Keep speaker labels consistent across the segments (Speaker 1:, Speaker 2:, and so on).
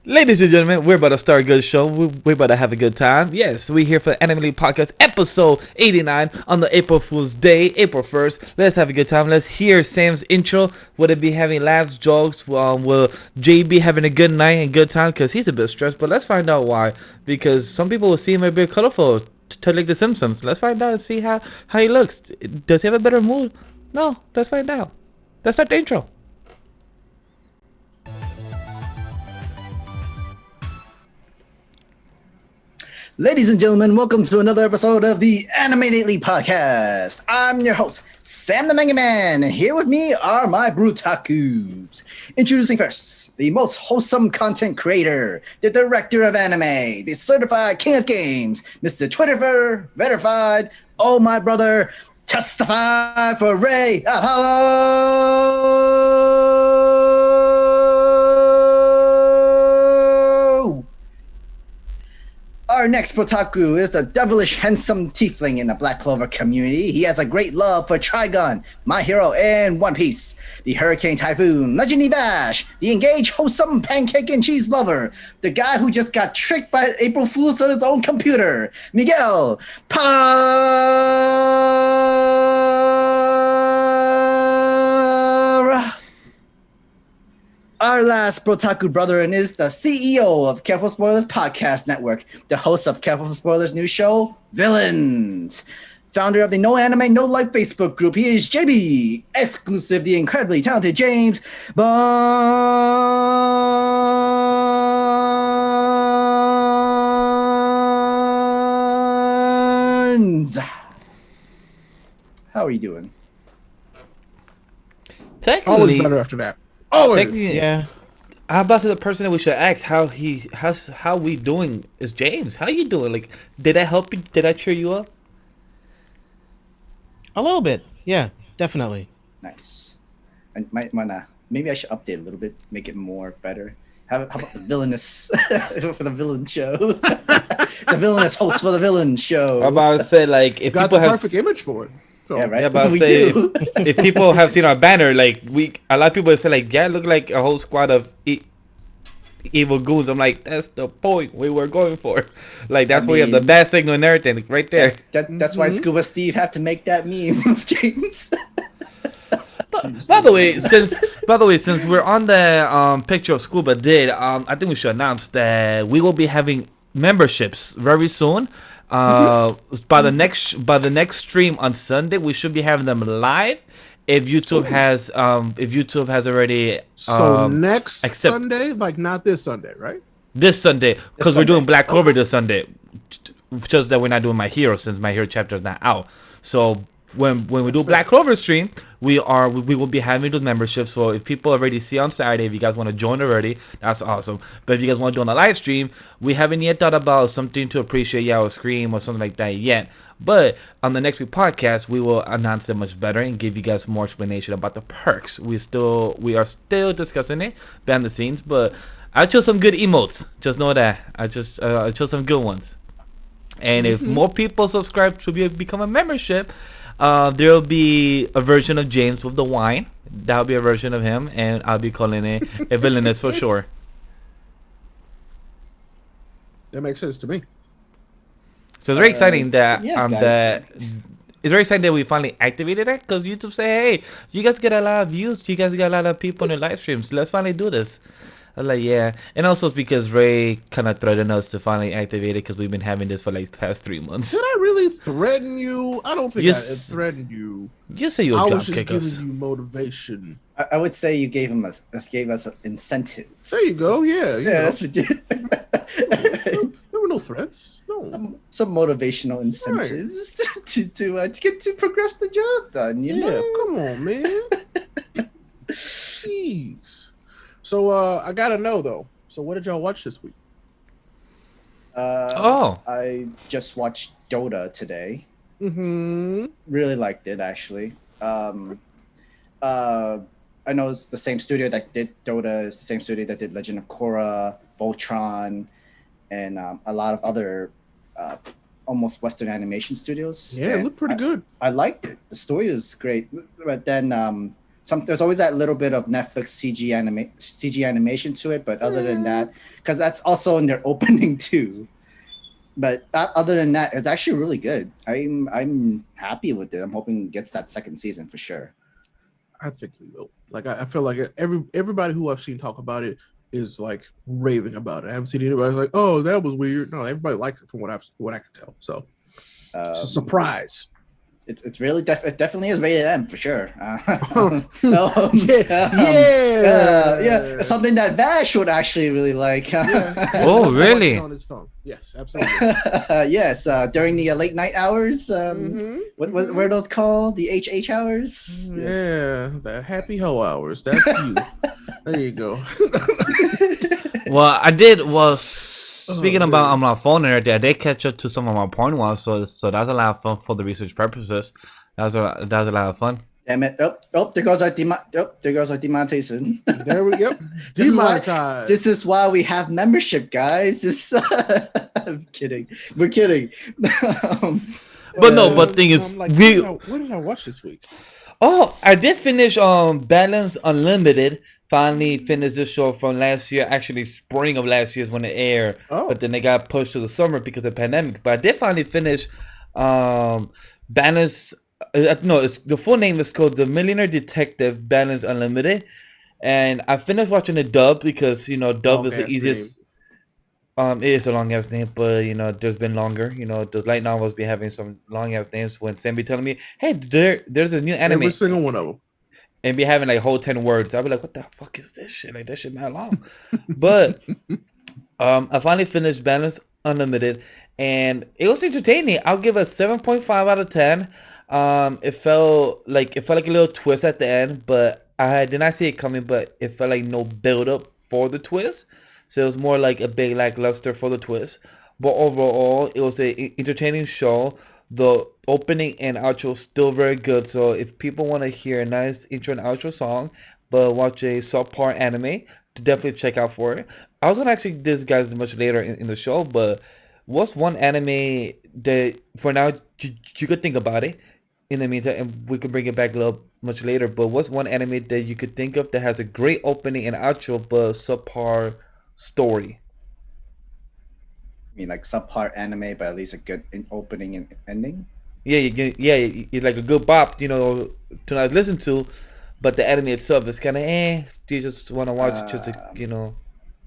Speaker 1: Ladies and gentlemen, we're about to start a good show. We're about to have a good time. Yes, we're here for the Anime League Podcast, episode 89 on the April Fool's Day, April 1st. Let's have a good time. Let's hear Sam's intro. Will it be having laughs, jokes? Will Jay be having a good night and good time? Because he's a bit stressed, but let's find out why. Because some people will see him a bit colorful, to like the Simpsons. Let's find out and see how he looks. Does he have a better mood? No, let's find out. Let's start the intro.
Speaker 2: Ladies and gentlemen, welcome to another episode of the Anime Daily Podcast. I'm your host, Sam the Manga Man, and here with me are my Brutakus. Introducing first, the most wholesome content creator, the director of anime, the certified king of games, Mr. Twitter verified, oh my brother, testify for Ray Apollo! Our next Protaku is the devilish handsome tiefling in the Black Clover community. He has a great love for Trigun, My Hero, and One Piece. The Hurricane Typhoon, Legend Vash, the engaged wholesome pancake and cheese lover, the guy who just got tricked by April Fools on his own computer, Miguel Parra. Our last Brotaku brethren is the CEO of Careful Spoilers Podcast Network, the host of Careful Spoilers' new show, Villains. Founder of the No Anime, No Life Facebook group, he is JB, exclusive, the incredibly talented James Barnes. How are you doing?
Speaker 1: Technically,
Speaker 3: always better after that. Always.
Speaker 1: Yeah. How about the person that we should ask how we doing is James? How you doing? Like, did I help you? Did I cheer you up?
Speaker 3: A little bit. Yeah, definitely.
Speaker 2: Nice. I might wanna. Maybe I should update a little bit, make it more better. How about the villainous for the villain show? The villainous host for the villain show.
Speaker 1: I'm about to say, like, if
Speaker 3: Got
Speaker 1: people
Speaker 3: the
Speaker 1: have
Speaker 3: perfect image for it. So,
Speaker 2: Yeah, right.
Speaker 1: yeah, about to
Speaker 2: We
Speaker 1: say
Speaker 2: do.
Speaker 1: if people have seen our banner, like a lot of people say like, yeah, it look like a whole squad of evil goons. I'm like, that's the point we were going for. Like that's why we have the bad signal and everything, like, right there.
Speaker 2: That's why Scuba Steve had to make that meme of James.
Speaker 1: By the way, since we're on the picture of Scuba did, I think we should announce that we will be having memberships very soon. By the next stream on Sunday, we should be having them live. If YouTube has already
Speaker 3: next Sunday, like not this Sunday, right?
Speaker 1: This Sunday, because we're doing Black Clover
Speaker 3: Okay.
Speaker 1: this Sunday. Just that we're not doing My Hero since My Hero chapter is not out. So when we do Black Clover stream, we will be having those memberships. So if people already see on Saturday, if you guys want to join already, that's awesome. But if you guys want to do on a live stream, we haven't yet thought about something to appreciate our scream or something like that yet. But on the next week podcast, we will announce it much better and give you guys more explanation about the perks. We are still discussing it behind the scenes, but I chose some good emotes. Just know that I chose some good ones. And if more people subscribe to become a membership, there'll be a version of James with the wine. That'll be a version of him, and I'll be calling it a villainous for sure.
Speaker 3: That makes sense to me.
Speaker 1: So it's very exciting that
Speaker 2: yeah, guys.
Speaker 1: it's very exciting that we finally activated it, because YouTube say, hey, you guys get a lot of views, you guys got a lot of people in your live streams. Let's finally do this. I was like, yeah. And also it's because Ray kind of threatened us to finally activate it because we've been having this for like past 3 months.
Speaker 3: Did I really threaten you? I don't think I threatened you.
Speaker 1: You say you'll
Speaker 3: I
Speaker 1: drop
Speaker 3: was just
Speaker 1: kick
Speaker 3: giving
Speaker 1: us.
Speaker 3: you motivation.
Speaker 2: I would say you gave us an incentive.
Speaker 3: There you go. Yeah. You know.
Speaker 2: That's what you.
Speaker 3: There were no threats. No.
Speaker 2: Some motivational incentives to get to progress the job done. You
Speaker 3: Yeah.
Speaker 2: know.
Speaker 3: Come on, man. Jeez. So I gotta know though. So what did y'all watch this week?
Speaker 2: I just watched Dota today.
Speaker 3: Mm-hmm.
Speaker 2: Really liked it, actually. I know it's the same studio that did Dota. It's the same studio that did Legend of Korra, Voltron, and a lot of other almost Western animation studios.
Speaker 3: Yeah, it looked pretty good.
Speaker 2: I liked it. The story was great. But then there's always that little bit of Netflix CG animation to it, but other than that, because that's also in their opening too. But other than that, it's actually really good. I'm happy with it. I'm hoping it gets that second season for sure.
Speaker 3: I think we will. Like I feel like everybody who I've seen talk about it is like raving about it. I haven't seen anybody like, oh, that was weird. No, everybody likes it from what I can tell. So it's a surprise.
Speaker 2: It's really it definitely is rated M for sure.
Speaker 3: Yeah.
Speaker 2: Something that Vash would actually really like.
Speaker 1: Oh, really?
Speaker 3: On his phone. Yes, absolutely.
Speaker 2: Yes, during the late night hours. What are those called? The HH hours?
Speaker 3: Yeah, the happy ho hours. That's you. There you go.
Speaker 1: Well, I did. Well, speaking about on my phone and everything, I did catch up to some of my porn ones, so that's a lot of fun for the research purposes. That was a lot of fun.
Speaker 2: Damn it! Oh, there goes our demonetization.
Speaker 3: There we go. Demonetized.
Speaker 2: This is why we have membership, guys. I'm kidding. We're kidding.
Speaker 1: But thing is,
Speaker 3: what did I watch this week?
Speaker 1: Oh, I did finish Balance Unlimited. Finally finished this show from last year. Actually, spring of last year is when it aired.
Speaker 3: Oh.
Speaker 1: But then they got pushed to the summer because of the pandemic. But I did finally finish Balance. No, the full name is called The Millionaire Detective Balance Unlimited. And I finished watching the dub because, dub is the easiest. It is a long ass name, but there's been longer. The light novels be having some long ass names. When Sam be telling me, "Hey, there's a new anime,"
Speaker 3: every single one of them,
Speaker 1: and be having like whole 10 words, I'll be like, "What the fuck is this shit? Like that shit not long." But I finally finished Balance Unlimited, and it was entertaining. I'll give it a 7.5 out of 10. It felt like a little twist at the end, but I did not see it coming. But it felt like no build up for the twist. So it was more like a big lackluster for the twist. But overall, it was an entertaining show. The opening and outro still very good. So if people want to hear a nice intro and outro song, but watch a subpar anime, to definitely check out for it. I was going to actually this guys much later in the show, but what's one anime that for now you could think about it in the meantime, and we could bring it back a little much later, but what's one anime that you could think of that has a great opening and outro, but subpar story?
Speaker 2: I mean, like subpar anime, but at least a good opening and ending.
Speaker 1: Yeah, you like a good bop, to not listen to, but the anime itself is kind of You just want to watch it just to,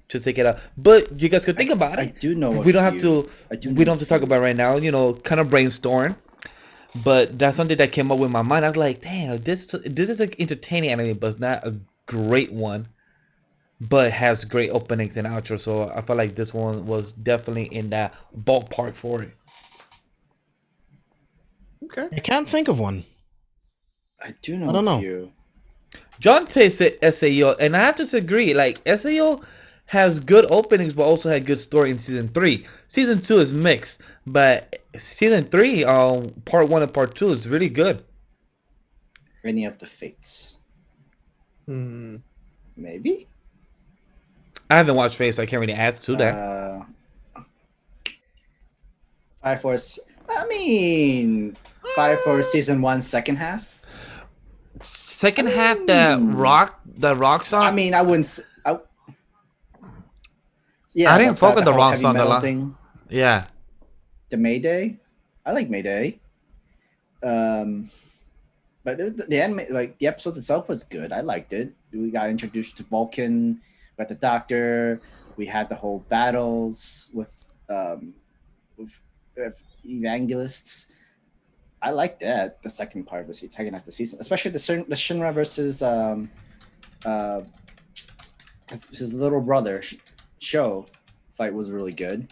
Speaker 1: to take it out. But you guys could think about it.
Speaker 2: I do know.
Speaker 1: We don't have to. We don't have to talk about it right now. Kind of brainstorm. But that's something that came up with my mind. I was like, damn, this is an entertaining anime, but it's not a great one. But it has great openings and outros, so I felt like this one was definitely in that ballpark for it.
Speaker 3: Okay.
Speaker 4: I can't think of one.
Speaker 2: I do know.
Speaker 4: I don't know.
Speaker 2: Few.
Speaker 1: John tasted SAO, and I have to agree. Like SAO has good openings, but also had good story in season 3. Season 2 is mixed, but season 3, part 1 and part 2 is really good.
Speaker 2: Any of the Fates? Maybe.
Speaker 1: I haven't watched Face, so I can't really add to that.
Speaker 2: Fire Force. I mean, Fire Force season 1, second half.
Speaker 1: Second half, the rock song.
Speaker 2: I mean, I wouldn't.
Speaker 1: Yeah, I didn't fuck with the rock song a lot.
Speaker 2: Thing.
Speaker 1: Yeah.
Speaker 2: The Mayday. I like Mayday. But the anime, like the episode itself, was good. I liked it. We got introduced to Vulcan. We got the Doctor. We had the whole battles with evangelists. I like that. The second part of the second half of the season, especially the Shinra versus his little brother show fight was really good.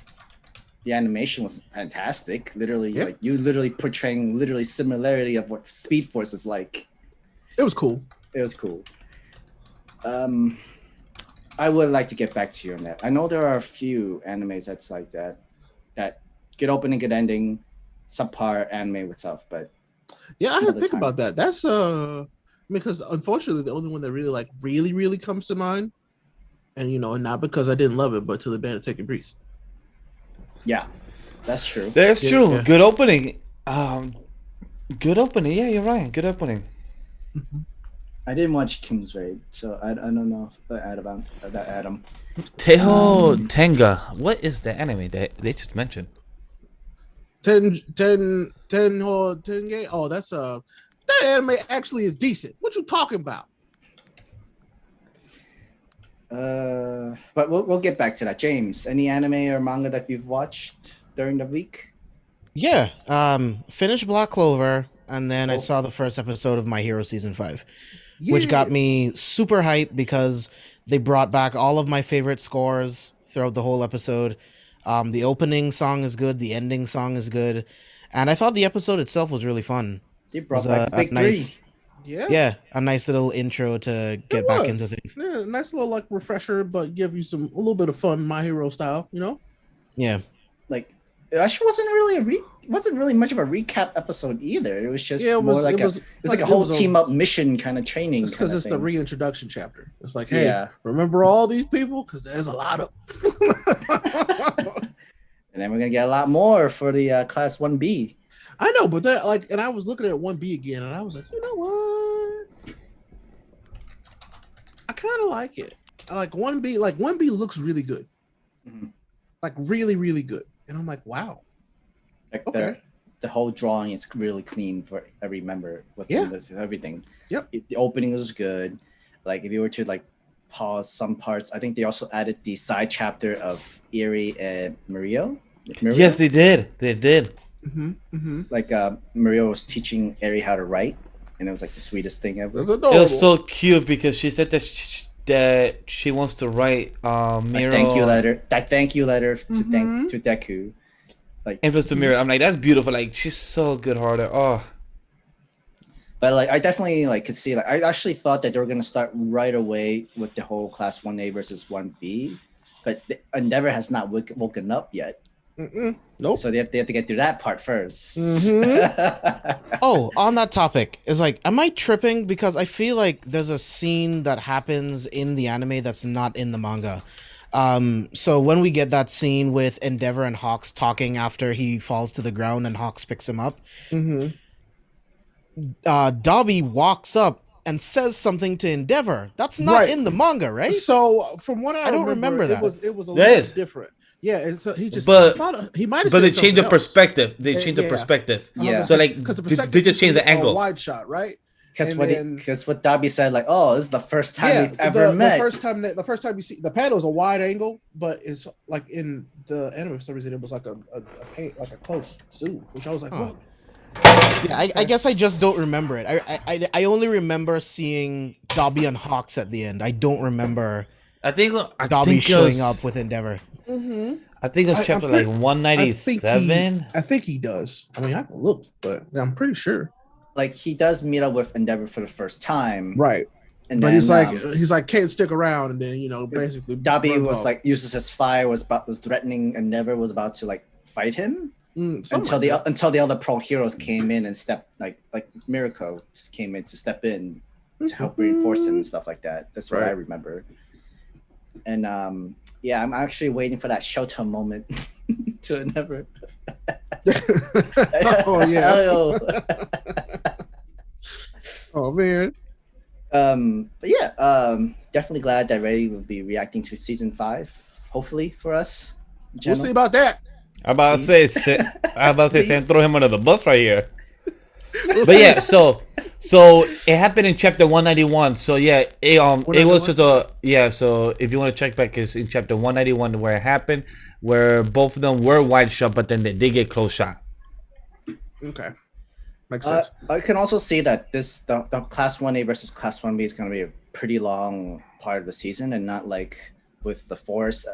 Speaker 2: The animation was fantastic. Literally, like you portraying similarity of what Speed Force is like.
Speaker 3: It was cool.
Speaker 2: It was cool. I would like to get back to you on that. I know there are a few animes that's like that good opening, good ending, subpar anime with stuff, but
Speaker 3: yeah, I have to think about that. That's because unfortunately the only one that really comes to mind, and not because I didn't love it, but to the Bandit Taking Priest.
Speaker 2: Yeah, that's true.
Speaker 1: That's true. Yeah. Good opening. Good opening. Yeah, you're right. Good opening.
Speaker 3: Mm-hmm.
Speaker 2: I didn't watch King's Raid, so I don't know that Adam.
Speaker 1: Teho Tenga. What is the anime that they just mentioned?
Speaker 3: Ten Gay. Oh, that anime actually is decent. What you talking about?
Speaker 2: But we'll get back to that. James, any anime or manga that you've watched during the week?
Speaker 4: Yeah. Finished Black Clover, and then I saw the first episode of My Hero Season 5, which got me super hyped because they brought back all of my favorite scores throughout the whole episode. The opening song is good, the ending song is good, and I thought the episode itself was really fun.
Speaker 2: They brought back the big three.
Speaker 3: Yeah,
Speaker 4: a nice little intro to get back into things.
Speaker 3: Yeah, nice little like refresher, but give you a little bit of fun, My Hero style, you know?
Speaker 4: Yeah.
Speaker 2: Like, it actually wasn't really much of a recap episode either. It was just it was like a whole team up mission kind of training.
Speaker 3: Because it's the reintroduction chapter. It's like, hey, remember all these people? Because there's a lot of
Speaker 2: and then we're gonna get a lot more for the class 1B.
Speaker 3: I know, but that and I was looking at 1B again, and I was like, you know what? I kind of like it. I like 1B. Like 1B looks really good, like really, really good. And I'm like, wow.
Speaker 2: Like the whole drawing is really clean for every member with everything.
Speaker 3: Yep.
Speaker 2: The opening was good. Like if you were to like pause some parts, I think they also added the side chapter of Eri and Mario.
Speaker 1: Yes, they did. They did.
Speaker 2: Like Mario was teaching Eri how to write, and it was like the sweetest thing ever.
Speaker 1: It was so cute because she said that she wants to write Miro.
Speaker 2: A thank you letter to Deku. Like
Speaker 1: it was to Miro. I'm like, that's beautiful. Like she's so good hearted. Oh.
Speaker 2: But like I definitely like could see, like I actually thought that they were gonna start right away with the whole class 1A versus 1B, but Endeavor has not woken up yet.
Speaker 3: Nope.
Speaker 2: So they have to get through that part first.
Speaker 4: Oh, on that topic, is like, am I tripping? Because I feel like there's a scene that happens in the anime that's not in the manga. So when we get that scene with Endeavor and Hawks talking after he falls to the ground and Hawks picks him up, Dobby walks up and says something to Endeavor. That's not in the manga, right?
Speaker 3: So from what I
Speaker 4: don't remember that.
Speaker 3: It was a little different. Yeah, and so he just. He might have.
Speaker 1: But they changed the perspective. They changed the perspective.
Speaker 2: Yeah.
Speaker 1: So like, they just changed the angle.
Speaker 3: Wide shot, right?
Speaker 2: Because what Dobby said, like, oh, this is the first time we've ever met.
Speaker 3: The first time you see the panel is a wide angle, but it's like in the anime for some reason it was like a close zoom, which I was like, what?
Speaker 4: Yeah, I guess I just don't remember it. I only remember seeing Dobby and Hawks at the end. I don't remember.
Speaker 1: I think
Speaker 4: Dobby showing up with Endeavor.
Speaker 1: I think it's chapter like 197.
Speaker 3: I think he does. I mean, I can look, but I'm pretty sure.
Speaker 2: Like he does meet up with Endeavor for the first time,
Speaker 3: right?
Speaker 2: And
Speaker 3: but
Speaker 2: then,
Speaker 3: he's like can't stick around, and then basically
Speaker 2: Dobby was like uses his fire, was threatening Endeavor, was about to like fight him until the other pro heroes came in and stepped like Miracle just came in to step in to help reinforce him and stuff like that. That's what I remember. And yeah, I'm actually waiting for that Shoto moment to Endeavor.
Speaker 3: Oh yeah. Oh man.
Speaker 2: But yeah, definitely glad that Ray will be reacting to season 5. Hopefully for us.
Speaker 3: We'll see about that.
Speaker 1: I'm about to say, Sam, throw him under the bus right here. But yeah, so it happened in chapter 191. So yeah, it was just So if you want to check back, it's in chapter 191 where it happened, where both of them were wide shot, but then they did get close shot.
Speaker 3: Okay, makes sense.
Speaker 2: I can also see that the class 1A versus class 1B is going to be a pretty long part of the season, and not like with the Forest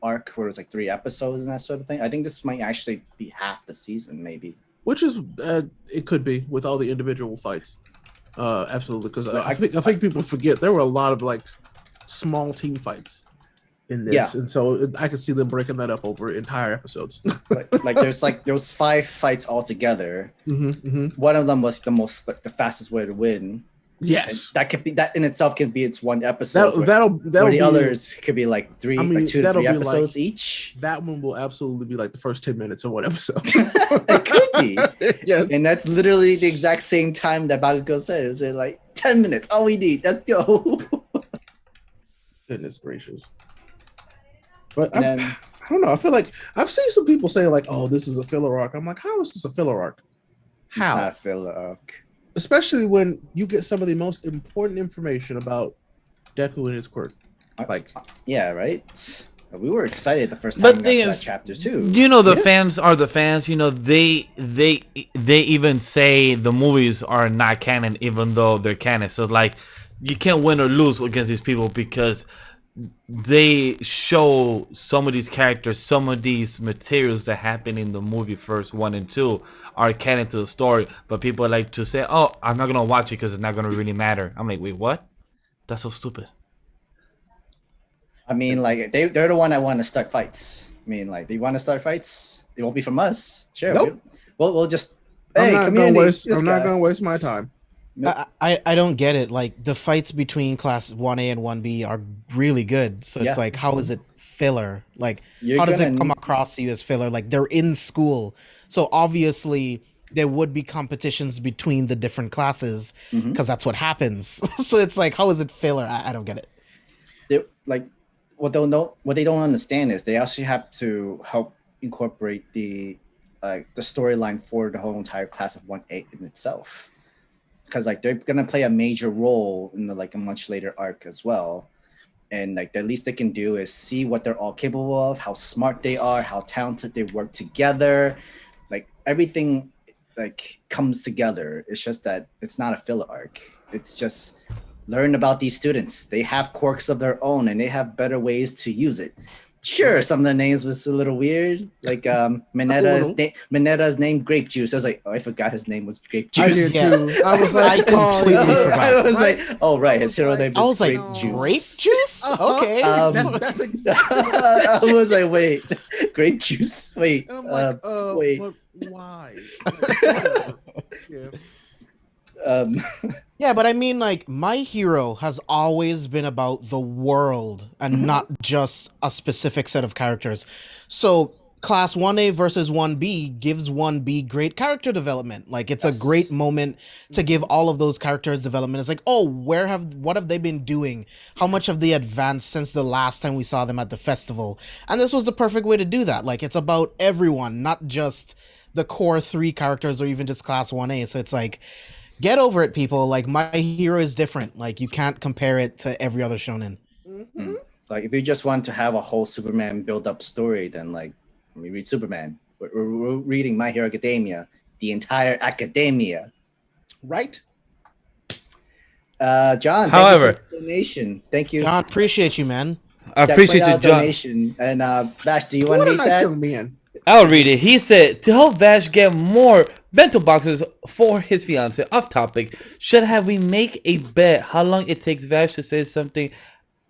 Speaker 2: arc where it was like 3 episodes and that sort of thing. I think this might actually be half the season, maybe.
Speaker 3: Which is it could be with all the individual fights. Absolutely, because I think people forget there were a lot of like small team fights in this, and so I could see them breaking that up over entire episodes.
Speaker 2: there was 5 fights altogether. One of them was the fastest way to win.
Speaker 3: Yes,
Speaker 2: and that in itself can be its one episode.
Speaker 3: That'll
Speaker 2: the others could be like 2 to 3 episodes each.
Speaker 3: That one will absolutely be like the first 10 minutes of one episode.
Speaker 2: It could be.
Speaker 3: Yes,
Speaker 2: and that's literally the exact same time that Bakugo said. It was like 10 minutes. All we need. Let's go.
Speaker 3: Goodness gracious. But
Speaker 2: And
Speaker 3: I
Speaker 2: then,
Speaker 3: don't know. I feel like I've seen some people say like, "Oh, this is a filler arc." I'm like, how is this a filler arc?
Speaker 2: it's
Speaker 3: How?
Speaker 2: not a filler arc.
Speaker 3: Especially when you get some of the most important information about Deku and his quirk. Like,
Speaker 2: Yeah, right? We were excited the first
Speaker 1: But
Speaker 2: time we
Speaker 1: thing
Speaker 2: got to
Speaker 1: is,
Speaker 2: that chapter too.
Speaker 1: you know, the
Speaker 3: Yeah.
Speaker 1: fans are the fans. You know, they even say the movies are not canon, even though they're canon. So like, you can't win or lose against these people because they show some of these characters, some of these materials that happen in the movie first 1 and 2 are canon to the story. But people like to say, "Oh, I'm not gonna watch it because it's not gonna really matter." I'm like, wait, what? That's so stupid.
Speaker 2: I mean, like they're the one that want to start fights. I mean, like they want to start fights. It won't be from us. Sure.
Speaker 3: Nope.
Speaker 2: We'll just.
Speaker 3: I'm
Speaker 2: Hey,
Speaker 3: not
Speaker 2: community.
Speaker 3: gonna waste.
Speaker 2: this
Speaker 3: I'm not
Speaker 2: guy.
Speaker 3: gonna waste my time.
Speaker 4: I don't get it. Like the fights between class 1A and 1B are really good. So it's
Speaker 2: Yeah.
Speaker 4: like, how is it filler? Like,
Speaker 2: You're
Speaker 4: how does it
Speaker 2: gonna-
Speaker 4: come across to you as filler? Like they're in school, so obviously there would be competitions between the different classes because that's what happens. So it's like, how is it filler? I don't get it.
Speaker 2: Like what they don't understand is they actually have to help incorporate the storyline for the whole entire class of 1A in itself, because like they're gonna play a major role in a much later arc as well, and like the least they can do is see what they're all capable of, how smart they are, how talented they work together, like everything like comes together. It's just that it's not a filler arc. It's just learn about these students. They have quirks of their own and they have better ways to use it. Sure, some of the names was a little weird. Like Mineta's name Grape Juice. I was like, oh, I forgot his name was Grape
Speaker 3: I
Speaker 2: Juice.
Speaker 3: did too. I was like,
Speaker 4: I completely forgot.
Speaker 2: I was
Speaker 3: Right?
Speaker 2: like, oh right, his hero name
Speaker 4: I
Speaker 2: was
Speaker 4: was like,
Speaker 2: Grape Juice.
Speaker 4: grape juice? Okay.
Speaker 3: That's exactly.
Speaker 2: I was like, wait, grape juice. Wait,
Speaker 3: And I'm like,
Speaker 2: wait.
Speaker 3: but why? Yeah.
Speaker 4: Yeah, but I mean, like, My Hero has always been about the world and not just a specific set of characters. So, Class 1A versus 1B gives 1B great character development. Like, it's a great moment to give all of those characters development. It's like, oh, what have they been doing? How much have they advanced since the last time we saw them at the festival? And this was the perfect way to do that. Like, it's about everyone, not just the core 3 characters or even just Class 1A. So it's like, get over it, people. Like, My Hero is different. Like, you can't compare it to every other shonen.
Speaker 3: Mm-hmm.
Speaker 2: Like if you just want to have a whole Superman build-up story, then like when we read Superman, we're reading My Hero Academia, the entire academia.
Speaker 3: Right?
Speaker 2: John,
Speaker 1: However-
Speaker 2: thank you for the donation. Thank you.
Speaker 4: John, appreciate you, man.
Speaker 1: I
Speaker 2: That
Speaker 1: appreciate you,
Speaker 2: $20
Speaker 1: John.
Speaker 2: donation. And Vash, do you want
Speaker 3: What
Speaker 2: to
Speaker 3: a
Speaker 2: read
Speaker 3: nice
Speaker 2: that?
Speaker 3: young man.
Speaker 1: I'll read it. He said, to help Vash get more bento boxes for his fiance. Off topic. Should have we make a bet how long it takes Vash to say something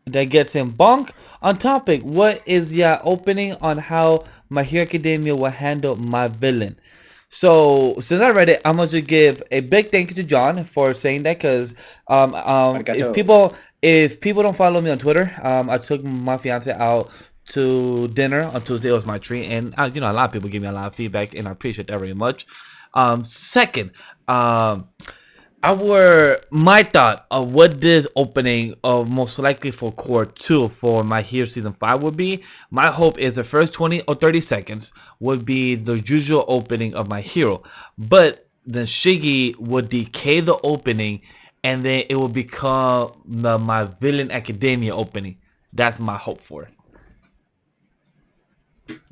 Speaker 1: that gets him bonk? On topic, what is your opening on how My Hero Academia will handle my villain? So since I read it, I'm gonna just give a big thank you to John for saying that, because
Speaker 2: Arigato.
Speaker 1: if people don't follow me on Twitter, I took my fiance out to dinner on Tuesday. It was my treat, and you know, a lot of people give me a lot of feedback, and I appreciate that very much. Second, my thought of what this opening of most likely for core 2 for My Hero season 5 would be. My hope is the first 20 or 30 seconds would be the usual opening of My Hero, but then Shiggy would decay the opening, and then it will become My Villain Academia opening. That's my hope for it.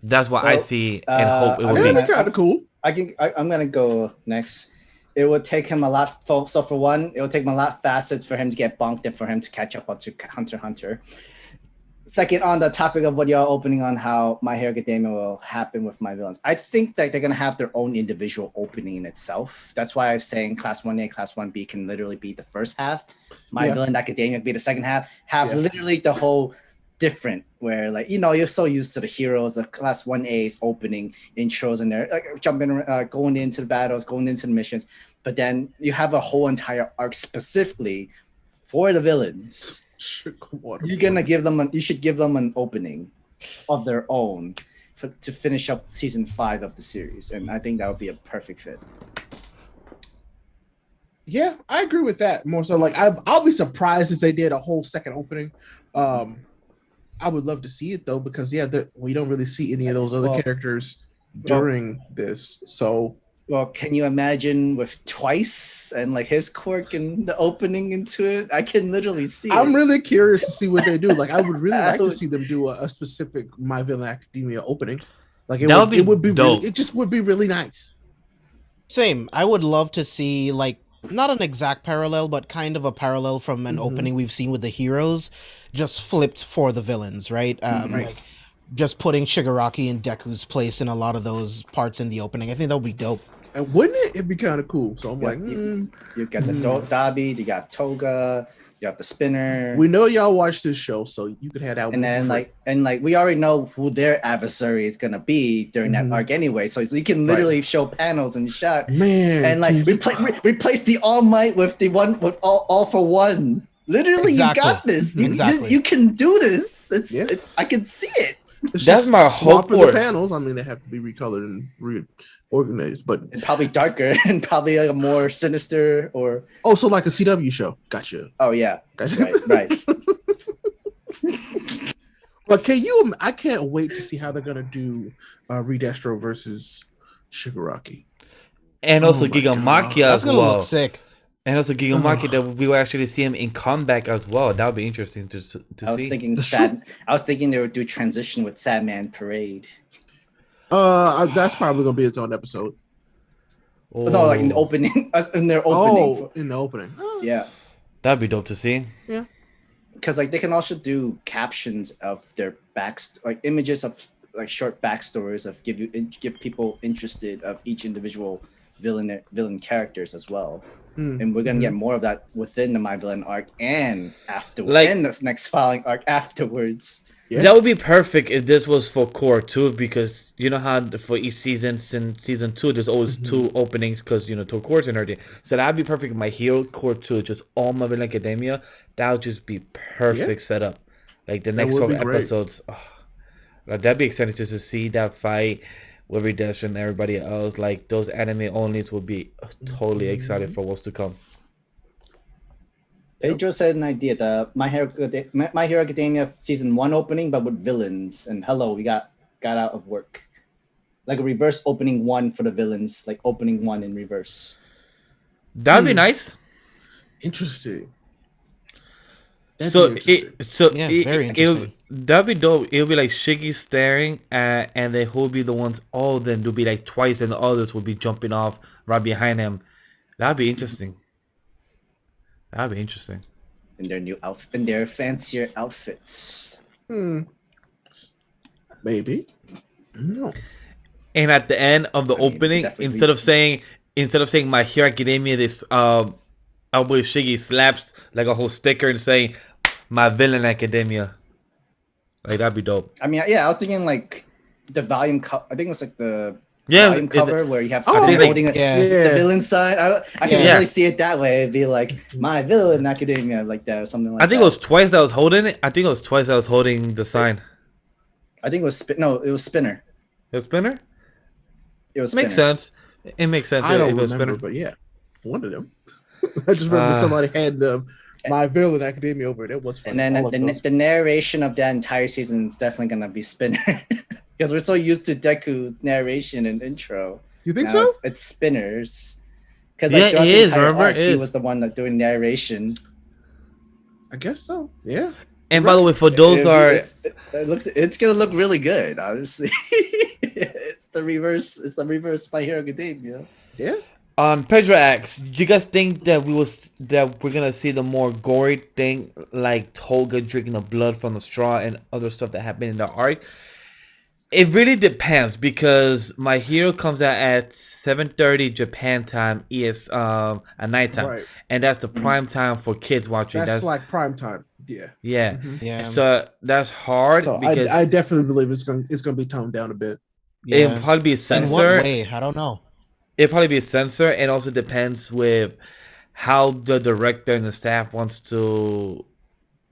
Speaker 1: That's what I
Speaker 2: So,
Speaker 1: see and hope it will
Speaker 3: That'd
Speaker 1: be.
Speaker 3: be kind of cool.
Speaker 2: I'm gonna go next. It would take him a lot. So for one, it would take him a lot faster for him to get bonked than for him to catch up onto Hunter x Hunter. Second, on the topic of what y'all opening on how My Hero Academia will happen with my villains, I think that they're gonna have their own individual opening in itself. That's why I'm saying Class 1A, Class 1B can literally be the first half. My Villain Academia be the second half. Have literally the whole different, where like, you know, you're so used to the heroes of Class 1A's opening intros and they're like jumping, going into the battles, going into the missions, but then you have a whole entire arc specifically for the villains. You're gonna give them you should give them an opening of their own to finish up season 5 of the series, and I think that would be a perfect fit.
Speaker 3: Yeah, I agree with that. More so, like I'll be surprised if they did a whole second opening. I would love to see it though, because we don't really see any of those other characters during this. So,
Speaker 2: well, can you imagine with Twice and like his quirk and the opening into it? I can literally see.
Speaker 3: I'm really curious to see what they do. Like, I would really like to see them do a specific My Villain Academia opening. Like, it would be
Speaker 1: dope.
Speaker 3: Really, it just would be really nice.
Speaker 4: Same. I would love to see like not an exact parallel, but kind of a parallel from an opening we've seen with the heroes, just flipped for the villains, right? Like just putting Shigaraki in Deku's place in a lot of those parts in the opening. I think that would be dope.
Speaker 3: And wouldn't it? It'd be kind of cool. So I'm like,
Speaker 2: you got the Dabi, you got Toga, you have the Spinner.
Speaker 3: We know y'all watch this show, so you could have that.
Speaker 2: And then we already know who their adversary is gonna be during that arc anyway. So you can literally show panels and shot.
Speaker 3: Man,
Speaker 2: and like replace the All Might with the one with all for one. Literally, you got this. You can do this. I can see it.
Speaker 1: That's my hope
Speaker 3: for the panels. I mean, they have to be recolored and reorganized, but
Speaker 2: and probably darker and probably like a more sinister or
Speaker 3: also like a CW show. Gotcha.
Speaker 2: Oh yeah, gotcha. Right.
Speaker 3: But I can't wait to see how they're gonna do Redestro versus Shigaraki,
Speaker 1: and also Gigamaki as well.
Speaker 4: That's gonna look sick.
Speaker 1: And also Gigamaki, that we will actually see him in comeback as well. That would be interesting to see.
Speaker 2: I was thinking they would do transition with Sadman Parade.
Speaker 3: That's probably gonna be its own episode.
Speaker 2: Oh. No, like in the opening, in their opening.
Speaker 3: Oh, in the opening.
Speaker 2: Yeah,
Speaker 1: that'd be dope to see.
Speaker 3: Yeah,
Speaker 2: because like they can also do captions of their like images of like short backstories of give people interested of each individual villain characters as well. And we're gonna get more of that within the My Villain arc and afterwards, and the next following arc afterwards.
Speaker 1: Yeah. That would be perfect if this was for core 2, because you know how for each season, since season 2, there's always 2 openings because 2 cores and everything. So that'd be perfect. My Hero core 2, just all My Villain Academia, that would just be perfect setup. Like the next 12 episodes, that'd be exciting just to see that fight with Redemption and everybody else. Like those anime onlys would be totally excited for what's to come.
Speaker 2: Pedro said an idea, the My Hero Academia season 1 opening, but with villains. And hello, we got out of work. Like a reverse opening 1 for the villains, like opening 1 in reverse.
Speaker 1: That'd be nice.
Speaker 3: Interesting.
Speaker 1: Very interesting. That'd be dope. It'll be like Shiggy staring and then he'll be the ones, then there'll be like Twice and the others will be jumping off right behind him. That'd be interesting. That'd be interesting.
Speaker 2: In their new outfit, in their fancier outfits.
Speaker 3: Maybe. No.
Speaker 1: And at the end of the opening, instead of saying My Hero Academia, this Cowboy Shiggy slaps like a whole sticker and saying My Villain Academia. Like that'd be dope.
Speaker 2: I mean, yeah, I was thinking like the volume I think it was like the volume cover where you have something holding the villain sign. I can really see it that way. It'd be like My Villain Academia, like that, or something like that.
Speaker 1: I think it was Twice that was holding it. I think it was Twice that was holding the sign.
Speaker 2: I think it was it was Spinner.
Speaker 1: It was Spinner?
Speaker 2: It was
Speaker 1: Makes sense. It makes sense.
Speaker 3: I don't remember, but yeah, one of them. I just remember somebody had My Villain Academia over it. It was fun.
Speaker 2: And then the narration of that entire season is definitely gonna be Spinner. Because we're so used to Deku narration and intro.
Speaker 3: You think so?
Speaker 2: It's Spinners. Because
Speaker 1: he is. Remember,
Speaker 2: he was the one that doing narration.
Speaker 3: I guess so. Yeah.
Speaker 1: And by the way, for those
Speaker 2: it's gonna look really good. Honestly, it's the reverse. It's the reverse My Hero Academia.
Speaker 3: Yeah.
Speaker 1: Pedro asks, do you guys think that we're gonna see the more gory thing, like Toga drinking the blood from the straw and other stuff that happened in the arc? It really depends, because My Hero comes out at 7:30 Japan time, at nighttime, and that's the prime time for kids watching.
Speaker 3: That's like prime time. Yeah.
Speaker 1: Yeah. Yeah. So that's hard.
Speaker 3: So
Speaker 1: because
Speaker 3: I definitely believe it's gonna be toned down a bit.
Speaker 1: Yeah. It'll probably be a censor.
Speaker 4: In what way? I don't know.
Speaker 1: It'll probably be a censor, and also depends with how the director and the staff wants to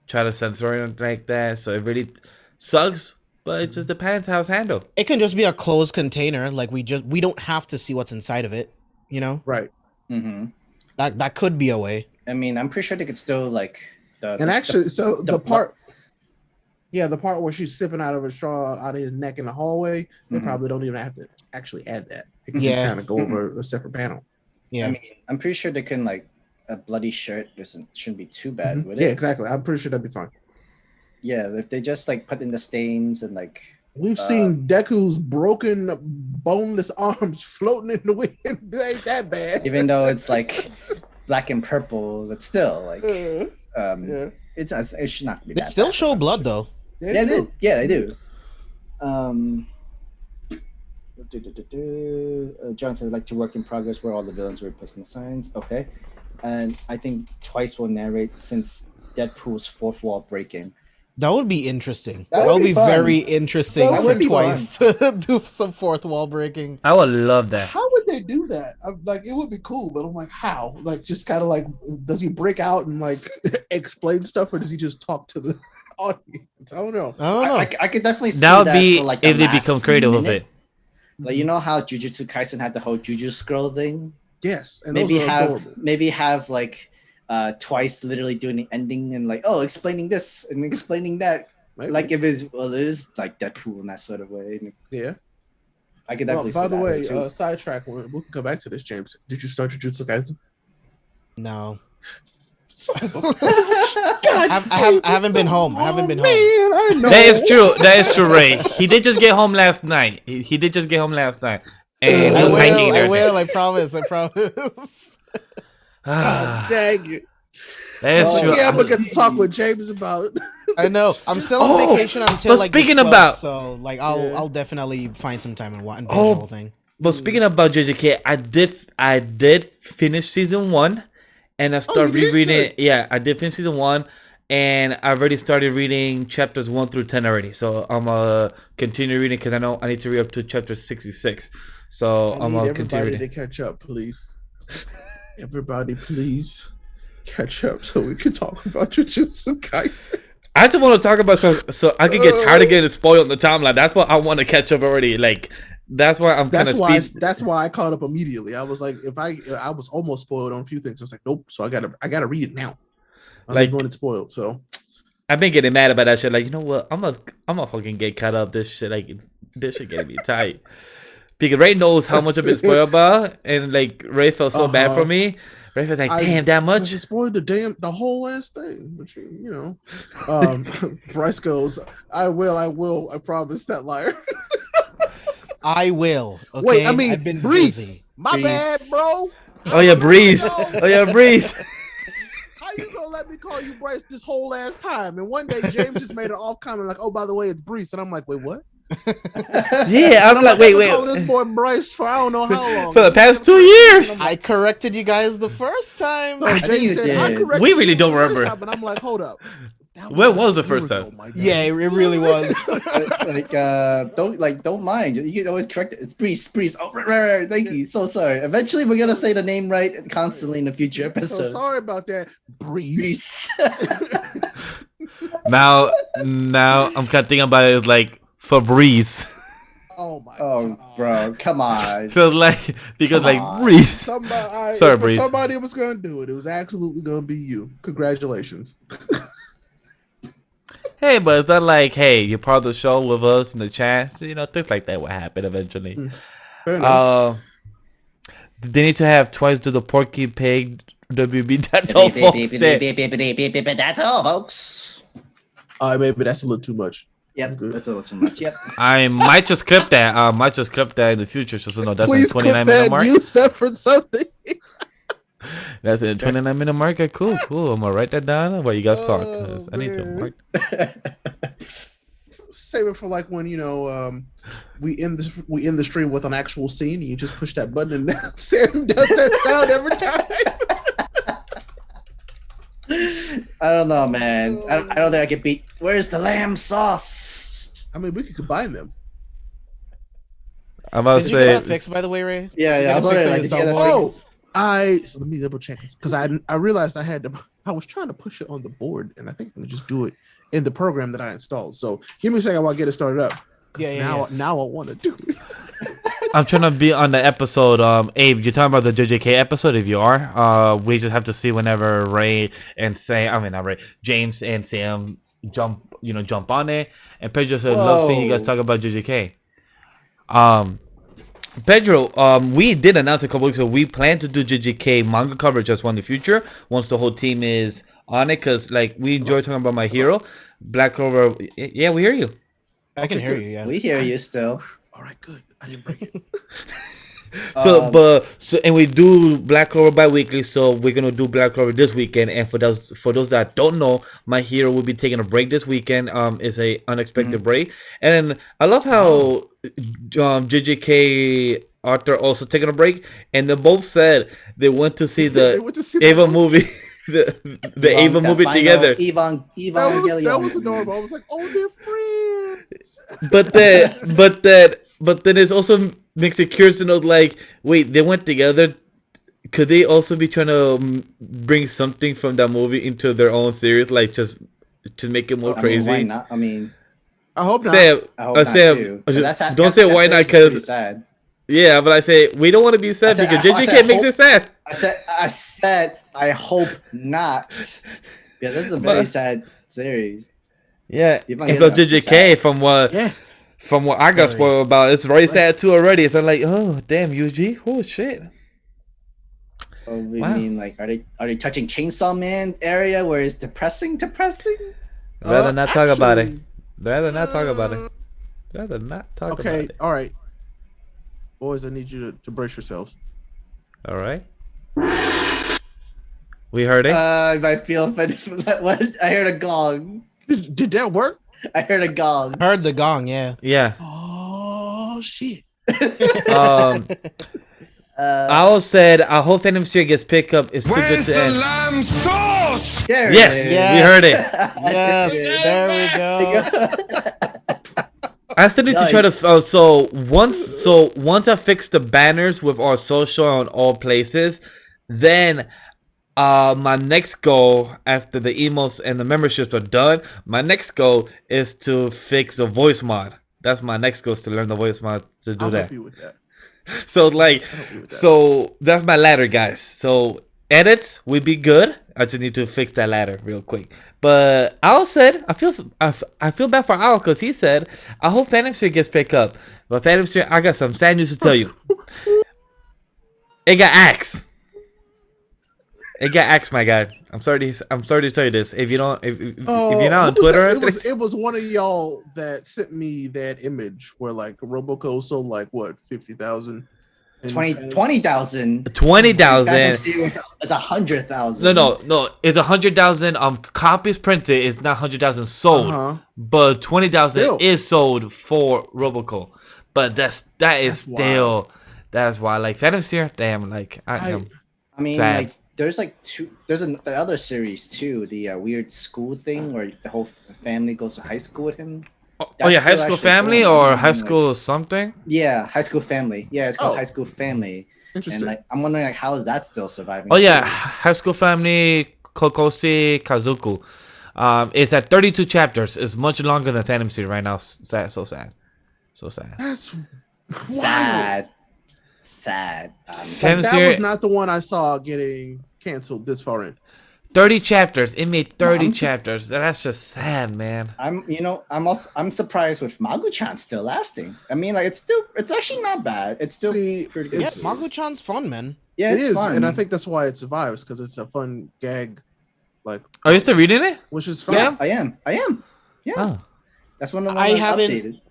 Speaker 1: try to censor it like that. So it really sucks, but it just depends how it's handled.
Speaker 4: It can just be a closed container. Like we don't have to see what's inside of it, you know?
Speaker 3: Right.
Speaker 2: Mm-hmm.
Speaker 4: That could be a way.
Speaker 2: I mean, I'm pretty sure they could still like
Speaker 3: the part where she's sipping out of a straw out of his neck in the hallway, they probably don't even have to actually add that. They can just kind of go over a separate panel.
Speaker 4: Yeah,
Speaker 2: I mean, I'm pretty sure they can like a bloody shirt shouldn't be too bad with it.
Speaker 3: Yeah, exactly. I'm pretty sure that'd be fine.
Speaker 2: Yeah, if they just like put in the stains and like
Speaker 3: we've seen Deku's broken boneless arms floating in the wind. It ain't that bad.
Speaker 2: Even though it's like black and purple, but still like it should not be
Speaker 4: they
Speaker 2: that
Speaker 4: still
Speaker 2: bad.
Speaker 4: show blood though.
Speaker 2: They do. John said like to work in progress where all the villains were replacing the signs. Okay. And I think Twice will narrate since Deadpool's fourth wall breaking.
Speaker 4: That would be interesting.
Speaker 2: That
Speaker 4: would be
Speaker 2: fun.
Speaker 4: very interesting
Speaker 2: That
Speaker 4: for
Speaker 2: would be
Speaker 4: Twice to do some fourth wall breaking.
Speaker 1: I would love that.
Speaker 3: How would they do that? I'm like, it would be cool, but I'm like, how? Like, just kind of like, does he break out and like explain stuff, or does he just talk to the audience? I don't know.
Speaker 2: I could definitely see
Speaker 1: That would
Speaker 2: that
Speaker 1: be
Speaker 2: for, like,
Speaker 1: if
Speaker 2: the
Speaker 1: they become
Speaker 2: last
Speaker 1: creative with
Speaker 2: minute.
Speaker 1: it.
Speaker 2: Like, you know how Jujutsu Kaisen had the whole Juju scroll thing?
Speaker 3: Yes, and
Speaker 2: maybe
Speaker 3: those are adorable.
Speaker 2: have like Twice literally doing the ending and like, oh, explaining this and explaining that.
Speaker 3: Maybe.
Speaker 2: Like if it is like Deadpool in that sort of way.
Speaker 3: Yeah.
Speaker 2: I could definitely see
Speaker 3: by the
Speaker 2: that
Speaker 3: way,
Speaker 2: too.
Speaker 3: sidetrack, we can come back to this, James. Did you start Jujutsu Kaisen?
Speaker 4: No.
Speaker 3: God,
Speaker 4: I haven't been home. I haven't been home.
Speaker 3: I know.
Speaker 1: That is true, Ray. He did just get home last night. He did just get home last night. And he was hiking there.
Speaker 4: I will. I promise.
Speaker 3: God dang it.
Speaker 1: That is true.
Speaker 3: Yeah, I'm gonna get to talk with James about it.
Speaker 4: I know. I'm still on vacation until
Speaker 1: but
Speaker 4: like
Speaker 1: speaking
Speaker 4: the 12th,
Speaker 1: about-
Speaker 4: so like I'll definitely find some time and watch the whole thing.
Speaker 1: But speaking about JJK, I did finish season 1, and I started rereading it. Yeah, I did finish season 1, and I've already started reading chapters 1 through 10 already. So I'm continue reading because I know I need to read up to chapter 66. So I'm gonna continue reading.
Speaker 3: Everybody to catch up, please. Everybody, please catch up so we can talk about Jujutsu Kaisen.
Speaker 1: I just want to talk about so I can get tired of getting spoiled on the timeline. That's why I want to catch up already. Like that's why I'm kind of
Speaker 3: that's why I caught up immediately. I was like, if I was almost spoiled on a few things. I was like, nope. So I gotta read it now. I'm
Speaker 1: like
Speaker 3: going to spoil. So
Speaker 1: I've been getting mad about that shit. Like, you know what? I'm gonna fucking get caught up. This shit, like, this shit getting me tight. Because Ray knows how much I've been spoiled about, and like Ray felt so bad for me. Ray was like, damn, that much?
Speaker 3: You spoiled the whole last thing. But you know. Bryce goes, I will, I promise, that liar.
Speaker 4: I will. Okay?
Speaker 3: Wait, I mean,
Speaker 4: I've been
Speaker 3: Breeze.
Speaker 4: busy.
Speaker 3: My bad, bro.
Speaker 1: Oh yeah, Breeze. Oh yeah, Breeze.
Speaker 3: How you gonna let me call you Bryce this whole last time? And one day James just made an off comment like, oh, by the way, it's Breeze. And I'm like, wait, what?
Speaker 1: Yeah, I'm like, wait.
Speaker 3: Calling this boy Bryce for I don't know how long.
Speaker 1: For the past 2 years.
Speaker 4: I corrected you guys the first time.
Speaker 2: I think you did.
Speaker 1: We really don't remember.
Speaker 3: But I'm like, hold up.
Speaker 1: When was the first time?
Speaker 4: Yeah, it really was.
Speaker 2: Don't mind. You can always correct it. It's Breeze. Oh, right. Thank you. So sorry. Eventually, we're gonna say the name right constantly in the future episodes.
Speaker 3: So sorry about that, Breeze.
Speaker 1: Now I'm kind of thinking about it like Febreze.
Speaker 3: Oh my!
Speaker 2: Oh, bro, come on.
Speaker 1: So like because
Speaker 2: Come
Speaker 1: like
Speaker 2: on.
Speaker 1: Breeze.
Speaker 3: Sorry,
Speaker 1: Breeze.
Speaker 3: Somebody was gonna do it. It was absolutely gonna be you. Congratulations.
Speaker 1: Hey, but it's not like, hey, you're part of the show with us in the chat. You know, things like that will happen eventually.
Speaker 3: Fair enough.
Speaker 1: They need to have Twice do the Porky Pig WB. That's all, folks.
Speaker 2: That's all, folks.
Speaker 3: Maybe that's a little too much.
Speaker 2: Yep, that's a little too much. Yep.
Speaker 1: I might just clip that. In the future, just so you know that's
Speaker 3: Please
Speaker 1: the
Speaker 3: clip
Speaker 1: 29-minute mark.
Speaker 3: Use that for something.
Speaker 1: That's a 29-minute mark. Okay, cool. I'm gonna write that down while you guys talk. 'Cause I need to mark.
Speaker 3: Save it for like when we end the stream with an actual scene. And you just push that button and Sam does that sound every time.
Speaker 2: I don't know, man. I don't think I can beat. Where's the lamb sauce?
Speaker 3: I mean, we could combine them.
Speaker 1: I'm about to
Speaker 4: Did you get that
Speaker 1: say.
Speaker 4: fixed, by the way, Ray?
Speaker 2: Yeah.
Speaker 4: You
Speaker 2: I was
Speaker 4: gotta fix
Speaker 2: wondering,
Speaker 4: it
Speaker 2: like, did you
Speaker 4: yourself.
Speaker 2: get
Speaker 3: Oh, so let me double check this because I realized I was trying to push it on the board and I think I'm gonna just do it in the program that I installed. So give me a second while I get it started up. Now I want to do it.
Speaker 1: I'm trying to be on the episode. Abe, you're talking about the JJK episode. If you are, we just have to see whenever Ray and Sam. I mean, not Ray. James and Sam jump on it. And Pedro said, "Love seeing you guys talk about JJK." Pedro, we did announce a couple weeks ago we plan to do JJK manga coverage as well in the future once the whole team is on it, because like we enjoy talking about My Hero, Black Clover. Yeah, we hear you.
Speaker 4: I can hear you. Yeah,
Speaker 2: We hear you still.
Speaker 3: All right, good. I didn't break it.
Speaker 1: And we do Black Clover bi-weekly, so we're gonna do Black Clover this weekend. And for those that don't know, My Hero will be taking a break this weekend. It's a unexpected break, and I love how JJK Arthur also taking a break, and they both said they went to see the Ava movie. The Ava movie together.
Speaker 3: That was adorable. I was like, oh, they're friends.
Speaker 1: But then it's also makes it curious to know, like, wait, they went together. Could they also be trying to bring something from that movie into their own series, like just to make it more crazy?
Speaker 2: Why not? I mean,
Speaker 3: I hope not.
Speaker 1: Sam,
Speaker 2: I hope not too.
Speaker 1: Don't say why not, because
Speaker 2: sad.
Speaker 1: Yeah, but I say we don't want to be sad because JJK makes it sad.
Speaker 2: I said I hope not, because this is a very sad series.
Speaker 1: Yeah, because JJK from what I got spoiled about, it's very sad too already. So I'm like, oh damn, Yugi, oh shit.
Speaker 2: Oh, we mean like are they touching Chainsaw Man area where it's depressing?
Speaker 1: Rather not talk about it. Rather not talk about it. Rather not talk about it.
Speaker 3: Okay, all right. Boys, I need you to brace yourselves.
Speaker 1: All right. We heard it.
Speaker 2: I feel finished with that one. I heard a gong.
Speaker 3: Did that work?
Speaker 2: I heard a gong.
Speaker 4: Heard the gong. Yeah.
Speaker 1: Yeah.
Speaker 3: Oh shit.
Speaker 1: I also said I hope Phantom Seer gets picked up. It's too good to end.
Speaker 5: Lamb sauce?
Speaker 1: Yes, we heard it.
Speaker 4: Yes, there we go.
Speaker 1: I still need to try to. Once I fix the banners with our social on all places, then my next goal after the emotes and the memberships are done, my next goal is to fix the voice mod. That's my next goal, is to learn the voice mod to do
Speaker 3: I'll
Speaker 1: that.
Speaker 3: help you with that.
Speaker 1: So that's my ladder, guys. So edits would be good. I just need to fix that ladder real quick. But Al said I feel bad for Al because he said I hope Phantom Seer gets picked up. But Phantom Seer, I got some sad news to tell you. It got axed. It got axed, my guy. I'm sorry to tell you this. If you're not on Twitter,
Speaker 3: it was one of y'all that sent me that image where like Roboco sold like what 50,000.
Speaker 2: 20,000.
Speaker 1: 20,000.
Speaker 2: It's 100,000.
Speaker 1: No. It's 100,000 copies printed. It's not 100,000 sold, but 20,000 is sold for Roboco. But that's still that's why like Phantom Seer. Damn, like I
Speaker 2: mean,
Speaker 1: sad.
Speaker 2: like there's like the other series too. The weird school thing where the whole family goes to high school with him.
Speaker 1: Oh yeah, High School Family or High School something?
Speaker 2: Yeah, High School Family. Yeah, it's called High School Family.
Speaker 3: Interesting.
Speaker 2: And like I'm wondering like how is that still surviving?
Speaker 1: Oh yeah, High School Family Kokoshi Kazuku. It's at 32 chapters. It's much longer than Phantom Seer right now. Sad, so sad.
Speaker 3: That's
Speaker 2: sad.
Speaker 3: That was not the one I saw getting canceled this far in.
Speaker 1: 30 chapters. It made 30 chapters. That's just sad, man.
Speaker 2: I'm surprised with Magu-chan still lasting. I mean, like it's actually not bad. It's still pretty good.
Speaker 4: Yeah, Magu-chan's fun, man.
Speaker 2: Yeah,
Speaker 3: it is
Speaker 2: fun.
Speaker 3: and I think that's why it survives because it's a fun gag. Like,
Speaker 1: are you still reading it?
Speaker 3: Which is fun.
Speaker 2: Yeah, I am. Yeah,
Speaker 1: oh.
Speaker 2: That's one of the
Speaker 4: I
Speaker 2: ones
Speaker 4: haven't.
Speaker 2: Updated.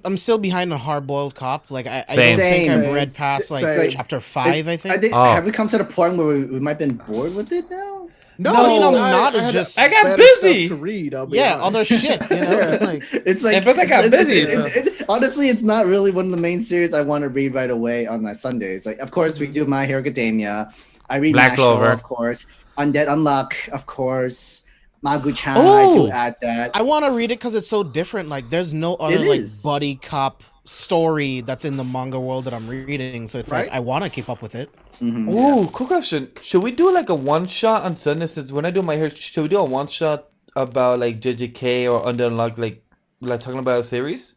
Speaker 4: I'm still behind on Hard Boiled Cop. Like I don't
Speaker 1: Same.
Speaker 4: think I've read past like
Speaker 3: Same.
Speaker 4: chapter 5. I think.
Speaker 2: Have we come to the point where we might have been bored with it now?
Speaker 4: No, you know, not
Speaker 3: I
Speaker 4: as
Speaker 3: had
Speaker 4: just.
Speaker 1: I got
Speaker 3: better
Speaker 1: busy
Speaker 3: stuff to read. I'll be
Speaker 4: Yeah,
Speaker 3: honest.
Speaker 4: other shit. You know, like
Speaker 2: It's like
Speaker 1: but I got busy.
Speaker 2: Honestly, it's not really one of the main series I want to read right away on my Sundays. Like, of course, we do My Hero Academia. I read
Speaker 1: Black
Speaker 2: National,
Speaker 1: Clover.
Speaker 2: of course. Undead Unluck, of course. Magu-chan, I do add that.
Speaker 4: I want to read it because it's so different. Like, there's no other like buddy cop story that's in the manga world that I'm reading. So it's like I want to keep up with it.
Speaker 2: Mm-hmm.
Speaker 1: Ooh, cool question. Should we do like a one shot on Sunday? Since when I do My Hero, should we do a one shot about like JJK or Under Unlock, like talking about a series?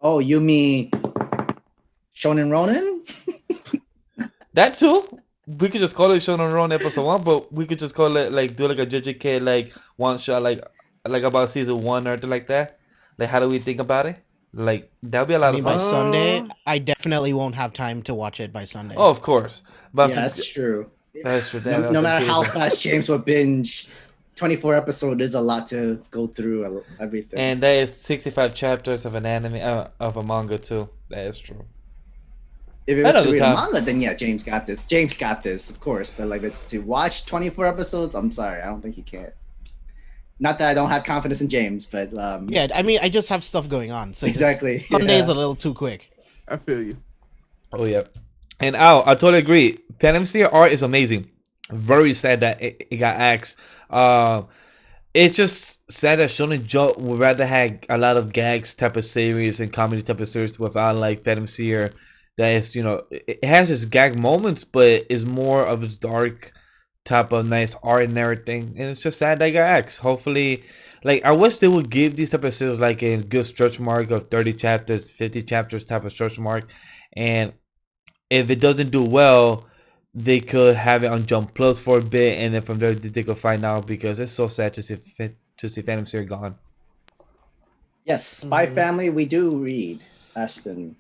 Speaker 2: Oh, you mean Shonen Ronin.
Speaker 1: That too. We could just call it Shonen Ronin episode 1, but we could just call it like do like a JJK like one shot like about season 1 or anything like that. Like how do we think about it? Like that'll be a
Speaker 4: I
Speaker 1: lot
Speaker 4: mean,
Speaker 1: of
Speaker 4: by
Speaker 1: fun.
Speaker 4: Sunday, I definitely won't have time to watch it by Sunday.
Speaker 1: Oh, of course. But
Speaker 2: Yeah, that's true.
Speaker 1: that's true.
Speaker 2: No matter how fast James will binge, 24 episodes is a lot to go through everything.
Speaker 1: And there is 65 chapters of an anime of a manga too. That is true.
Speaker 2: If it was
Speaker 1: Another
Speaker 2: to read a
Speaker 1: time.
Speaker 2: manga, then yeah, James got this. James got this, of course. But like, it's to watch 24 episodes. I'm sorry, I don't think he can. Not that I don't have confidence in James, but
Speaker 4: Yeah, I mean, I just have stuff going on. So
Speaker 2: Exactly,
Speaker 4: Sunday's
Speaker 2: yeah.
Speaker 4: a little too quick.
Speaker 3: I feel you.
Speaker 1: Oh yeah. And I totally agree. Phantom Seer art is amazing. Very sad that it got axed. It's just sad that Shonen Jump would rather have a lot of gags type of series and comedy type of series without like Phantom Seer. That is, it has its gag moments, but it's more of its dark type of nice art and everything. And it's just sad that it got axed. Hopefully, like I wish they would give these type of series like a good stretch mark of 30 chapters, 50 chapters type of stretch mark. And if it doesn't do well, they could have it on Jump Plus for a bit, and then from there they could find out, because it's so sad to see Phantom Seer gone.
Speaker 2: yes, Spy Family we do read. Ashton,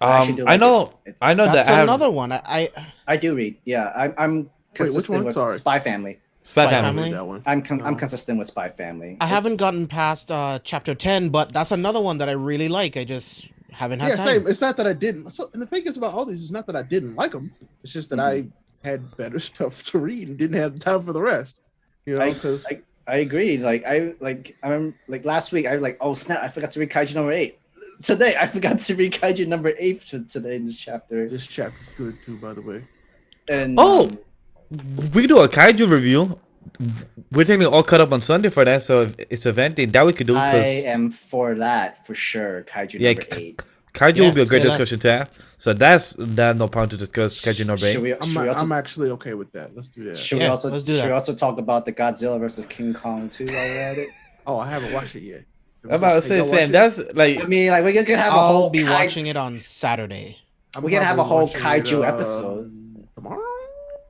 Speaker 2: actually do
Speaker 1: I
Speaker 2: like
Speaker 1: know,
Speaker 2: it.
Speaker 1: I know
Speaker 4: That's
Speaker 1: that I have
Speaker 4: another one. I
Speaker 2: do read. Yeah, I'm
Speaker 3: Wait,
Speaker 2: consistent
Speaker 3: which one?
Speaker 2: with
Speaker 3: Sorry.
Speaker 2: Spy Family.
Speaker 1: Spy
Speaker 4: Spy
Speaker 1: Family.
Speaker 4: Family?
Speaker 3: That one.
Speaker 2: I'm
Speaker 3: No.
Speaker 2: consistent with Spy Family.
Speaker 4: I haven't gotten past chapter 10, but that's another one that I really like. I just haven't had
Speaker 3: Yeah,
Speaker 4: time.
Speaker 3: same. It's not that I didn't. So, and the thing is about all these, it's not that I didn't like them. It's just that I had better stuff to read and didn't have time for the rest. You know, because
Speaker 2: I agree. I remember last week I was like, oh snap, I forgot to read Kaiju number 8. Today I forgot to read Kaiju number 8 today in this chapter.
Speaker 3: this chapter's good too, by the way.
Speaker 2: And
Speaker 1: Oh, we do a kaiju review. We're taking all cut up on Sunday for that, so if it's eventing that we could do.
Speaker 2: I
Speaker 1: 'Cause
Speaker 2: am for that for sure. Kaiju
Speaker 1: Yeah,
Speaker 2: number 8.
Speaker 1: kaiju
Speaker 4: Yeah,
Speaker 1: would be a great
Speaker 4: say less.
Speaker 1: discussion to have. So that's no problem to discuss kaiju number 8.
Speaker 2: Should we also
Speaker 3: I'm actually okay with that. Let's do that.
Speaker 2: should we
Speaker 4: Yeah,
Speaker 2: also
Speaker 4: let's do
Speaker 2: should
Speaker 4: that.
Speaker 2: we also talk about the Godzilla versus King Kong too while we're at it?
Speaker 3: Oh, I haven't watched it yet.
Speaker 1: I'm about to say,
Speaker 3: Hey, y'all watch
Speaker 1: Sam,
Speaker 3: it?
Speaker 1: that's like
Speaker 2: I mean, like we could have a
Speaker 4: I'll
Speaker 2: whole
Speaker 4: be watching it on Saturday.
Speaker 3: I'm
Speaker 2: we can have a
Speaker 3: probably
Speaker 2: whole
Speaker 3: watching
Speaker 2: kaiju
Speaker 3: it,
Speaker 2: episode.
Speaker 3: tomorrow.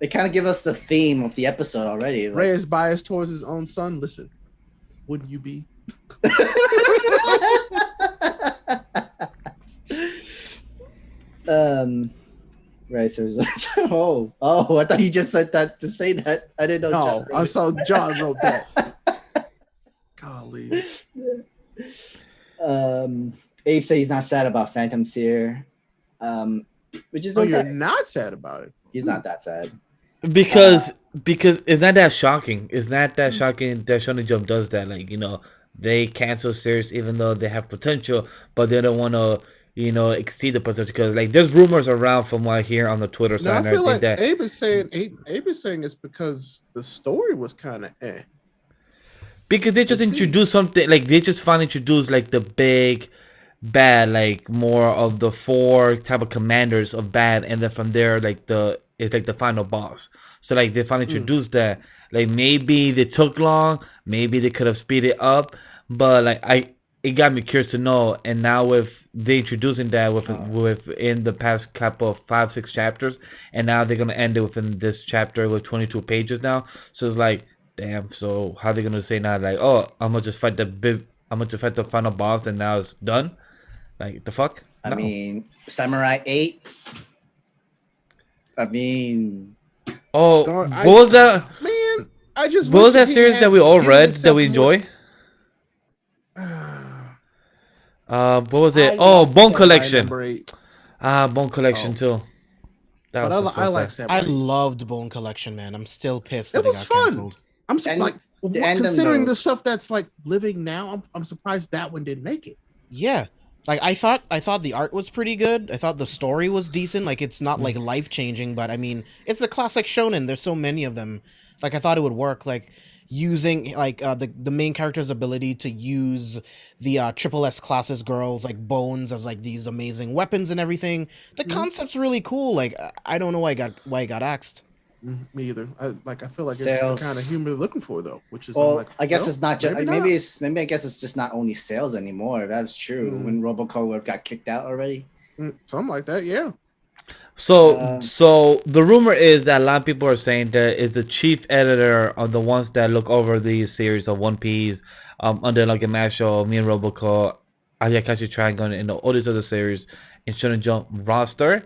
Speaker 2: They kind of give us the theme of the episode already. like-
Speaker 3: Ray is biased towards his own son. Listen, wouldn't you be?
Speaker 2: Right. So, oh, I thought you just said that to say that. I didn't know.
Speaker 3: No,
Speaker 2: John wrote
Speaker 3: I
Speaker 2: it.
Speaker 3: saw John wrote that. Golly.
Speaker 2: Abe said he's not sad about Phantom Seer, which is
Speaker 3: So
Speaker 2: okay.
Speaker 3: you're not sad about it.
Speaker 2: He's not that sad.
Speaker 1: because it's not that shocking. It's not that shocking that Shonen Jump does that. Like, they cancel series even though they have potential, but they don't want to, exceed the potential. Because like there's rumors around from what I hear on the Twitter
Speaker 3: No,
Speaker 1: side
Speaker 3: I
Speaker 1: and
Speaker 3: feel
Speaker 1: everything
Speaker 3: like
Speaker 1: that
Speaker 3: Abe is saying it's because the story was kind of
Speaker 1: because they just
Speaker 3: Let's see.
Speaker 1: introduced something, like they just finally introduced like the big bad, like more of the 4 type of commanders of bad, and then from there it's like the final boss. So like they finally introduced that. Like maybe they took long, maybe they could have speeded up, but like it got me curious to know. And now with they introducing that within the past couple of 5-6 chapters, and now they're gonna end it within this chapter with 22 pages now. So it's like, damn. So how they gonna say now, like, oh, I'm gonna just fight the final boss and now it's done? Like the fuck?
Speaker 2: I
Speaker 1: No.
Speaker 2: mean, Samurai 8. I mean,
Speaker 1: Oh,
Speaker 3: God,
Speaker 1: what was that?
Speaker 3: man. I just
Speaker 1: What was
Speaker 3: wish
Speaker 1: that
Speaker 3: he
Speaker 1: series
Speaker 3: had
Speaker 1: that we all
Speaker 3: given
Speaker 1: read that
Speaker 3: himself
Speaker 1: we
Speaker 3: more-
Speaker 1: enjoy? What was it?
Speaker 3: I
Speaker 1: Oh,
Speaker 3: like
Speaker 1: Bone
Speaker 3: Samurai
Speaker 1: Collection.
Speaker 3: number 8.
Speaker 1: Bone Collection
Speaker 3: Oh.
Speaker 1: too. That
Speaker 3: But
Speaker 1: was
Speaker 3: I
Speaker 1: so
Speaker 3: like
Speaker 1: sad.
Speaker 3: Samurai.
Speaker 4: I loved Bone Collection, man. I'm still pissed
Speaker 3: It
Speaker 4: that it
Speaker 3: was
Speaker 4: got
Speaker 3: fun.
Speaker 4: canceled.
Speaker 3: I'm so,
Speaker 2: And
Speaker 3: like,
Speaker 2: the end of
Speaker 3: considering
Speaker 2: the-
Speaker 3: the stuff that's like living now, I'm surprised that one didn't make it.
Speaker 4: Yeah. Like I thought the art was pretty good. I thought the story was decent. Like it's not like life-changing, but I mean, it's a classic shonen. There's so many of them. Like I thought it would work, like using like the main character's ability to use the triple S classes girls like bones as like these amazing weapons and everything. The concept's really cool. Like I don't know why it got axed.
Speaker 3: Me either. I feel like it's
Speaker 2: Sales.
Speaker 3: the kind of humor they're looking for, though. Which is, I'm
Speaker 2: well,
Speaker 3: like,
Speaker 2: I guess
Speaker 3: well,
Speaker 2: it's not just
Speaker 3: maybe
Speaker 2: maybe I guess it's just not only sales anymore. That's true. When Robocop got kicked out already.
Speaker 3: Something like that. Yeah.
Speaker 1: So the rumor is that a lot of people are saying that is the chief editor of the ones that look over these series of One Piece, under like a Masho, Me and Roboco, Ayakashi Triangle, and all these other series in Shonen Jump roster.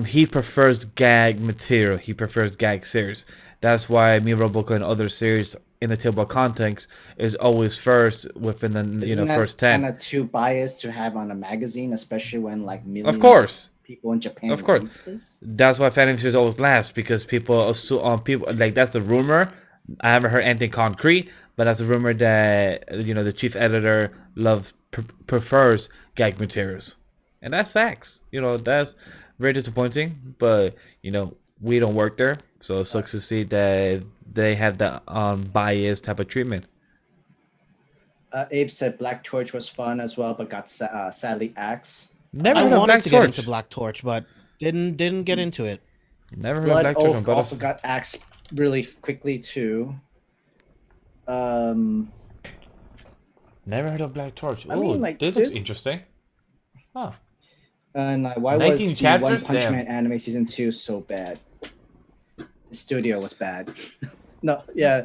Speaker 1: He prefers gag material. He prefers gag series. That's why Me and Roboco and other series in the table of contents is always first within the
Speaker 2: Isn't that
Speaker 1: first
Speaker 2: kind
Speaker 1: 10.
Speaker 2: of too biased to have on a magazine, especially when like
Speaker 1: Of
Speaker 2: millions of
Speaker 1: course.
Speaker 2: people in Japan
Speaker 1: Of course,
Speaker 2: reads this?
Speaker 1: that's why fantasy is always last because people assume people like that's the rumor. I haven't heard anything concrete, but that's a rumor that the chief editor prefers gag materials, and that sucks. That's very disappointing. But we don't work there, so it sucks to see that they have the bias type of treatment.
Speaker 2: Abe said Black Torch was fun as well, but got sadly axed.
Speaker 1: Never
Speaker 4: I
Speaker 1: heard of
Speaker 4: wanted
Speaker 1: Black
Speaker 4: to get into
Speaker 1: Torch.
Speaker 4: Black Torch, but didn't get into it.
Speaker 1: Never heard of
Speaker 2: Blood
Speaker 1: Black Torch.
Speaker 2: Oath also got axed really quickly too.
Speaker 1: Never heard of Black Torch.
Speaker 2: I mean,
Speaker 1: Ooh,
Speaker 2: like,
Speaker 1: this looks
Speaker 2: there's-
Speaker 1: interesting. Huh.
Speaker 2: And why
Speaker 1: 19
Speaker 2: was the
Speaker 1: chapters?
Speaker 2: One Punch
Speaker 1: Damn.
Speaker 2: Man anime season 2 so bad? The studio was bad. No, yeah.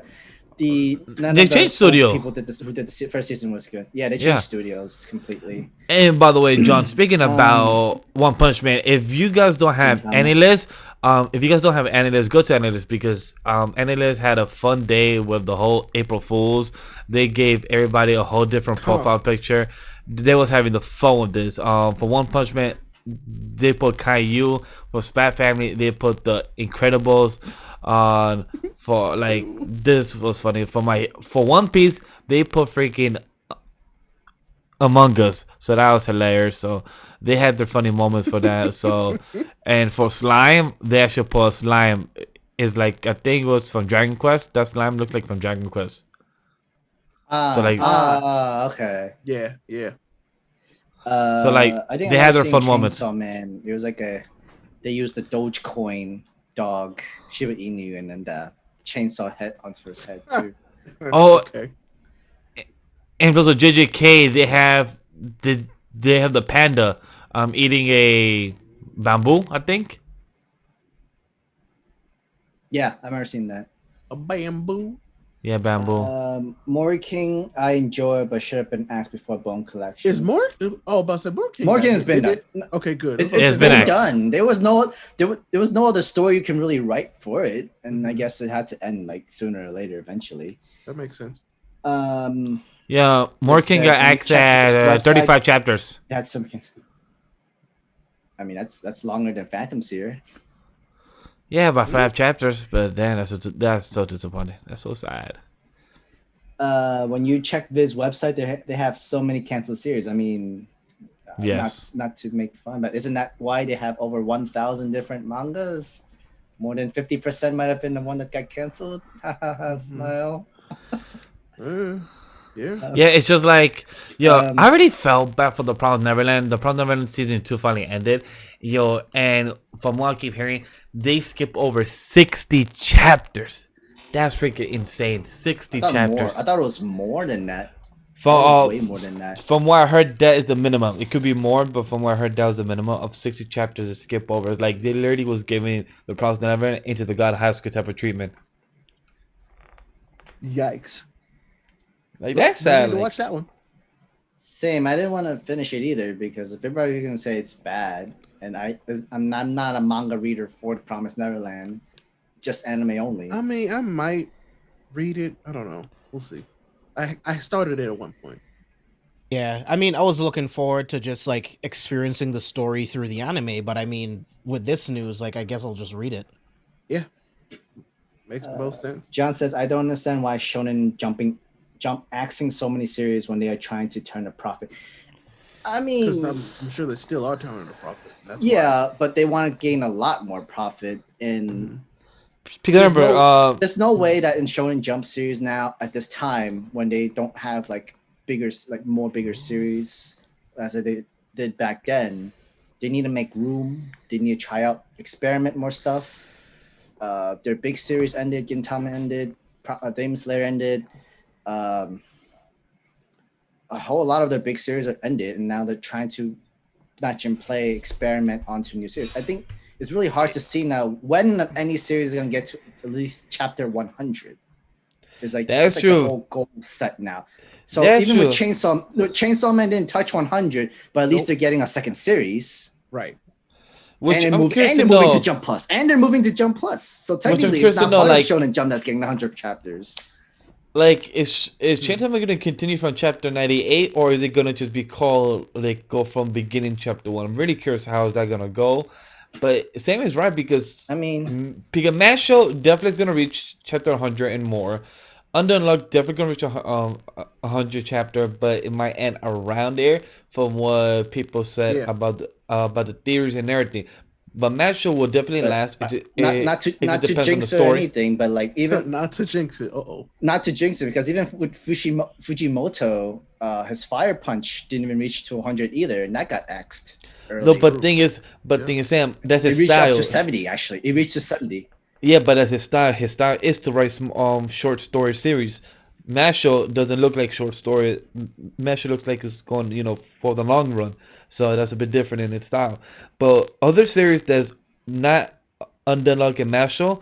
Speaker 2: None
Speaker 1: They
Speaker 2: of the
Speaker 1: changed studio.
Speaker 2: People who did the first season was good. Yeah, they changed
Speaker 1: Yeah.
Speaker 2: studios completely.
Speaker 1: And by the way, John, speaking about One Punch Man, if you guys don't have any list, go to any list because any list had a fun day with the whole April Fools. They gave everybody a whole different profile picture. They was having the fun with this. For One Punch Man, they put Caillou. For Spat Family, they put the Incredibles. For like this was funny. For One Piece, they put freaking Among Us, so that was hilarious. So they had their funny moments for that. So, and for Slime, they actually put Slime is like I think it was from Dragon Quest. That Slime looked like from Dragon Quest.
Speaker 2: Okay.
Speaker 3: Yeah.
Speaker 1: So, like,
Speaker 2: I think
Speaker 1: they
Speaker 2: I
Speaker 1: had
Speaker 2: remember
Speaker 1: their fun
Speaker 2: seeing
Speaker 1: moments.
Speaker 2: Chainsaw Man. It was like they used the Dogecoin dog Shiba Inu and then the chainsaw head onto his head too.
Speaker 1: Oh,
Speaker 3: Okay.
Speaker 1: and also JJK, they have the panda eating a bamboo, I think.
Speaker 2: Yeah, I remember seeing that.
Speaker 3: A bamboo.
Speaker 1: Yeah, bamboo.
Speaker 2: Mori King, I enjoy, but should have been asked before Bone Collection.
Speaker 3: Is Mork? Oh, but I said Mork.
Speaker 2: Morgan has been done.
Speaker 3: Okay, good.
Speaker 2: It's
Speaker 1: been
Speaker 2: been
Speaker 1: axed.
Speaker 2: done. There was no other story you can really write for it, and I guess it had to end like sooner or later eventually.
Speaker 3: That makes sense.
Speaker 1: Yeah, Morgan got axed at 35 chapters.
Speaker 2: That's some. I mean, that's longer than Phantom Seer.
Speaker 1: Yeah, about 5 chapters, but then that's so disappointing. That's so sad.
Speaker 2: When you check Viz website, they have so many canceled series. I mean,
Speaker 1: Yes.
Speaker 2: not to make fun, but isn't that why they have over 1,000 different mangas? More than 50% might have been the one that got canceled. Smile.
Speaker 3: Yeah.
Speaker 1: Yeah, it's just like, I already felt bad for the Proud Neverland. The Proud Neverland season 2 finally ended. And from what I keep hearing, they skip over 60 chapters. That's freaking insane. 60 chapters.
Speaker 2: I thought it was more than that. Way more than that.
Speaker 1: From what I heard, that is the minimum. It could be more, but from what I heard, that was the minimum of 60 chapters to skip over. Like, they literally was giving the Proud Neverland into the God Hasuka type of treatment.
Speaker 3: Yikes.
Speaker 1: Like, that's
Speaker 3: I
Speaker 1: sad.
Speaker 3: need to
Speaker 1: Like,
Speaker 3: watch that one.
Speaker 2: Same. I didn't want to finish it either because if everybody's gonna say it's bad, and I'm not a manga reader for The Promised Neverland, just anime only.
Speaker 3: I mean, I might read it. I don't know. We'll see. I started it at one point.
Speaker 4: Yeah, I mean, I was looking forward to just like experiencing the story through the anime, but I mean, with this news, like, I guess I'll just read it.
Speaker 3: Yeah. Makes the most sense.
Speaker 2: John says, I don't understand why Shonen Jump axing so many series when they are trying to turn a profit. I
Speaker 3: Because
Speaker 2: mean,
Speaker 3: I'm sure they still are turning a profit. That's
Speaker 2: yeah, but they want to gain a lot more profit. And
Speaker 1: because remember,
Speaker 2: there's no way that in Shonen Jump series now at this time when they don't have like more bigger series as they did back then, they need to make room. They need to try out, experiment more stuff. Their big series ended. Gintama ended. Demon Slayer ended. A whole lot of their big series are ended, and now they're trying to match and play experiment onto new series. I think it's really hard to see now when any series is gonna get to at least chapter 100. It's like
Speaker 1: That's
Speaker 2: the
Speaker 1: true.
Speaker 2: whole goal set now. So
Speaker 1: That's
Speaker 2: even with
Speaker 1: true.
Speaker 2: Chainsaw Man didn't touch 100, but at least they're getting a second series.
Speaker 3: Right.
Speaker 1: Which
Speaker 2: And
Speaker 1: I'm curious
Speaker 2: they're
Speaker 1: to
Speaker 2: moving
Speaker 1: know.
Speaker 2: to Jump Plus. And they're moving to Jump Plus. So technically,
Speaker 1: curious
Speaker 2: it's
Speaker 1: to
Speaker 2: not
Speaker 1: know,
Speaker 2: part
Speaker 1: like-
Speaker 2: of Shonen Jump that's getting 100 chapters.
Speaker 1: Like, is Chainsaw Man going to continue from chapter 98, or is it going to just be called, like, go from beginning chapter 1? I'm really curious how is that going to go. But Sam is right, because
Speaker 2: I mean,
Speaker 1: because Masho definitely is going to reach chapter 100 and more. Under Unlock definitely going to reach a 100 chapter, but it might end around there from what people said
Speaker 3: Yeah.
Speaker 1: about the theories and everything. But Masho will definitely
Speaker 2: but,
Speaker 1: last.
Speaker 2: not to jinx or anything, but like even
Speaker 3: Not to jinx it.
Speaker 2: not to jinx it, because even with Fujimoto, his Fire Punch didn't even reach to 100 either, and that got axed early.
Speaker 1: No, but thing is, Sam, that's
Speaker 2: it
Speaker 1: his
Speaker 2: reached
Speaker 1: style.
Speaker 2: up to 70 actually. It reached to 70.
Speaker 1: Yeah, but that's his style. His style is to write some short story series. Masho doesn't look like short story. Masho looks like it's going, for the long run. So that's a bit different in its style. But other series that's not under Unlock and Masho,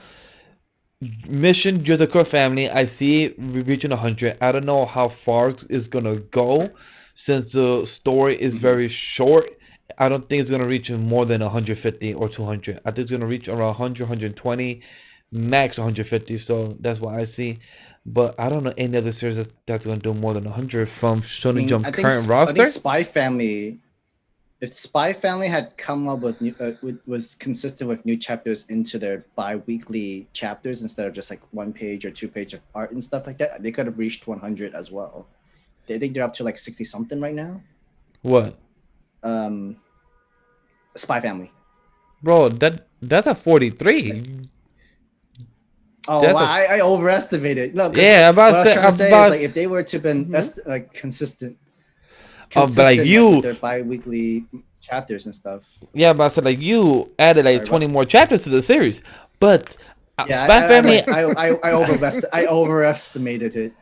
Speaker 1: Mission Yozakura Family, I see it reaching 100. I don't know how far it's gonna go, since the story is very short. I don't think it's gonna reach more than 150 or 200. I think it's gonna reach around 100, 120, max 150. So that's what I see. But I don't know any other series that's gonna do more than 100 from Shonen Jump current
Speaker 2: I
Speaker 1: roster.
Speaker 2: think Spy Family. If Spy Family had come up with new, was consistent with new chapters into their bi-weekly chapters instead of just like 1 page or 2 page of art and stuff like that, they could have reached 100 as well. They think they're up to like 60 something right now.
Speaker 1: What?
Speaker 2: Spy Family.
Speaker 1: Bro, that's a 43.
Speaker 2: Oh,
Speaker 1: That's
Speaker 2: wow,
Speaker 1: a-
Speaker 2: I overestimated. No, 'cause
Speaker 1: Yeah, I'm about
Speaker 2: what I
Speaker 1: to
Speaker 2: was
Speaker 1: say-
Speaker 2: trying to
Speaker 1: I'm
Speaker 2: say
Speaker 1: about-
Speaker 2: is like if they were to been like consistent
Speaker 1: but like
Speaker 2: with
Speaker 1: you-
Speaker 2: their bi-weekly chapters and stuff.
Speaker 1: Yeah, but I said like you added like
Speaker 2: Sorry,
Speaker 1: 20 more chapters to the series, but
Speaker 2: Yeah,
Speaker 1: Spy Family.
Speaker 2: I overestimated it.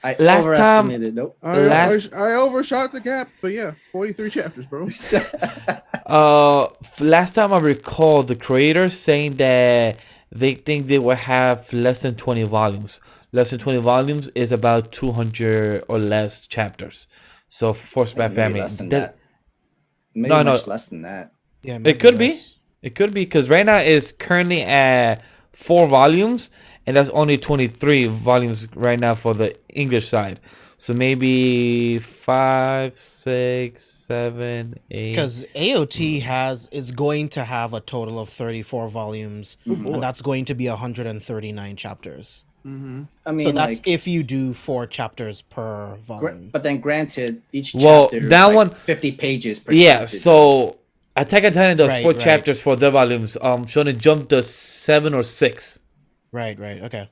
Speaker 2: I
Speaker 1: Last
Speaker 2: overestimated. Nope.
Speaker 3: I overshot the gap, but yeah, 43 chapters, bro.
Speaker 1: Last time I recall the creator saying that they think they will have less than 20 volumes. Less than 20 volumes is about 200 or less chapters. So for Spy
Speaker 2: Maybe
Speaker 1: Family,
Speaker 2: less than that. Maybe
Speaker 1: No,
Speaker 2: much
Speaker 1: no.
Speaker 2: less than that.
Speaker 4: Yeah,
Speaker 1: it could be. It could be because right now it's currently at 4 volumes, and that's only 23 volumes right now for the English side. So maybe 5, 6, 7, 8.
Speaker 4: Because AOT is going to have a total of 34 volumes, and that's going to be 139 chapters.
Speaker 2: I mean,
Speaker 4: So that's
Speaker 2: like,
Speaker 4: if you do 4 chapters per volume.
Speaker 2: but then granted, each
Speaker 1: Well,
Speaker 2: chapter is
Speaker 1: that
Speaker 2: like
Speaker 1: one-
Speaker 2: 50 pages per
Speaker 1: Yeah,
Speaker 2: chapter.
Speaker 1: so Attack on Titan does
Speaker 4: Right,
Speaker 1: 4
Speaker 4: right.
Speaker 1: chapters for their volumes. Shonen Jump does 7 or 6.
Speaker 4: Right, okay.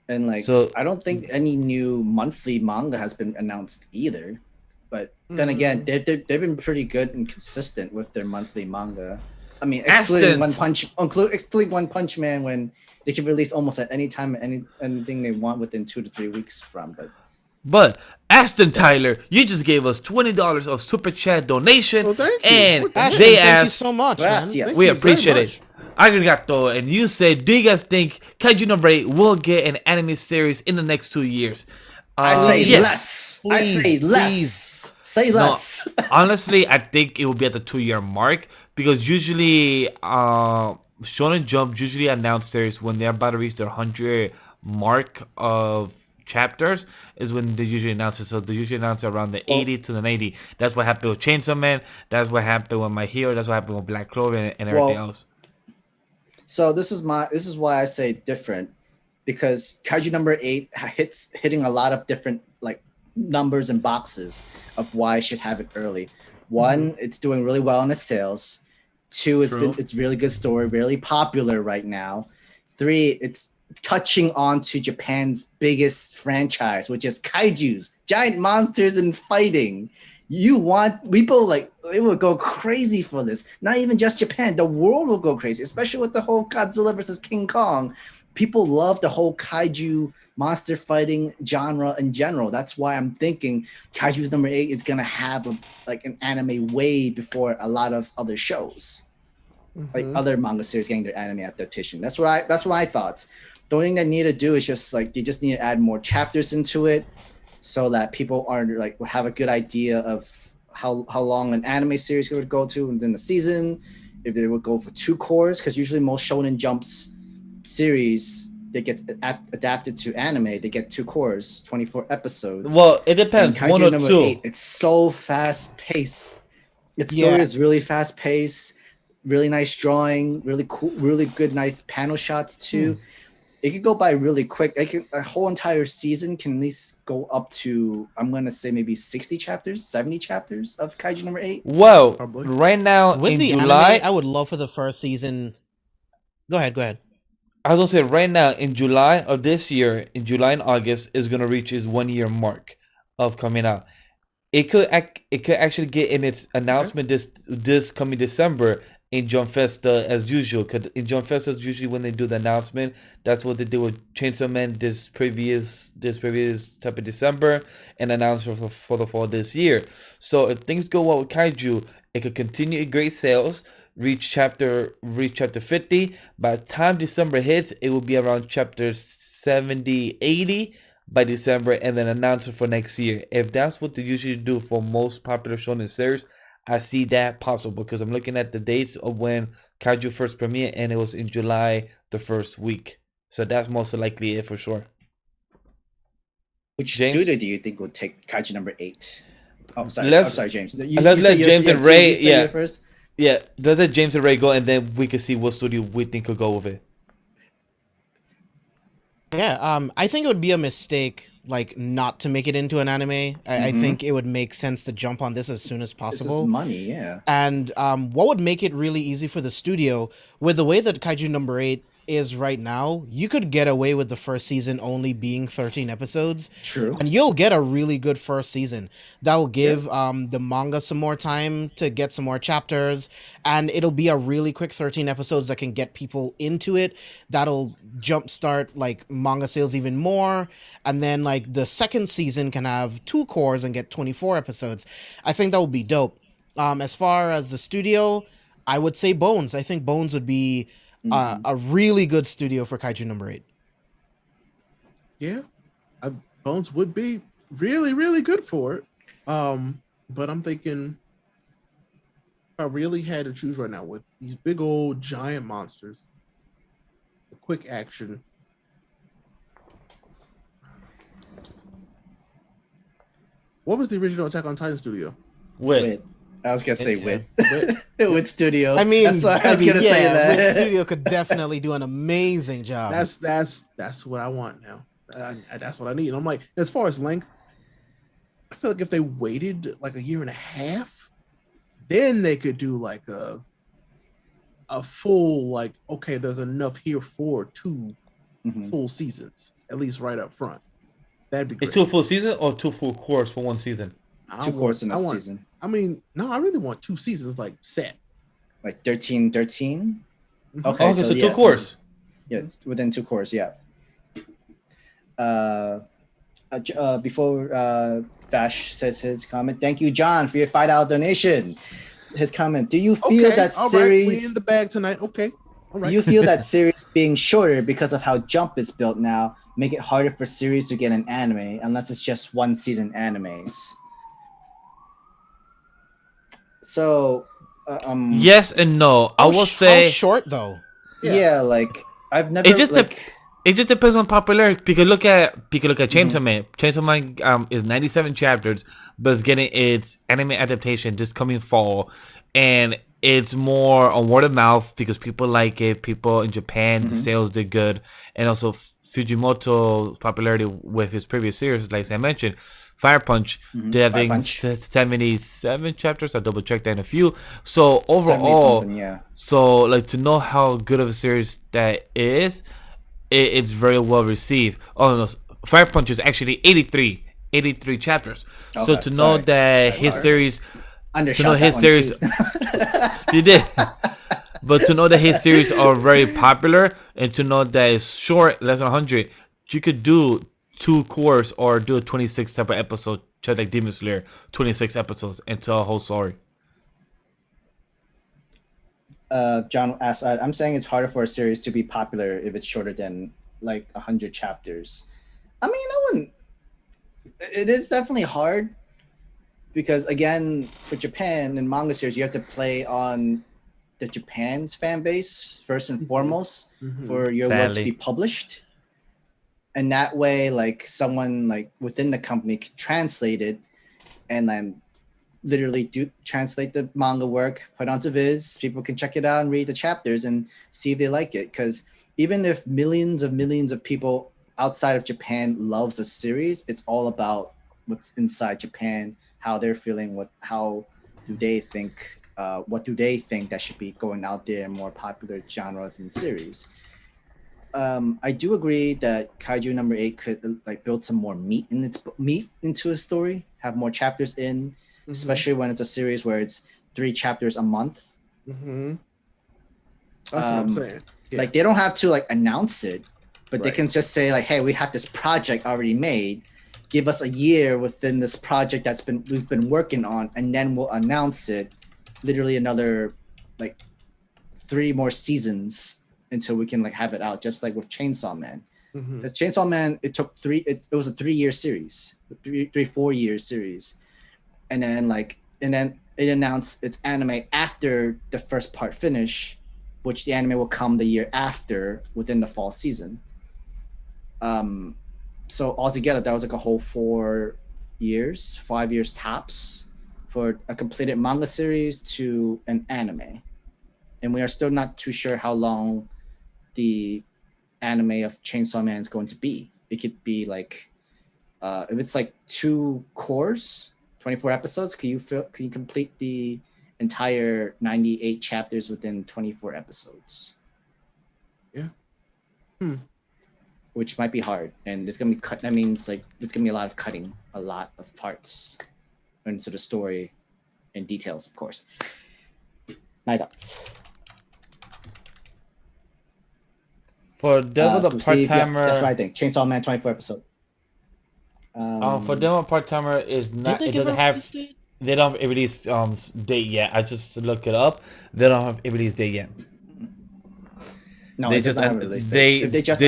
Speaker 2: And like,
Speaker 1: So-
Speaker 2: I don't think any new monthly manga has been announced either. But then again, they've been pretty good and consistent with their monthly manga. I mean, excluding One Punch Man, when they can release almost at any time anything they want within 2 to 3 weeks from.
Speaker 1: But Ashton Tyler, you just gave us $20 of super chat donation,
Speaker 3: Well, thank you.
Speaker 1: and
Speaker 3: What the
Speaker 4: Ashton,
Speaker 1: they
Speaker 4: thank you
Speaker 1: asked,
Speaker 4: so much,
Speaker 2: Gracias.
Speaker 4: man.
Speaker 2: Thank
Speaker 1: we
Speaker 3: you very
Speaker 1: appreciate
Speaker 3: much.
Speaker 1: it. Arigato, and you said, do you guys think Kaiju number 8 will get an anime series in the next 2 years?
Speaker 2: I say
Speaker 1: yes.
Speaker 2: less. I
Speaker 4: Please,
Speaker 2: say less.
Speaker 4: please.
Speaker 2: Say
Speaker 1: No,
Speaker 2: less.
Speaker 1: honestly, I think it will be at the 2-year mark, because usually Shonen Jump usually announce series when they're about to reach their 100 mark of chapters is when they usually announce it. So they usually announce it around the 80 to the 90. That's what happened with Chainsaw Man. That's what happened with My Hero. That's what happened with Black Clover and everything else.
Speaker 2: So this is why I say different, because Kaiju number 8 hitting a lot of different like numbers and boxes of why I should have it early. One, it's doing really well in its sales. 2, it's really good story, really popular right now. 3, it's touching on to Japan's biggest franchise, which is kaijus, giant monsters and fighting. You want people like they will go crazy for this. Not even just Japan, the world will go crazy, especially with the whole Godzilla versus King Kong. people love the whole kaiju monster fighting genre in general. That's why I'm thinking Kaiju's number 8 is gonna have an anime way before a lot of other shows, like other manga series getting their anime adaptation. That's my thoughts. The only thing they need to do is just like they just need to add more chapters into it, so that people are like will have a good idea of how long an anime series would go to within the season. If they would go for 2 cores, because usually most Shonen Jumps series that gets adapted to anime, they get 2 cores, 24 episodes.
Speaker 1: Well, it depends.
Speaker 2: And
Speaker 1: 1
Speaker 2: Kaiju
Speaker 1: or
Speaker 2: number
Speaker 1: 2.
Speaker 2: 8, it's so fast paced. Its story is really fast paced, really nice drawing, really cool, really good, nice panel shots too. It could go by really quick. A whole entire season can at least go up to, I'm gonna say maybe 60 chapters, 70 chapters of Kaiju number 8.
Speaker 1: Well,
Speaker 3: Probably.
Speaker 1: right now
Speaker 4: With
Speaker 1: in
Speaker 4: the
Speaker 1: July,
Speaker 4: anime, I would love for the first season. Go ahead.
Speaker 1: I was gonna say right now in July of this year, in July and August, is gonna reach its 1 year mark of coming out. It could actually get in its announcement this coming December in Jump Festa as usual. Cause in Jump Festa usually when they do the announcement, that's what they did with Chainsaw Man this previous type of December, and announced for the fall this year. So if things go well with Kaiju, it could continue great sales. Reach chapter 50. By the time December hits, it will be around chapter 70, 80 by December, and then announce it for next year. If that's what they usually do for most popular shonen series, I see that possible because I'm looking at the dates of when Kaiju first premiered, and it was in July the first week. So that's most likely it for sure.
Speaker 2: Which
Speaker 1: James?
Speaker 2: studio do you think would take Kaiju number 8? Oh, sorry.
Speaker 1: Let's-
Speaker 2: sorry, James.
Speaker 1: let's let James and Ray-
Speaker 2: you say
Speaker 1: yeah.
Speaker 2: it first.
Speaker 1: Yeah, let's let James and Ray go, and then we can see what studio we think could go with it.
Speaker 4: Yeah, I think it would be a mistake, like, not to make it into an anime. I think it would make sense to jump on this as soon as
Speaker 2: This
Speaker 4: possible.
Speaker 2: is money, yeah.
Speaker 4: And what would make it really easy for the studio, with the way that Kaiju number 8 is right now, you could get away with the first season only being 13 episodes.
Speaker 2: True.
Speaker 4: And you'll get a really good first season. That'll give the manga some more time to get some more chapters. And it'll be a really quick 13 episodes that can get people into it. That'll jumpstart like manga sales even more. And then like the second season can have 2 cores and get 24 episodes. I think that would be dope. As far as the studio, I would say Bones. I think Bones would be a really good studio for Kaiju number 8.
Speaker 3: Yeah, Bones would be really, really good for it. But I'm thinking if I really had to choose right now with these big old giant monsters, quick action. What was the original Attack on Titan studio?
Speaker 2: Wit. I was gonna say Wit.
Speaker 3: Wit.
Speaker 2: Wit Studio.
Speaker 4: I mean,
Speaker 2: that's why I was gonna say that.
Speaker 4: Wit Studio could definitely do an amazing job.
Speaker 3: That's what I want now. That's what I need. And I'm like, as far as length, I feel like if they waited like a year and a half, then they could do like a full like, okay, there's enough here for 2 full seasons, at least right up front. That'd be great.
Speaker 1: 2 full season or 2 full course for 1 season?
Speaker 2: 2 courses in a season.
Speaker 3: I mean, no, I really want 2 seasons like set.
Speaker 2: Like 13. Okay,
Speaker 1: Okay, so 2
Speaker 2: yeah.
Speaker 1: course.
Speaker 2: Yeah, it's within 2 cores, yeah. Before Vash says his comment, thank you, John, for your $5 donation. His comment: do you feel that
Speaker 3: all
Speaker 2: series?
Speaker 3: right, we in the bag tonight. Okay, all right.
Speaker 2: Do you feel that series being shorter because of how Jump is built now make it harder for series to get an anime unless it's just 1 season animes? So,
Speaker 1: Yes and no. I will say
Speaker 4: how short though.
Speaker 2: yeah, like I've never.
Speaker 1: it just
Speaker 2: like,
Speaker 1: it just depends on popularity. Because look at Chainsaw Man. Chainsaw Man is 97 chapters, but it's getting its anime adaptation this coming fall, and it's more on word of mouth because people like it. People in Japan, the sales did good, and also Fujimoto's popularity with his previous series, like I mentioned. Fire Punch did I think 77 chapters. I double checked that in a few. So overall,
Speaker 2: yeah.
Speaker 1: so like to know how good of a series that is, it's very well received. Oh no, Fire Punch is actually 83 chapters. So
Speaker 2: Okay,
Speaker 1: to know
Speaker 2: sorry.
Speaker 1: that his series,
Speaker 2: Undershot
Speaker 1: to know
Speaker 2: that
Speaker 1: his
Speaker 2: one
Speaker 1: series,
Speaker 2: too.
Speaker 1: you did. But to know that his series are very popular and to know that it's short, less than 100, you could do 2 course or do a 26 type of episode, just like Demon Slayer, 26 episodes and tell a whole story.
Speaker 2: John asked, I'm saying it's harder for a series to be popular if it's shorter than like 100 chapters. I mean, I wouldn't. It is definitely hard because, again, for Japan and manga series, you have to play on the Japan's fan base first and foremost for your work to be published. And that way, like someone like within the company can translate it and then literally translate the manga work, put onto Viz. People can check it out and read the chapters and see if they like it. Because even if millions of people outside of Japan loves a series, it's all about what's inside Japan, how they're feeling, what do they think that should be going out there in more popular genres and series. I do agree that Kaiju number 8 could like build some more meat into a story, have more chapters in. Especially when it's a series where it's 3 chapters a month.
Speaker 3: That's what I'm saying. Yeah.
Speaker 2: Like they don't have to like announce it, but they can just say like, "Hey, we have this project already made. Give us a year within this project we've been working on, and then we'll announce it. Literally another like 3 more seasons until we can like have it out." Just like with Chainsaw Man. Because Chainsaw Man, it took 3. It was a 3-year series, 4-year series. And then it announced its anime after the first part finish, which the anime will come the year after within the fall season. So altogether, that was like a whole 5 years tops for a completed manga series to an anime. And we are still not too sure how long the anime of Chainsaw Man is going to be. It could be like, if it's like 2 course, 24 episodes, can you complete the entire 98 chapters within 24 episodes?
Speaker 3: Yeah.
Speaker 2: Which might be hard, and there's gonna be that means like there's gonna be a lot of cutting, a lot of parts into the story and details, of course. My thoughts.
Speaker 1: For Devil the Part-Timer,
Speaker 2: that's what I think. Chainsaw Man 24 episode.
Speaker 1: For Devil the Part-Timer is not. It doesn't have. They don't have a release date yet. I just looked it up. They don't have a release date yet.
Speaker 2: No, they just have a release date. If they just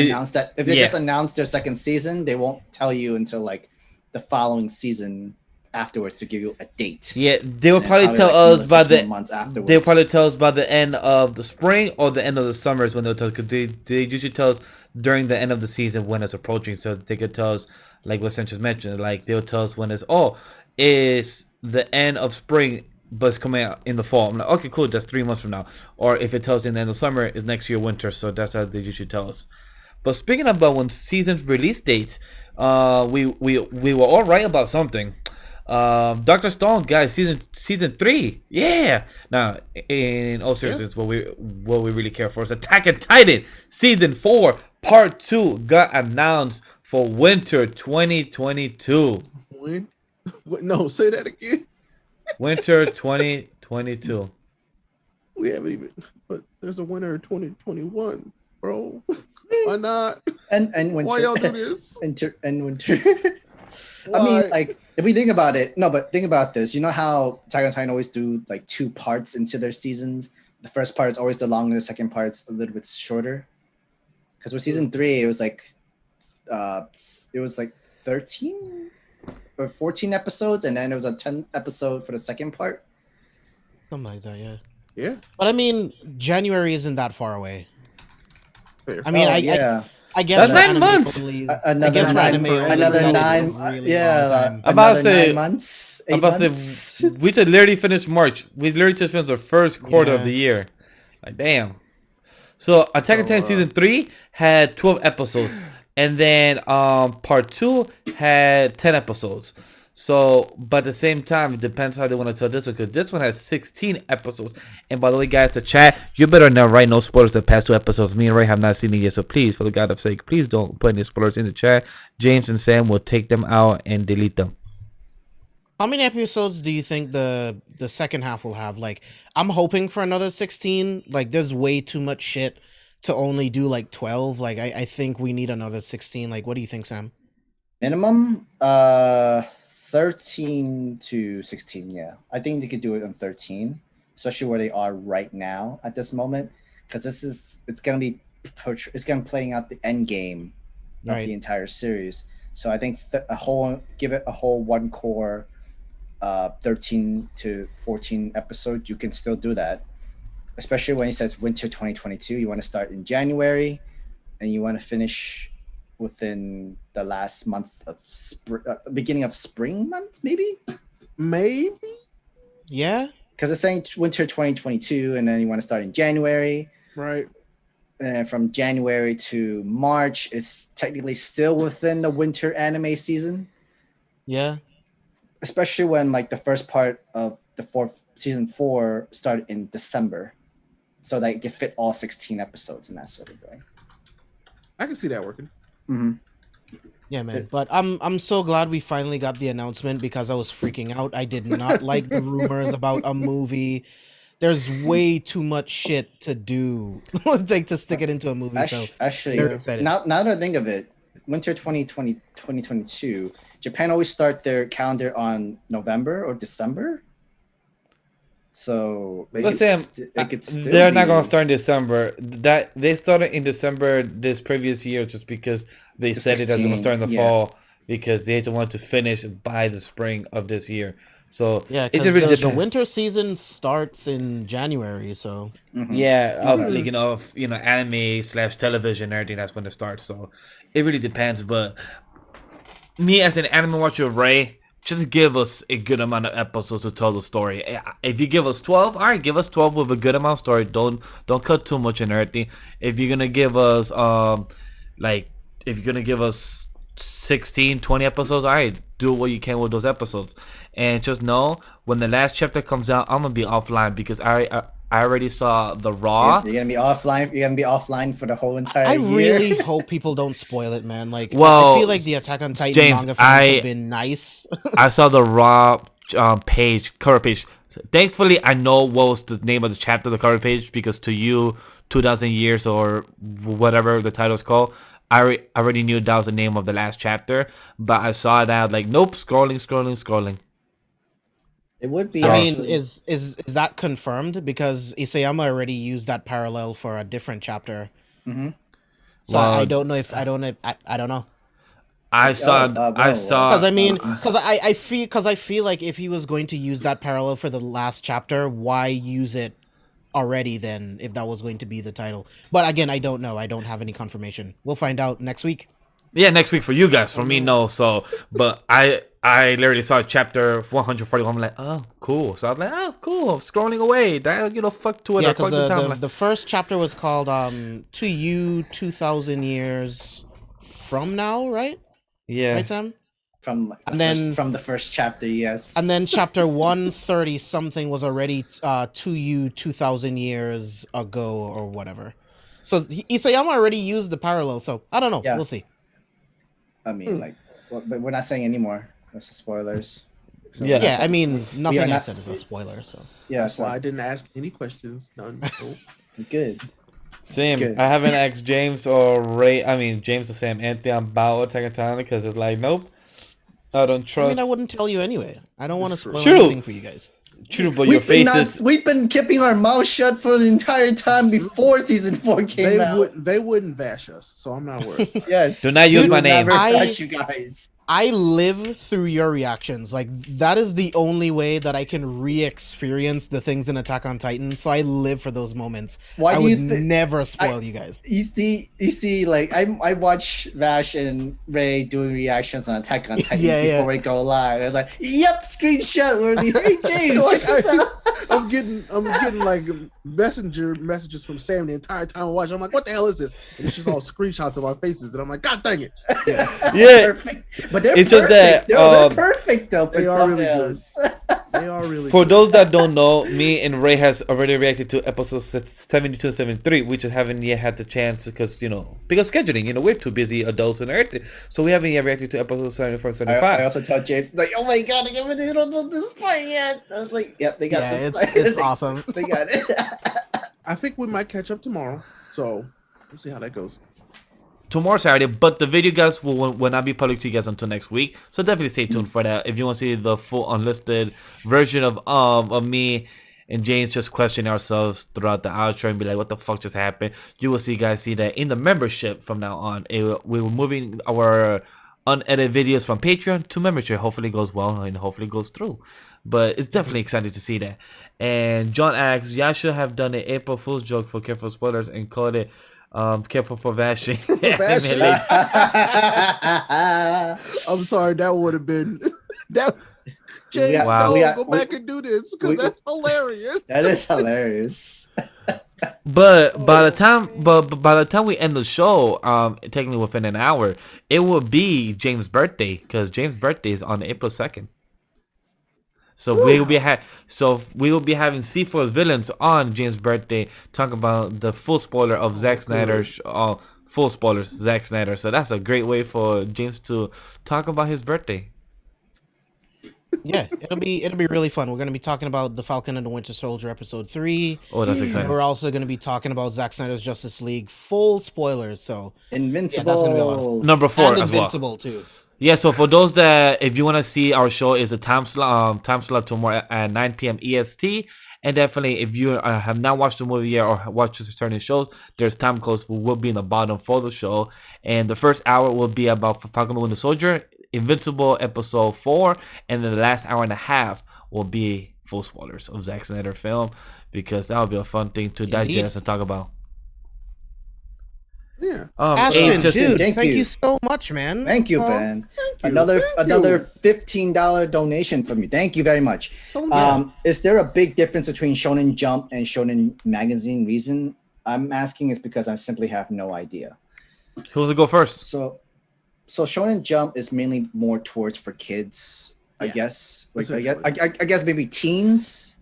Speaker 2: announced their second season, they won't tell you until like the following season afterwards to give you a date.
Speaker 1: Yeah, they will probably tell us by the
Speaker 2: months afterwards.
Speaker 1: They'll probably tell us by the end of the spring or the end of the summer is when they'll tell us, because they usually tell us during the end of the season when it's approaching, so they could tell us like what Sen just mentioned. Like they'll tell us when it's the end of spring, but it's coming out in the fall. I'm like, okay, cool, that's 3 months from now. Or if it tells us in the end of summer, it's next year winter. So that's how they usually tell us. But speaking about when seasons release dates, we were all right about something. Dr. Stone, guys, season 3, yeah. Now, in all seriousness, what we really care for is Attack on Titan season 4 part 2 got announced for winter 2022.
Speaker 3: When? No, say that again.
Speaker 1: Winter 2022.
Speaker 3: We haven't even. But there's a winter 2021, bro. Why not?
Speaker 2: And winter.
Speaker 3: Why y'all do this?
Speaker 2: Winter. I mean, like, if we think about it, but think about this. You know how Attack on Titan always do like 2 parts into their seasons? The first part is always the longer, the second part's a little bit shorter. Because with season 3, it was like 13 or 14 episodes, and then it was a 10 episode for the second part.
Speaker 4: Something like that, yeah.
Speaker 3: Yeah.
Speaker 4: But I mean, January isn't that far away.
Speaker 3: Fair.
Speaker 4: I mean, I guess
Speaker 1: that's 9 months.
Speaker 2: Another 9 months. 8 months.
Speaker 1: We just literally finished March. We literally just finished the first quarter of the year. Like, damn. So Attack on Titan season 3 had 12 episodes, and then part 2 had 10 episodes. So, but at the same time, it depends how they want to tell this one, because this one has 16 episodes. And by the way, guys, to chat, you better not write no spoilers the past 2 episodes. Me and Ray have not seen it yet, so please, for the God of sake, please don't put any spoilers in the chat. James and Sam will take them out and delete them.
Speaker 4: How many episodes do you think the second half will have? Like, I'm hoping for another 16. Like, there's way too much shit to only do like 12. Like, I think we need another 16. Like, what do you think, Sam?
Speaker 2: Minimum 13 to 16, yeah. I think they could do it on 13, especially where they are right now at this moment, because it's gonna be playing out the end game of the entire series. So I think give it a whole one core 13 to 14 episodes, you can still do that. Especially when it says winter 2022, you want to start in January and you want to finish within the last month of beginning of spring month, maybe.
Speaker 4: Yeah,
Speaker 2: because it's saying winter 2022, and then you want to start in January,
Speaker 3: right?
Speaker 2: And from January to March, it's technically still within the winter anime season.
Speaker 4: Yeah,
Speaker 2: especially when like the first part of the season 4 started in December, so that you can fit all 16 episodes in that sort of way.
Speaker 3: I can see that working.
Speaker 2: Mm-hmm.
Speaker 4: Yeah, man. But I'm so glad we finally got the announcement, because I was freaking out. I did not like the rumors about a movie. There's way too much shit to do like to stick it into a movie.
Speaker 2: Actually, now that I think of it, winter 2022, Japan always start their calendar on November or December. So
Speaker 1: they're not gonna start in December. That they started in December this previous year just because they said it was gonna start in the fall, because they just want to finish by the spring of this year. So
Speaker 4: yeah, because the winter season starts in January. So
Speaker 1: anime/television, everything, that's when it starts. So it really depends. But me as an anime watcher, Ray, just give us a good amount of episodes to tell the story. If you give us 12, all right, give us 12 with a good amount of story. Don't cut too much in everything. If you're gonna give us 16, 20 episodes, all right, do what you can with those episodes. And just know, when the last chapter comes out, I'm gonna be offline, because I already saw the Raw.
Speaker 2: You're gonna be offline. You're gonna be offline for the whole entire year.
Speaker 4: I really hope people don't spoil it, man. Like, I feel like the Attack on Titan manga fans have been nice.
Speaker 1: I saw the Raw cover page. Thankfully, I know what was the name of the chapter, the cover page, because to you, 2,000 years or whatever the title's called, I already knew that was the name of the last chapter. But I saw that, like, nope, scrolling.
Speaker 2: It would be.
Speaker 4: So, I mean, is that confirmed? Because Isayama already used that parallel for a different chapter.
Speaker 2: Mm-hmm.
Speaker 4: So I don't know. I don't know.
Speaker 1: I saw because
Speaker 4: I feel like if he was going to use that parallel for the last chapter, why use it already then, if that was going to be the title? But again, I don't know. I don't have any confirmation. We'll find out next week.
Speaker 1: Yeah, next week for you guys. For me, no. So, but I literally saw chapter 141. I'm like, oh, cool. So I was like, oh, cool. Scrolling away. That, fuck Twitter.
Speaker 4: Yeah, because the first chapter was called To You 2,000 Years From Now, right?
Speaker 2: Yeah.
Speaker 4: Right, Sam?
Speaker 2: From the first chapter, yes.
Speaker 4: And then chapter 130 something was already To You 2,000 years ago or whatever. So Isayama already used the parallel. So I don't know. Yeah. We'll see.
Speaker 2: I mean, but we're not saying anymore. That's the spoilers.
Speaker 4: So yeah, I mean, nothing I said is a spoiler. So
Speaker 3: yeah, that's why I didn't ask any questions. None.
Speaker 2: Good.
Speaker 1: Same. Good. I haven't asked James or Ray. I mean, James or Sam Anthony about Attack on Titan, because it's like, nope, I don't trust.
Speaker 4: I mean, I wouldn't tell you anyway. I don't want to spoil anything for you guys.
Speaker 1: True, but your face
Speaker 2: we've been keeping our mouth shut for the entire time before season 4 came out.
Speaker 3: They wouldn't bash us, so I'm not worried.
Speaker 2: Yes.
Speaker 1: Do not use my name.
Speaker 2: You guys.
Speaker 4: I live through your reactions. Like, that is the only way that I can re-experience the things in Attack on Titan. So I live for those moments. I would never spoil you guys.
Speaker 2: You see, like I watch Vash and Ray doing reactions on Attack on Titan before we go live. I was like, yep, screenshot worthy. Hey James,
Speaker 3: I'm getting like messages from Sam the entire time I watch. I'm like, what the hell is this? And it's just all screenshots of our faces, and I'm like, God dang it.
Speaker 2: Yeah. Perfect. But they're perfect. They're perfect though.
Speaker 3: They are really good. They are really
Speaker 1: For
Speaker 3: good.
Speaker 1: those that don't know, me and Ray has already reacted to episodes 72 and 73. We just haven't yet had the chance because scheduling. We're too busy adults and everything. So we haven't yet reacted to episodes 74 and 75.
Speaker 2: I also tell James, like, oh my god, they don't know this part yet. I was like, yep, they got this part.
Speaker 4: It's awesome.
Speaker 2: They got it.
Speaker 3: I think we might catch up tomorrow. So we'll see how that goes.
Speaker 1: Tomorrow Saturday, but the video guys will not be public to you guys until next week. So definitely stay tuned for that. If you want to see the full unlisted version of me and James just questioning ourselves throughout the outro and be like, what the fuck just happened? You will see that in the membership from now on. We were moving our unedited videos from Patreon to membership. Hopefully it goes well and hopefully it goes through. But it's definitely exciting to see that. And John asks, y'all should have done an April Fool's joke for Careful Spoilers and called it careful for bashing.
Speaker 3: Bashing. I'm sorry, that would have been that. James, go back and do this because that's hilarious.
Speaker 2: That is hilarious.
Speaker 1: But by the time we end the show, technically within an hour, it will be James' birthday because James' birthday is on April 2nd. So we will be having C4's villains on James' birthday, talking about the full spoiler of Zack Snyder's full spoilers Zack Snyder. So that's a great way for James to talk about his birthday.
Speaker 4: Yeah, it'll be really fun. We're gonna be talking about The Falcon and the Winter Soldier episode 3.
Speaker 1: Oh, that's exciting.
Speaker 4: We're also gonna be talking about Zack Snyder's Justice League full spoilers. So
Speaker 2: Invincible.
Speaker 4: Yeah, that's gonna be a lot of fun.
Speaker 1: Number 4
Speaker 4: and
Speaker 1: as well.
Speaker 4: Invincible too.
Speaker 1: Yeah, so for those that, if you want to see our show, is a time slot tomorrow at 9 p.m. EST. And definitely, if you have not watched the movie yet or watched certain shows, there's time codes will be in the bottom for the show. And the first hour will be about Falcon and the Winter Soldier, Invincible episode 4, and then the last hour and a half will be full spoilers of Zack Snyder film, because that will be a fun thing to digest and talk about.
Speaker 3: Yeah.
Speaker 4: Ashton, dude,
Speaker 2: thank
Speaker 4: you so much, man.
Speaker 2: Thank you, Ben. Another $15 donation from you. Thank you very much.
Speaker 3: So
Speaker 2: is there a big difference between Shonen Jump and Shonen Magazine? Reason I'm asking is because I simply have no idea.
Speaker 1: Who will go first?
Speaker 2: So Shonen Jump is mainly more towards for kids, I guess. Like I guess maybe teens,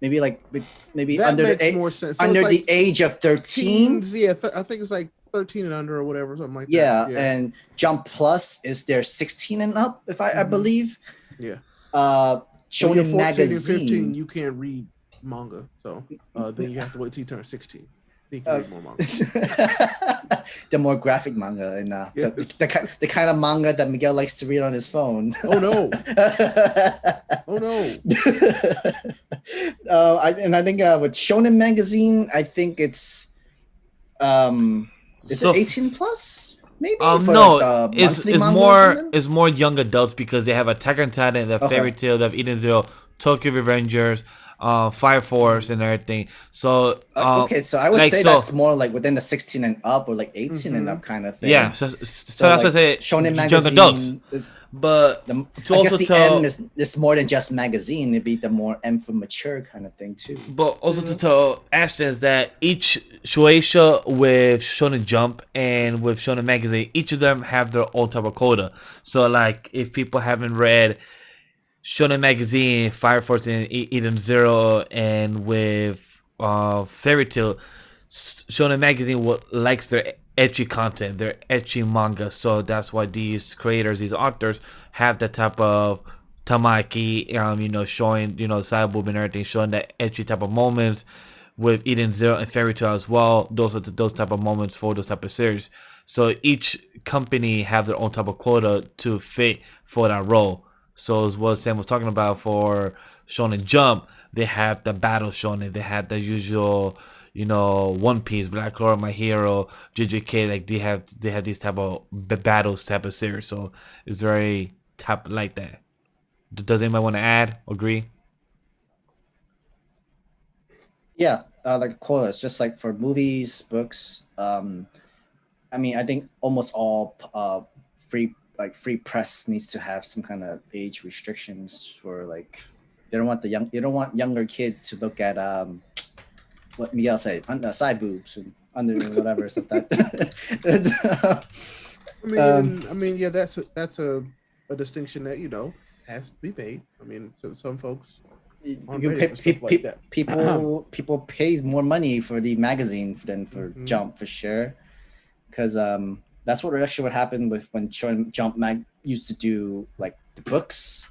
Speaker 2: maybe
Speaker 3: that
Speaker 2: under
Speaker 3: makes more sense. So
Speaker 2: under
Speaker 3: like
Speaker 2: the age of 13.
Speaker 3: teens, yeah, I think it's like 13 and under or whatever, something like that.
Speaker 2: Yeah, and Jump Plus is there 16 and up, if I believe.
Speaker 3: Yeah.
Speaker 2: Shonen
Speaker 3: 14
Speaker 2: Magazine.
Speaker 3: and 15, you can't read manga, so then you have to wait till you turn 16. Then you can read more manga.
Speaker 2: The more graphic manga and
Speaker 3: Yes.
Speaker 2: the kind of manga that Miguel likes to read on his phone.
Speaker 3: Oh no! Oh no!
Speaker 2: I think with Shonen Magazine, I think it's is it 18 plus? Maybe
Speaker 1: no,
Speaker 2: like
Speaker 1: it's more young adults because they have Attack on Titan, they have Fairy Tail, they have Eden Zero, Tokyo Revengers, Fire Force, and everything. So
Speaker 2: so I would say that's more like within the 16 and up or like 18 and up kind of thing.
Speaker 1: Yeah, so that's what I say.
Speaker 2: Shonen Magazine
Speaker 1: young adults.
Speaker 2: Is,
Speaker 1: but
Speaker 2: I
Speaker 1: also
Speaker 2: guess the M is more than just magazine. It'd be the more M for mature kind of thing too.
Speaker 1: But also to tell Ashton is that each Shueisha with Shonen Jump and with Shonen Magazine, each of them have their own type of quota. So like if people haven't read Shonen Magazine, Fire Force, and Eden Zero, and with Fairy Tail, Shonen Magazine likes their ecchi content, their ecchi manga. So that's why these creators, these authors, have that type of tamaki, showing, side boob and everything, showing that ecchi type of moments. With Eden Zero and Fairy Tail as well, those are those type of moments for those type of series. So each company have their own type of quota to fit for that role. So as what Sam was talking about for Shonen Jump, they have the battle shonen, they have the usual, One Piece, Black Clover, My Hero, JJK, like they have these type of battles type of series. So it's very type like that. Does anybody want to add? Agree?
Speaker 2: Yeah, like quotas, just like for movies, books. I think almost all free press needs to have some kind of age restrictions for like you don't want younger kids to look at what Miguel said, side boobs and under whatever stuff that.
Speaker 3: Yeah, that's a distinction that has to be made. So some folks on Reddit for stuff like that.
Speaker 2: People pays more money for the magazine than for Jump for sure, because that's what happened with when Jump Mag used to do like the books.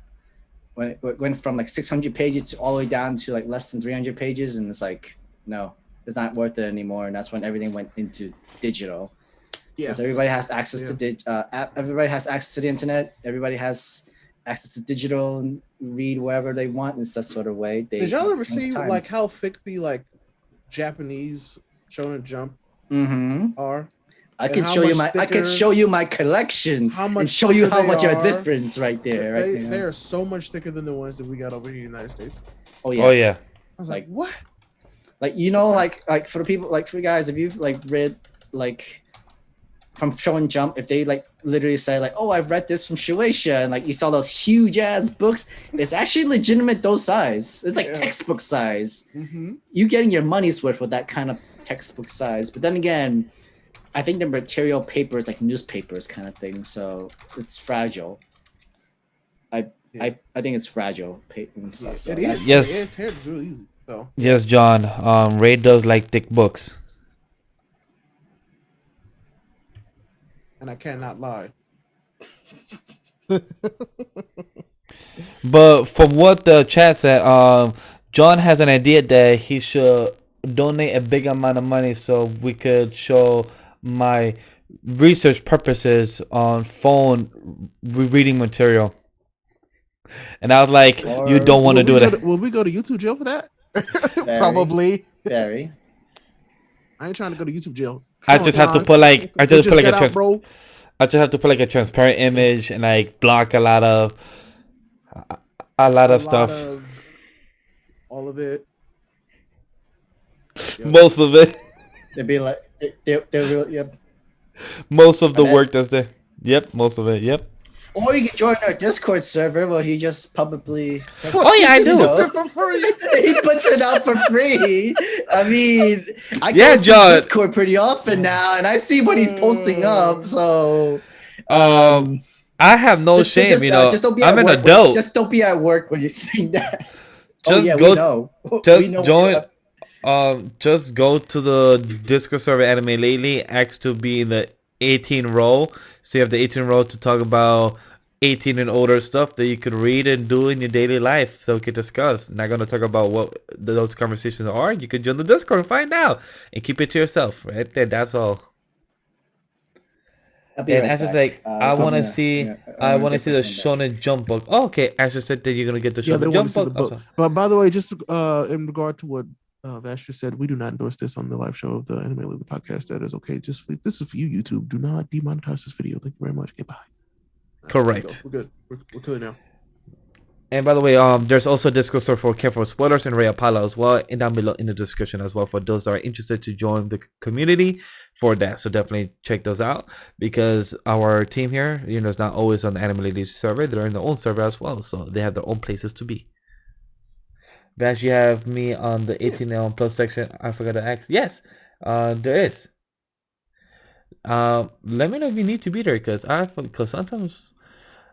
Speaker 2: When it went from like 600 pages to all the way down to like less than 300 pages, and it's like, no, it's not worth it anymore. And that's when everything went into digital. Yeah, because everybody has access to everybody has access to the internet. Everybody has access to digital and read wherever they want in such sort of way.
Speaker 3: Did y'all ever see like how thick the like Japanese Shonen Jump are?
Speaker 2: I can show you my collection and show you how much of a difference right there.
Speaker 3: They are so much thicker than the ones that we got over here in the United States.
Speaker 2: Oh yeah.
Speaker 3: I was like what?
Speaker 2: Like, you know, like for the people, like for you guys, if you've like read like from Shonen Jump, if they like literally say like, oh, I read this from Shueisha, and like you saw those huge ass books, it's actually legitimate those size. It's like textbook size. You getting your money's worth with that kind of textbook size. But then again, I think the material paper is like newspapers kind of thing, so it's fragile. I think it's fragile paper and stuff. So
Speaker 3: it is.
Speaker 1: Yes.
Speaker 3: It tears really easy. So.
Speaker 1: Yes, John. Ray does like thick books.
Speaker 3: And I cannot lie.
Speaker 1: But from what the chat said, John has an idea that he should donate a big amount of money so we could show my research purposes on phone reading material. And I was like, you don't want to do it.
Speaker 3: Will we go to YouTube jail for that?
Speaker 4: Probably.
Speaker 2: Very.
Speaker 3: I ain't trying to go to YouTube jail.
Speaker 1: I just have to put like I just have to put like a transparent image and like block a lot of stuff.
Speaker 3: All of it.
Speaker 1: Yep. Most of it.
Speaker 2: They'd be like they're real. Yep.
Speaker 1: Most of the work that's there. Yep. Most of it. Yep.
Speaker 2: Or you can join our Discord server where he just publicly.
Speaker 1: Oh yeah, I do.
Speaker 2: He puts it out for free. I mean, I go to Discord pretty often now, and I see what he's posting up. So,
Speaker 1: I have no shame. You know,
Speaker 2: just don't be
Speaker 1: I'm
Speaker 2: at
Speaker 1: an
Speaker 2: work
Speaker 1: adult.
Speaker 2: Just don't be at work when you're saying that.
Speaker 1: Just go. Just join. Just go to the Discord server Anime Lately. Ask to be in the 18 row. So you have the 18 row to talk about 18 and older stuff that you could read and do in your daily life, so we could discuss. Not gonna talk about what those conversations are. You can join the Discord and find out, and keep it to yourself. Right there, that's all. And Asher like, I want to see the Shonen Jump book. Oh, okay, Asher said that you're gonna get the Shonen Jump book.
Speaker 3: Also. But by the way, just in regard to what Asher said, we do not endorse this on the live show of the Anime Lately podcast. That is okay. This is for you, YouTube. Do not demonetize this video. Thank you very much. Goodbye.
Speaker 1: Correct.
Speaker 3: We're good. We're clear now.
Speaker 1: And by the way, there's also a Discord server for Careful Spoilers and Ray Apollo as well, and down below in the description as well for those that are interested to join the community for that. So definitely check those out, because our team here, you know, is not always on the Anime Lately server. They're in their own server as well, so they have their own places to be. Bash, you have me on the 18 plus section. I forgot to ask. Yes, there is. Let me know if you need to be there, because sometimes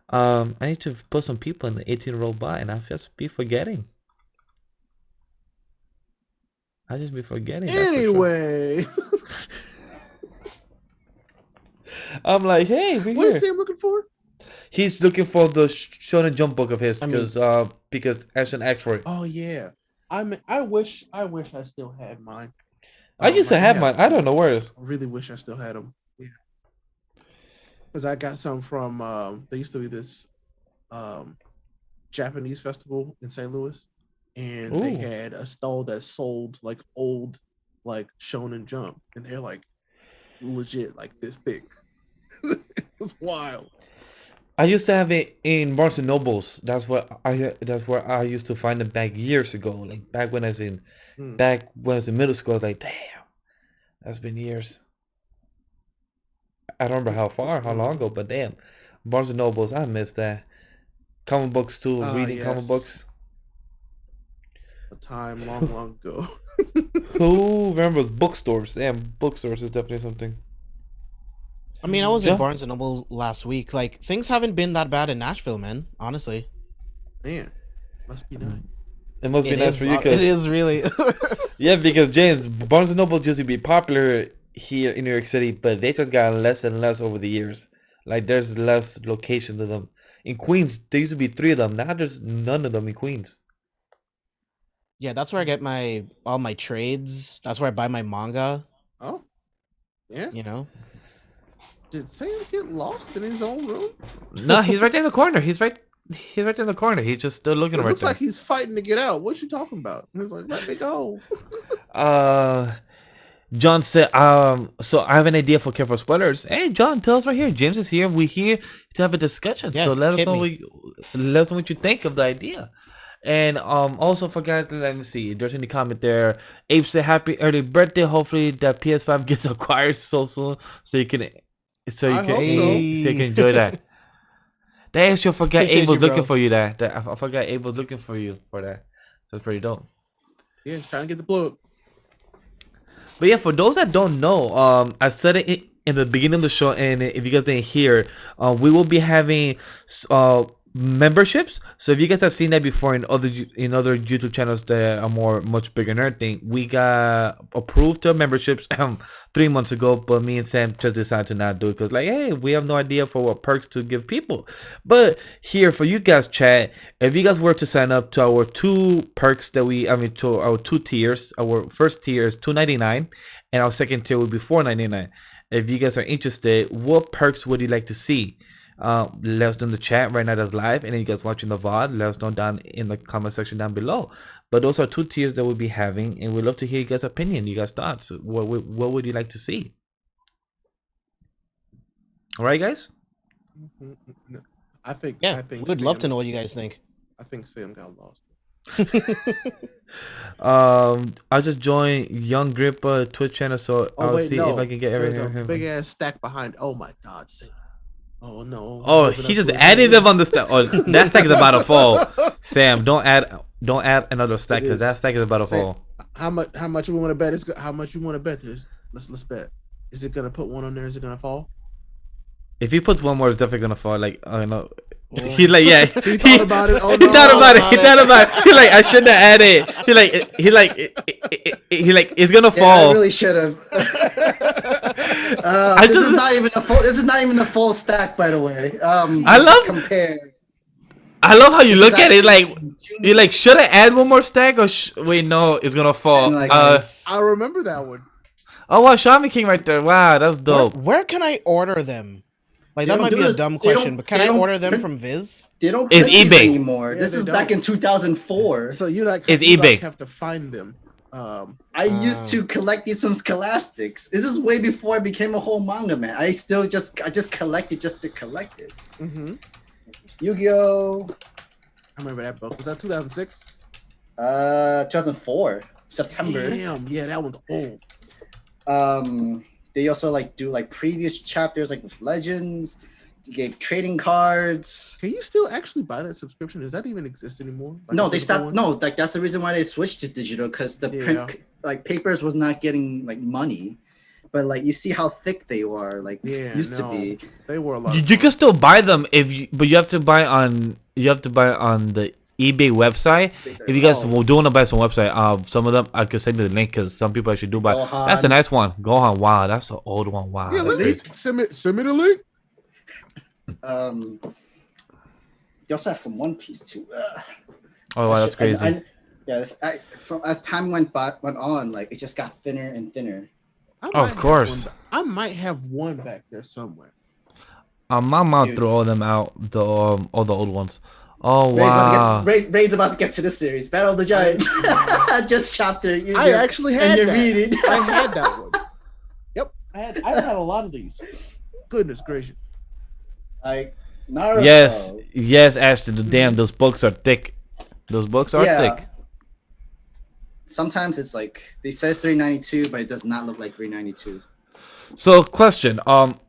Speaker 1: I need to put some people in the 18 row by, and I'll just be forgetting.
Speaker 3: Anyway,
Speaker 1: I'm like, hey,
Speaker 3: what is Sam looking for?
Speaker 1: He's looking for the Shonen Jump book of his because Ashton asked for it.
Speaker 3: Oh yeah, I wish I still had mine.
Speaker 1: I used to have mine. I don't know where it is.
Speaker 3: I really wish I still had them. Yeah, because I got some from. There used to be this Japanese festival in St. Louis, and they had a stall that sold like old like Shonen Jump, and they're like legit like this thick. It was wild.
Speaker 1: I used to have it in Barnes and Nobles. That's where I used to find them back years ago. Like back when I was in middle school. I was like, damn, that's been years. I don't remember how long ago, but damn, Barnes and Nobles, I miss that. Comic books too, reading comic books.
Speaker 3: A time long ago.
Speaker 1: Who remembers bookstores? Damn, bookstores is definitely something.
Speaker 4: I mean, I was in Barnes and Noble last week. Like, things haven't been that bad in Nashville, man. Honestly.
Speaker 3: Man, must be nice.
Speaker 1: It must be
Speaker 4: It
Speaker 1: nice
Speaker 4: is,
Speaker 1: for you,
Speaker 4: it
Speaker 1: cause
Speaker 4: is really.
Speaker 1: yeah, because James Barnes and Noble used to be popular here in New York City, but they just got less and less over the years. Like there's less locations of them. In Queens, there used to be 3 of them. Now there's none of them in Queens.
Speaker 4: Yeah, that's where I get all my trades. That's where I buy my manga.
Speaker 3: Oh, yeah.
Speaker 4: You know.
Speaker 3: Did Sam get lost in his own room?
Speaker 1: No, he's right there in the corner. He's right there in the corner. He's just still looking
Speaker 3: It
Speaker 1: right
Speaker 3: looks
Speaker 1: there.
Speaker 3: like he's fighting to get out. What you talking about? He's like, let me go.
Speaker 1: John said, so I have an idea for careful spoilers. Hey, John, tell us right here. James is here. We're here to have a discussion.
Speaker 4: Yeah,
Speaker 1: So let us
Speaker 4: hit
Speaker 1: know
Speaker 4: me.
Speaker 1: what you think of the idea. And also forgot to let me see. There's any comment there. Abe said happy early birthday. Hopefully that PS5 gets acquired so soon so you can
Speaker 3: I hope so.
Speaker 1: enjoy that. That actually forgot
Speaker 4: Appreciate
Speaker 1: Abe was
Speaker 4: you, bro.
Speaker 1: looking for you there. I forgot Abe was looking for you for that. That's pretty dope.
Speaker 3: Yeah, he's trying to get the plug.
Speaker 1: But yeah, for those that don't know, I said it in the beginning of the show, and if you guys didn't hear, we will be having memberships. So if you guys have seen that before in other YouTube channels that are much bigger and everything, we got approved to memberships 3 months ago, but me and Sam just decided to not do it because like, hey, we have no idea for what perks to give people. But here for you guys, chat, if you guys were to sign up to our 2 perks that to our 2 tiers, our first tier is $2.99 and our second tier would be $4.99. If you guys are interested, what perks would you like to see? Let us know in the chat right now that's live, and then you guys watching the VOD, let us know down in the comment section down below. But those are 2 tiers that we'll be having, and we'd love to hear you guys' opinion, you guys' thoughts. What would you like to see? All right, guys.
Speaker 3: No, I think.
Speaker 4: Yeah,
Speaker 3: I think
Speaker 4: we'd love
Speaker 3: Sam-
Speaker 4: to know what you guys think.
Speaker 3: I think Sam got lost.
Speaker 1: I just joined Young Grippa Twitch channel, so
Speaker 3: Oh
Speaker 1: I'll
Speaker 3: wait,
Speaker 1: see
Speaker 3: no.
Speaker 1: if I can get
Speaker 3: There's a
Speaker 1: everything.
Speaker 3: big ass stack behind. Oh my God, Sam. Oh no.
Speaker 1: Oh,
Speaker 3: Living
Speaker 1: he
Speaker 3: up
Speaker 1: just
Speaker 3: to his
Speaker 1: added
Speaker 3: name.
Speaker 1: them on the stack. Oh, that stack is about to fall. Sam, don't add another stack
Speaker 3: It
Speaker 1: because
Speaker 3: is.
Speaker 1: that stack is about to
Speaker 3: Sam,
Speaker 1: fall.
Speaker 3: How much we want to bet? How much you want to bet this? Let's bet. Is it gonna put one on there? Is it gonna fall?
Speaker 1: If he puts one more, it's definitely gonna fall. Like, I don't know.
Speaker 3: Oh.
Speaker 1: He's like, yeah.
Speaker 3: He thought about it. Oh,
Speaker 1: He
Speaker 3: no.
Speaker 1: thought about it. He thought about it. He's like, I shouldn't have added. He like, it's gonna
Speaker 2: Yeah,
Speaker 1: fall.
Speaker 2: I really should have. This is not even a full. This is not even a full stack, by the way.
Speaker 1: I love-
Speaker 2: compare.
Speaker 1: I love how you
Speaker 2: This
Speaker 1: look
Speaker 2: is
Speaker 1: at it. Like,
Speaker 2: actually-
Speaker 1: you're like, should I add one more stack or wait? No, it's gonna fall.
Speaker 2: And, like,
Speaker 3: I remember that one.
Speaker 1: Oh wow, Shaman King right there. Wow, that's dope.
Speaker 4: Where can I order them? Like
Speaker 2: They
Speaker 4: that
Speaker 2: don't
Speaker 4: might
Speaker 2: do
Speaker 4: be a
Speaker 2: it-
Speaker 4: dumb
Speaker 2: they
Speaker 4: question,
Speaker 2: don't-
Speaker 4: but can
Speaker 2: they
Speaker 4: I
Speaker 2: don't
Speaker 4: order them
Speaker 2: print-
Speaker 4: from Viz?
Speaker 2: They don't
Speaker 1: It's
Speaker 2: print these
Speaker 1: eBay.
Speaker 2: anymore.
Speaker 3: Yeah,
Speaker 2: This
Speaker 3: they
Speaker 2: is back
Speaker 3: don't.
Speaker 2: in 2004.
Speaker 3: So you like
Speaker 1: It's
Speaker 3: you, like,
Speaker 1: eBay.
Speaker 3: have to find them.
Speaker 2: I used to collect these from Scholastics. This is way before I became a whole manga man. I just collected just to collect it.
Speaker 3: Mm-hmm.
Speaker 2: Yu-Gi-Oh!
Speaker 3: I remember that book. Was that 2006?
Speaker 2: 2004 September.
Speaker 3: Damn, yeah, that one's old.
Speaker 2: They also like do like previous chapters like with Legends. They gave trading cards.
Speaker 3: Can you still actually buy that subscription? Does that even exist anymore? Like
Speaker 2: No,
Speaker 3: a
Speaker 2: they
Speaker 3: physical
Speaker 2: stopped.
Speaker 3: one?
Speaker 2: No, like that's the reason why they switched to digital because the print like papers was not getting like money. But like you see how thick they were, like
Speaker 3: Yeah,
Speaker 2: used
Speaker 3: no.
Speaker 2: to be.
Speaker 3: They were a lot.
Speaker 1: You can still buy them but you have to buy on the eBay website. If you guys do want to buy some website, some of them I could send you the link because some people actually do buy.
Speaker 2: Gohan.
Speaker 1: That's a nice one. Gohan. Wow, that's an old one. Wow.
Speaker 3: Yeah,
Speaker 1: that's
Speaker 3: let me
Speaker 1: great.
Speaker 3: send me the link.
Speaker 2: They also have some One Piece too.
Speaker 1: Oh wow, that's crazy.
Speaker 2: From as time went on, like it just got thinner and thinner.
Speaker 3: I
Speaker 1: Of
Speaker 3: might have
Speaker 1: course.
Speaker 3: one I might have one back there somewhere.
Speaker 1: My mom
Speaker 2: Dude.
Speaker 1: threw all them out, all the old ones. Oh
Speaker 2: Ray's
Speaker 1: wow.
Speaker 2: Ray's about to get to this series, Battle of the Giants. Just chapter.
Speaker 3: I actually had
Speaker 2: and you
Speaker 3: that.
Speaker 2: read it.
Speaker 3: I had that one. Yep, I had a lot of these. Goodness gracious.
Speaker 2: Like Naruto.
Speaker 1: Yes, Ashton. Damn, those books are thick. Those books are thick.
Speaker 2: Sometimes it's like they says 392, but it does not look like 392.
Speaker 1: So, question.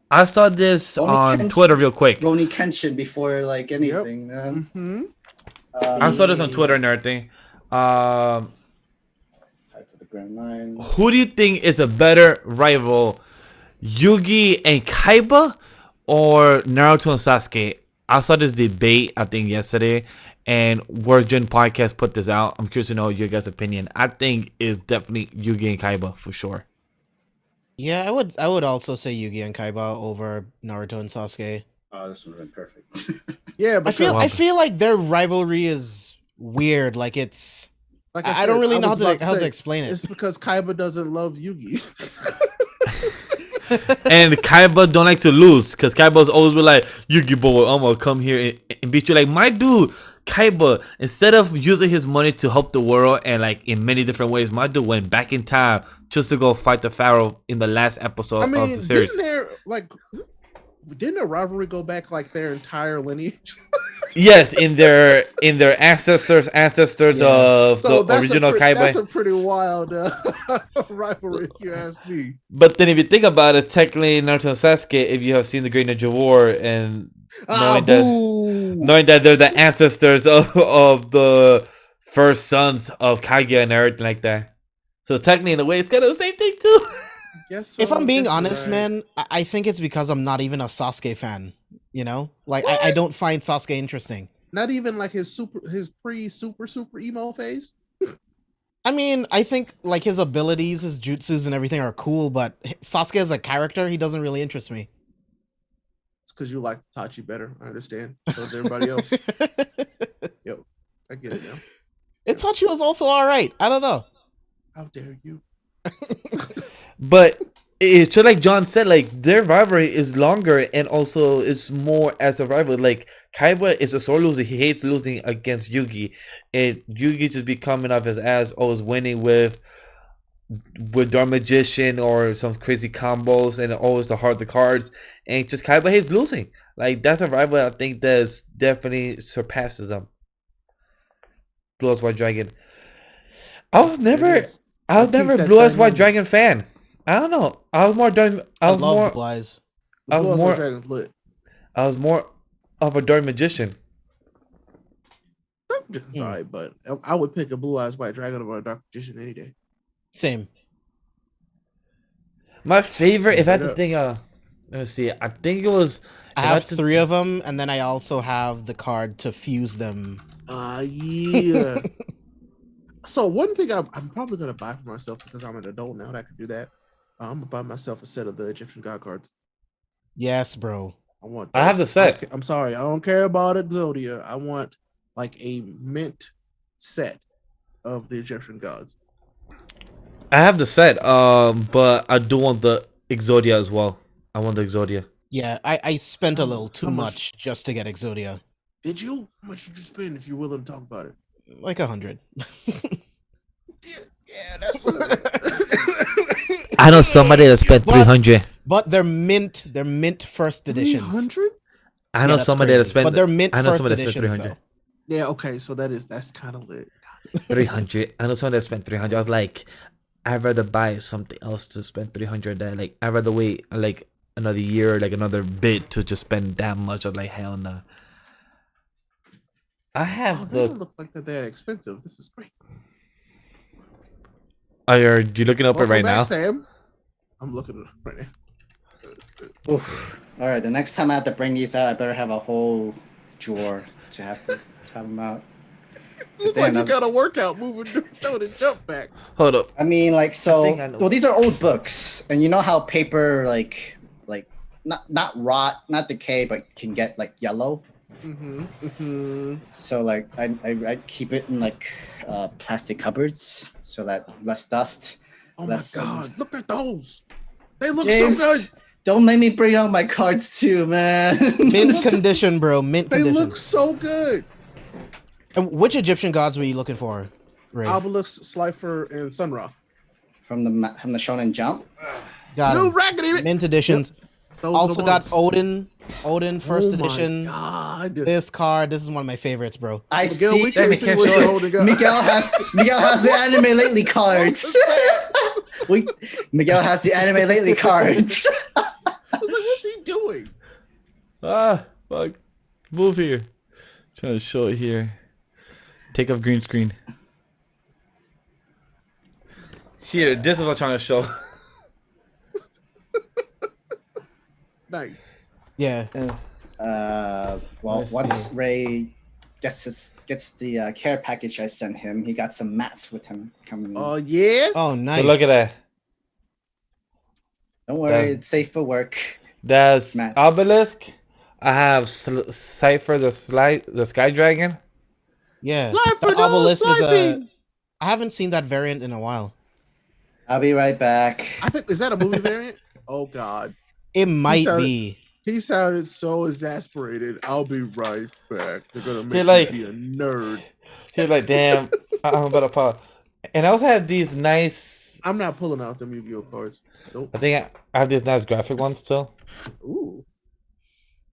Speaker 1: I saw this
Speaker 2: Only
Speaker 1: on
Speaker 2: Kenshin-
Speaker 1: Twitter real quick.
Speaker 2: Roni Kenshin before like anything.
Speaker 3: Mm-hmm.
Speaker 1: I saw this on Twitter and everything.
Speaker 2: Back to the Grand Line.
Speaker 1: Who do you think is a better rival, Yugi and Kaipa, or Naruto and Sasuke? I saw this debate I think yesterday, And Virgin Podcast put this out. I'm curious to know your guys' opinion. I think it's definitely Yugi and Kaiba for sure.
Speaker 4: Yeah, I would also say Yugi and Kaiba over Naruto and Sasuke.
Speaker 2: Oh, this would have been perfect.
Speaker 3: Yeah,
Speaker 4: I
Speaker 3: because
Speaker 4: feel like their rivalry is weird. Like it's
Speaker 3: like
Speaker 4: I
Speaker 3: said,
Speaker 4: don't really know
Speaker 3: was
Speaker 4: how
Speaker 3: about
Speaker 4: to
Speaker 3: say,
Speaker 4: explain it.
Speaker 3: It's because Kaiba doesn't love Yugi.
Speaker 1: And Kaiba don't like to lose because Kaiba's always be like, Yugi boy, I'm gonna come here and beat you. Like my dude, Kaiba, instead of using his money to help the world and like in many different ways, my dude went back in time just to go fight the Pharaoh in the last episode of the series.
Speaker 3: Didn't their rivalry go back like their entire lineage?
Speaker 1: Yes, in their ancestors of the original Kaiba.
Speaker 3: That's a pretty wild rivalry, if you ask me.
Speaker 1: But then if you think about it, technically Naruto and Sasuke, if you have seen the Great Ninja War and knowing that they're the ancestors of the first sons of Kage and everything like that. So technically in a way it's kind of the same thing too.
Speaker 3: Yes, so,
Speaker 4: If I'm being
Speaker 3: yes,
Speaker 4: honest,
Speaker 3: right.
Speaker 4: man, I think it's because I'm not even a Sasuke fan. You know, like I don't find Sasuke interesting.
Speaker 3: Not even like his super emo phase.
Speaker 4: I mean, I think like his abilities, his jutsus, and everything are cool, but Sasuke as a character, he doesn't really interest me.
Speaker 3: It's because you like Tachi better. I understand. So does everybody else. Yo, I get it now.
Speaker 4: Itachi was also all right. I don't know.
Speaker 3: How dare you?
Speaker 1: But it's just like John said, like their rivalry is longer and also it's more as a rival. Like Kaiba is a sore loser. He hates losing against Yugi, and Yugi just be coming off his ass, always winning with Dark Magician or some crazy combos, and always the hard the cards. And just Kaiba hates losing. Like that's a rival I think that definitely surpasses them. Blue Eyes White Dragon. I was never Blue Eyes White Dragon fan. I don't know. I was more Blue Eyes. I was more of a Dark Magician.
Speaker 3: Sorry, but I would pick a Blue Eyes White Dragon over a Dark Magician any day.
Speaker 4: Same.
Speaker 1: My favorite, if I had to think, let me see. I think it was.
Speaker 4: I have three of them, and then I also have the card to fuse them.
Speaker 3: Yeah. So one thing I'm probably gonna buy for myself because I'm an adult now that I can do that. I'm gonna buy myself a set of the Egyptian God cards.
Speaker 4: Yes, bro.
Speaker 1: I have the set.
Speaker 3: I'm sorry, I don't care about Exodia. I want like a mint set of the Egyptian gods.
Speaker 1: I have the set, but I do want the Exodia as well. I want the Exodia.
Speaker 4: Yeah, I spent a little too much just to get Exodia.
Speaker 3: Did you? How much did you spend if you're willing to talk about it?
Speaker 4: Like 100.
Speaker 3: Yeah, that's.
Speaker 1: I know somebody that spent 300.
Speaker 4: But they're mint first editions.
Speaker 3: 300?
Speaker 1: I know somebody that spent.
Speaker 4: But they're mint
Speaker 1: I know
Speaker 4: first
Speaker 1: somebody that
Speaker 4: editions.
Speaker 1: spent 300.
Speaker 3: Yeah, okay, so that's kind of lit.
Speaker 1: 300. I know somebody that spent 300. I was like, I'd rather buy something else to spend 300. That like I'd rather wait like another year, like another bit to just spend that much. I was like, hell no. I have
Speaker 3: they don't look like they're that expensive. This is great.
Speaker 1: Are you looking up it right now?
Speaker 3: Sam. I'm looking it up right now.
Speaker 2: Oof. All right, the next time I have to bring these out, I better have a whole drawer to have them out.
Speaker 3: It's like you got a workout moving down and jump back.
Speaker 1: Hold up.
Speaker 2: I mean, like, well, these are old books, and you know how paper, like not rot, not decay, but can get like yellow. So like I keep it in like plastic cupboards so that less dust.
Speaker 3: Oh my god! Look at those. They look
Speaker 2: James,
Speaker 3: so good.
Speaker 2: Don't make me bring out my cards too, man.
Speaker 4: Mint condition, bro. Mint condition.
Speaker 3: They look so good.
Speaker 4: And which Egyptian gods were you looking for, Ray?
Speaker 3: Obelisk, Slifer, and Sun Ra.
Speaker 2: From the Shonen Jump.
Speaker 4: Got
Speaker 3: you raggedy
Speaker 4: mint editions.
Speaker 3: Yep.
Speaker 4: Also got Odin first edition.
Speaker 3: God.
Speaker 4: This card, this is one of my favorites, bro.
Speaker 2: I
Speaker 3: Miguel,
Speaker 2: see.
Speaker 3: we can't see what you're holding up.
Speaker 2: Miguel has the anime lately cards. Miguel has the anime lately cards.
Speaker 3: I was like, what's he doing?
Speaker 1: Fuck. Move here. Trying to show it here. Take off green screen. Here, this is what I'm trying to show.
Speaker 3: Nice.
Speaker 4: Yeah.
Speaker 2: Well, once Ray gets the care package I sent him. He got some mats with him coming.
Speaker 3: Oh yeah.
Speaker 4: Oh, nice.
Speaker 1: But look at that.
Speaker 2: Don't worry, it's safe for work.
Speaker 1: That's
Speaker 2: Matt.
Speaker 1: Obelisk. I have Cypher the Sky Dragon.
Speaker 4: Yeah.
Speaker 3: Slifer,
Speaker 4: The
Speaker 3: no,
Speaker 4: obelisk is
Speaker 3: Slipey!
Speaker 4: I haven't seen that variant in a while.
Speaker 2: I'll be right back.
Speaker 3: I think is that a movie variant? Oh God.
Speaker 4: It might
Speaker 3: sounded-
Speaker 4: be.
Speaker 3: He sounded so exasperated. I'll be right back. They're gonna make
Speaker 1: like-
Speaker 3: me be a nerd.
Speaker 1: He's like, damn, I'm about to pop. And I also have these nice.
Speaker 3: I'm not pulling out them Yu-Gi-Oh cards. Nope.
Speaker 1: I think I have these nice graphic ones still.
Speaker 3: Ooh.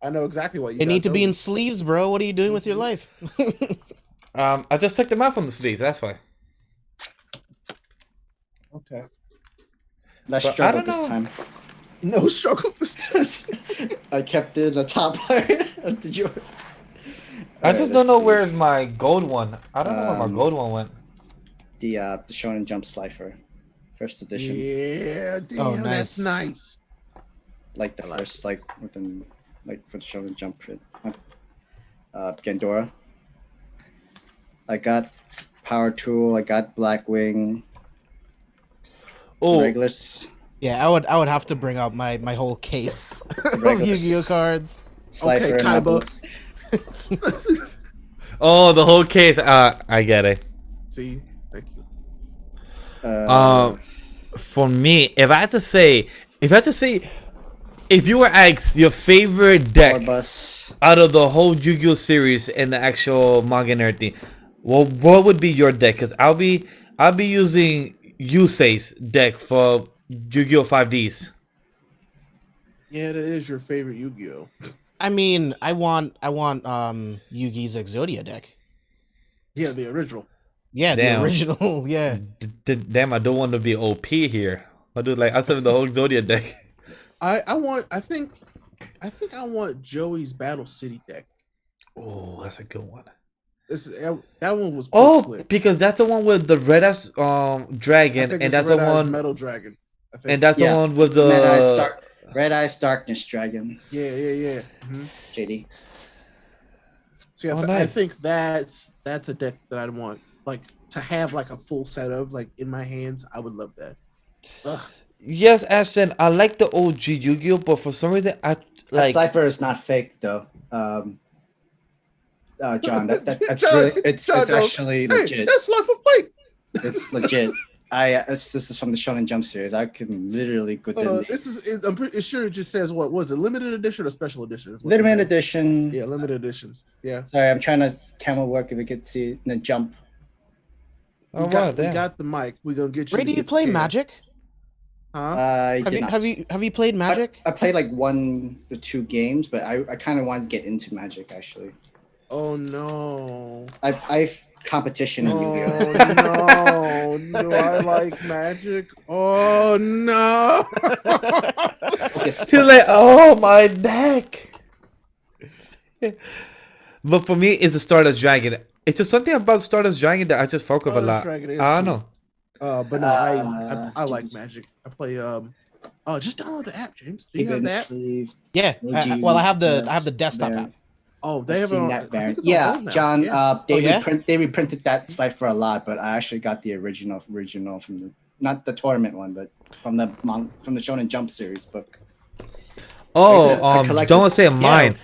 Speaker 3: I know exactly what you.
Speaker 4: They
Speaker 3: got
Speaker 4: need to be in
Speaker 3: those.
Speaker 4: sleeves, bro. What are you doing with your life?
Speaker 1: I just took them out from the sleeves. That's why.
Speaker 3: Okay.
Speaker 2: Less
Speaker 1: But I
Speaker 2: struggle
Speaker 1: don't
Speaker 2: this
Speaker 1: know.
Speaker 2: time.
Speaker 3: No struggle.
Speaker 2: I kept it in the top part of the drawer.
Speaker 1: I just don't know where's my gold one. I don't know where my
Speaker 2: Um,
Speaker 1: gold one went.
Speaker 2: the Shonen Jump Slifer, first edition.
Speaker 3: Yeah, damn,
Speaker 4: Oh,
Speaker 3: that's
Speaker 4: nice.
Speaker 3: nice.
Speaker 2: Like the
Speaker 3: I like
Speaker 2: first, like within, like for the Shonen Jump print. Gendora. I got Power Tool. I got Blackwing.
Speaker 1: Oh,
Speaker 2: Regulus.
Speaker 4: Yeah, I would have to bring out my whole case of
Speaker 2: Regulus.
Speaker 4: Yu-Gi-Oh cards.
Speaker 2: Slifer.
Speaker 3: Okay,
Speaker 2: and
Speaker 3: Kaiba.
Speaker 2: Obelisk.
Speaker 1: oh, the whole case. I get it.
Speaker 3: See, thank you.
Speaker 1: For me, if I had to say, if you were asked your favorite deck
Speaker 2: Orbus.
Speaker 1: out of the whole Yu-Gi-Oh series and the actual manga and everything, well, what would be your deck? Because I'll be using Yusei's deck for Yu-Gi-Oh 5Ds.
Speaker 3: Yeah, that is your favorite Yu-Gi-Oh.
Speaker 4: I mean, I want Yugi's Exodia deck.
Speaker 3: Yeah, the original.
Speaker 4: Yeah,
Speaker 1: Damn.
Speaker 4: the original. Yeah.
Speaker 1: Damn, I don't want to be OP here. I do like I still have the whole Zodiac deck.
Speaker 3: I think I want Joey's Battle City deck.
Speaker 1: Oh, that's a good one.
Speaker 3: That one was pretty
Speaker 1: Oh,
Speaker 3: slick.
Speaker 1: because that's the one with the red ass
Speaker 3: I
Speaker 1: dragon,
Speaker 3: think
Speaker 1: and
Speaker 3: it's
Speaker 1: that's
Speaker 3: the
Speaker 1: the
Speaker 3: Red Eyes
Speaker 1: one,
Speaker 3: Metal Dragon. I think.
Speaker 1: and that's
Speaker 2: Yeah.
Speaker 1: the one with
Speaker 2: Red Eyes Darkness Dragon.
Speaker 3: yeah. Mhm.
Speaker 2: JD.
Speaker 3: See,
Speaker 1: Oh,
Speaker 3: I
Speaker 1: nice.
Speaker 3: think that's a deck that I'd want, like, to have like a full set of, like, in my hands. I would love that. Ugh.
Speaker 1: Yes, Ashton, I like the OG Yu-Gi-Oh, but for some reason I
Speaker 2: That
Speaker 1: like.
Speaker 2: Slifer is not fake though. John, that's
Speaker 3: John,
Speaker 2: really, it's
Speaker 3: John goes,
Speaker 2: actually
Speaker 3: Hey,
Speaker 2: legit.
Speaker 3: that's like a fake.
Speaker 2: It's legit. This is from the Shonen Jump series. I can literally go
Speaker 3: I'm pretty sure it just says what was it, limited edition or special edition? Is what
Speaker 2: limited
Speaker 3: it said.
Speaker 2: edition.
Speaker 3: Yeah, limited editions. Yeah.
Speaker 2: Sorry, I'm trying to camera work if we could see in the jump.
Speaker 1: Oh,
Speaker 3: We got,
Speaker 1: wow, damn.
Speaker 3: the mic. We're gonna get you.
Speaker 4: Ray,
Speaker 3: to
Speaker 4: do you
Speaker 3: get
Speaker 4: play
Speaker 3: the cam.
Speaker 4: Magic?
Speaker 3: Huh?
Speaker 2: I did not.
Speaker 4: Have you played Magic?
Speaker 2: I played like 1 or 2 games, but I kind of wanted to get into Magic actually.
Speaker 3: Oh no.
Speaker 2: I've competition in Yu-Gi-Oh.
Speaker 3: Oh no. Do I like Magic? Oh no.
Speaker 1: He's like, oh my deck. But for me, it's the Stardust Dragon. It's just something about Stardust Dragon that I just fuck with a lot.
Speaker 3: Dragon is
Speaker 1: I don't
Speaker 3: cool.
Speaker 1: know.
Speaker 3: But no, I like Magic. I play just download the app, James. Do you have
Speaker 2: Even
Speaker 3: that?
Speaker 2: sleeve.
Speaker 4: Yeah.
Speaker 2: OG,
Speaker 4: Well, I have the
Speaker 2: yes,
Speaker 4: desktop
Speaker 2: there.
Speaker 4: app.
Speaker 3: Oh, they
Speaker 2: I've
Speaker 3: have it
Speaker 2: seen
Speaker 3: on,
Speaker 2: that
Speaker 3: I think
Speaker 2: variant.
Speaker 3: it's on
Speaker 2: Yeah,
Speaker 3: home now.
Speaker 2: John.
Speaker 3: Yeah.
Speaker 2: They reprinted that Slifer a lot, but I actually got the original from the not the tournament one, but from the Shonen Jump series book.
Speaker 1: Oh,
Speaker 2: Is it a collector?
Speaker 1: don't say mine.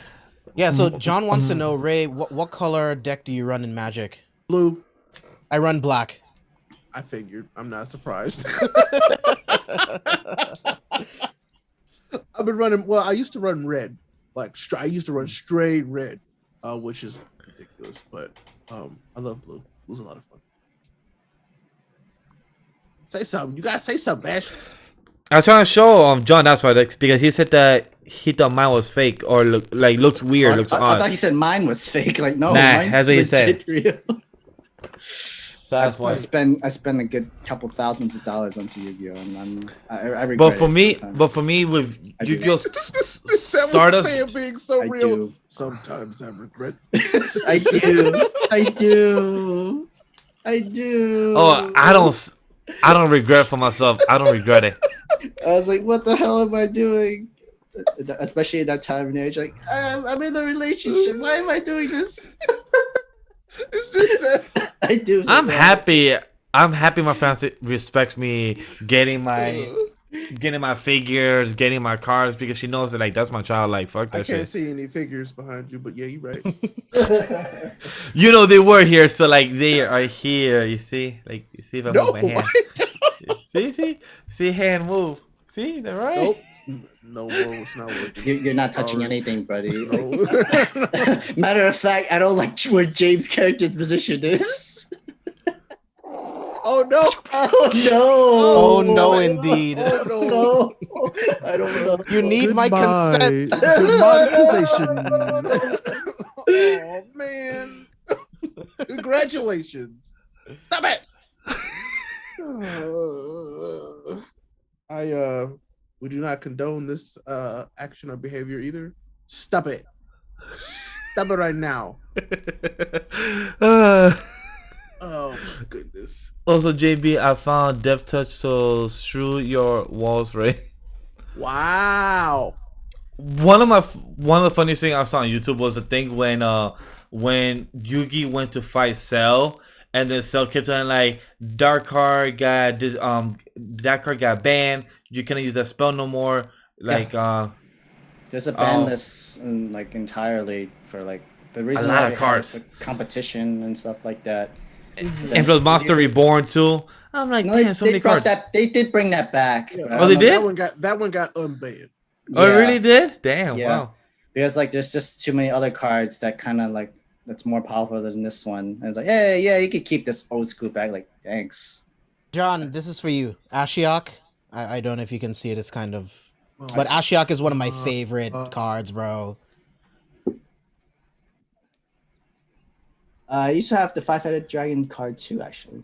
Speaker 4: Yeah. So John wants to know, Ray, what color deck do you run in Magic?
Speaker 3: Blue.
Speaker 4: I run black.
Speaker 3: I figured. I'm not surprised. I've been running. Well, I used to run red. Like I used to run straight red, which is ridiculous. But I love blue. Blue's a lot of fun. Say something. You gotta say something, Bash.
Speaker 1: I was trying to show John. That's why, like, because he said that he thought mine was fake or looks weird, looks
Speaker 2: I
Speaker 1: odd.
Speaker 2: thought he said mine was fake. Like no,
Speaker 1: Nah,
Speaker 2: mine's
Speaker 1: that's what he said.
Speaker 2: legit real.
Speaker 1: So that's
Speaker 2: I
Speaker 1: why.
Speaker 2: spend a good couple thousands of dollars on Yu-Gi-Oh, and I regret
Speaker 1: But for
Speaker 2: it
Speaker 1: me,
Speaker 2: sometimes.
Speaker 1: with
Speaker 2: I do.
Speaker 1: Yu-Gi-Oh
Speaker 3: That was
Speaker 1: Stardust,
Speaker 3: saying being so
Speaker 2: I
Speaker 3: real.
Speaker 2: do.
Speaker 3: Sometimes I regret.
Speaker 2: I do.
Speaker 1: oh, I don't regret for myself. I don't regret it.
Speaker 2: I was like, what the hell am I doing? Especially at that time and age, like I'm in a relationship. Why am I doing this?
Speaker 3: It's just that.
Speaker 2: I do.
Speaker 1: I'm happy. I'm happy my fans respects me getting my figures, getting my cards because she knows that like that's my child. Like fuck that
Speaker 3: I can't
Speaker 1: shit.
Speaker 3: see any figures behind you, but yeah, you're right.
Speaker 1: You know they were here, so like they are here. You see, like you see if I
Speaker 3: No,
Speaker 1: move my hand.
Speaker 3: I
Speaker 1: See hand move. See, they're right.
Speaker 3: Nope. No, bro, it's not working.
Speaker 2: You're not touching
Speaker 3: Sorry.
Speaker 2: anything, buddy.
Speaker 3: No.
Speaker 2: Matter of fact, I don't like where James' character's position is.
Speaker 3: Oh no!
Speaker 2: Oh no!
Speaker 4: Oh no,
Speaker 3: stop it.
Speaker 4: indeed.
Speaker 3: Oh no!
Speaker 2: No, I don't know.
Speaker 4: You need my
Speaker 3: Goodbye.
Speaker 4: consent.
Speaker 3: Demonetization. Oh man! Congratulations! Stop it! We do not condone this action or behavior either. Stop it! Stop it right now! Oh my goodness!
Speaker 1: Also, JB, I found Death Touch, so strew your walls, right?
Speaker 3: Wow!
Speaker 1: One of the funniest things I saw on YouTube was the thing when Yugi went to fight Cell, and then Cell kept on like Dark Card got this that card got banned. You can't use that spell no more. Like
Speaker 2: There's a ban list and like entirely for like the reason
Speaker 1: lot
Speaker 2: why
Speaker 1: of
Speaker 2: they
Speaker 1: cards.
Speaker 2: have the competition and stuff like that.
Speaker 1: and plus Monster Reborn too. I'm like,
Speaker 2: No,
Speaker 1: man, so many cards.
Speaker 2: They did bring that back.
Speaker 3: Yeah.
Speaker 2: I
Speaker 1: Oh, they
Speaker 2: don't know-
Speaker 1: did?
Speaker 3: That one got unbanned.
Speaker 1: Oh, it
Speaker 2: Yeah.
Speaker 1: really did? Damn,
Speaker 2: Yeah.
Speaker 1: wow.
Speaker 2: Because like there's just too many other cards that kind of like that's more powerful than this one. And it's like, hey, yeah, you could keep this old school back. Like, thanks.
Speaker 4: John, this is for you. Ashiok. I don't know if you can see it. It's kind of,
Speaker 3: Well,
Speaker 4: but Ashiok is one of my favorite cards, bro.
Speaker 2: I used to have the 5-headed dragon card too, actually.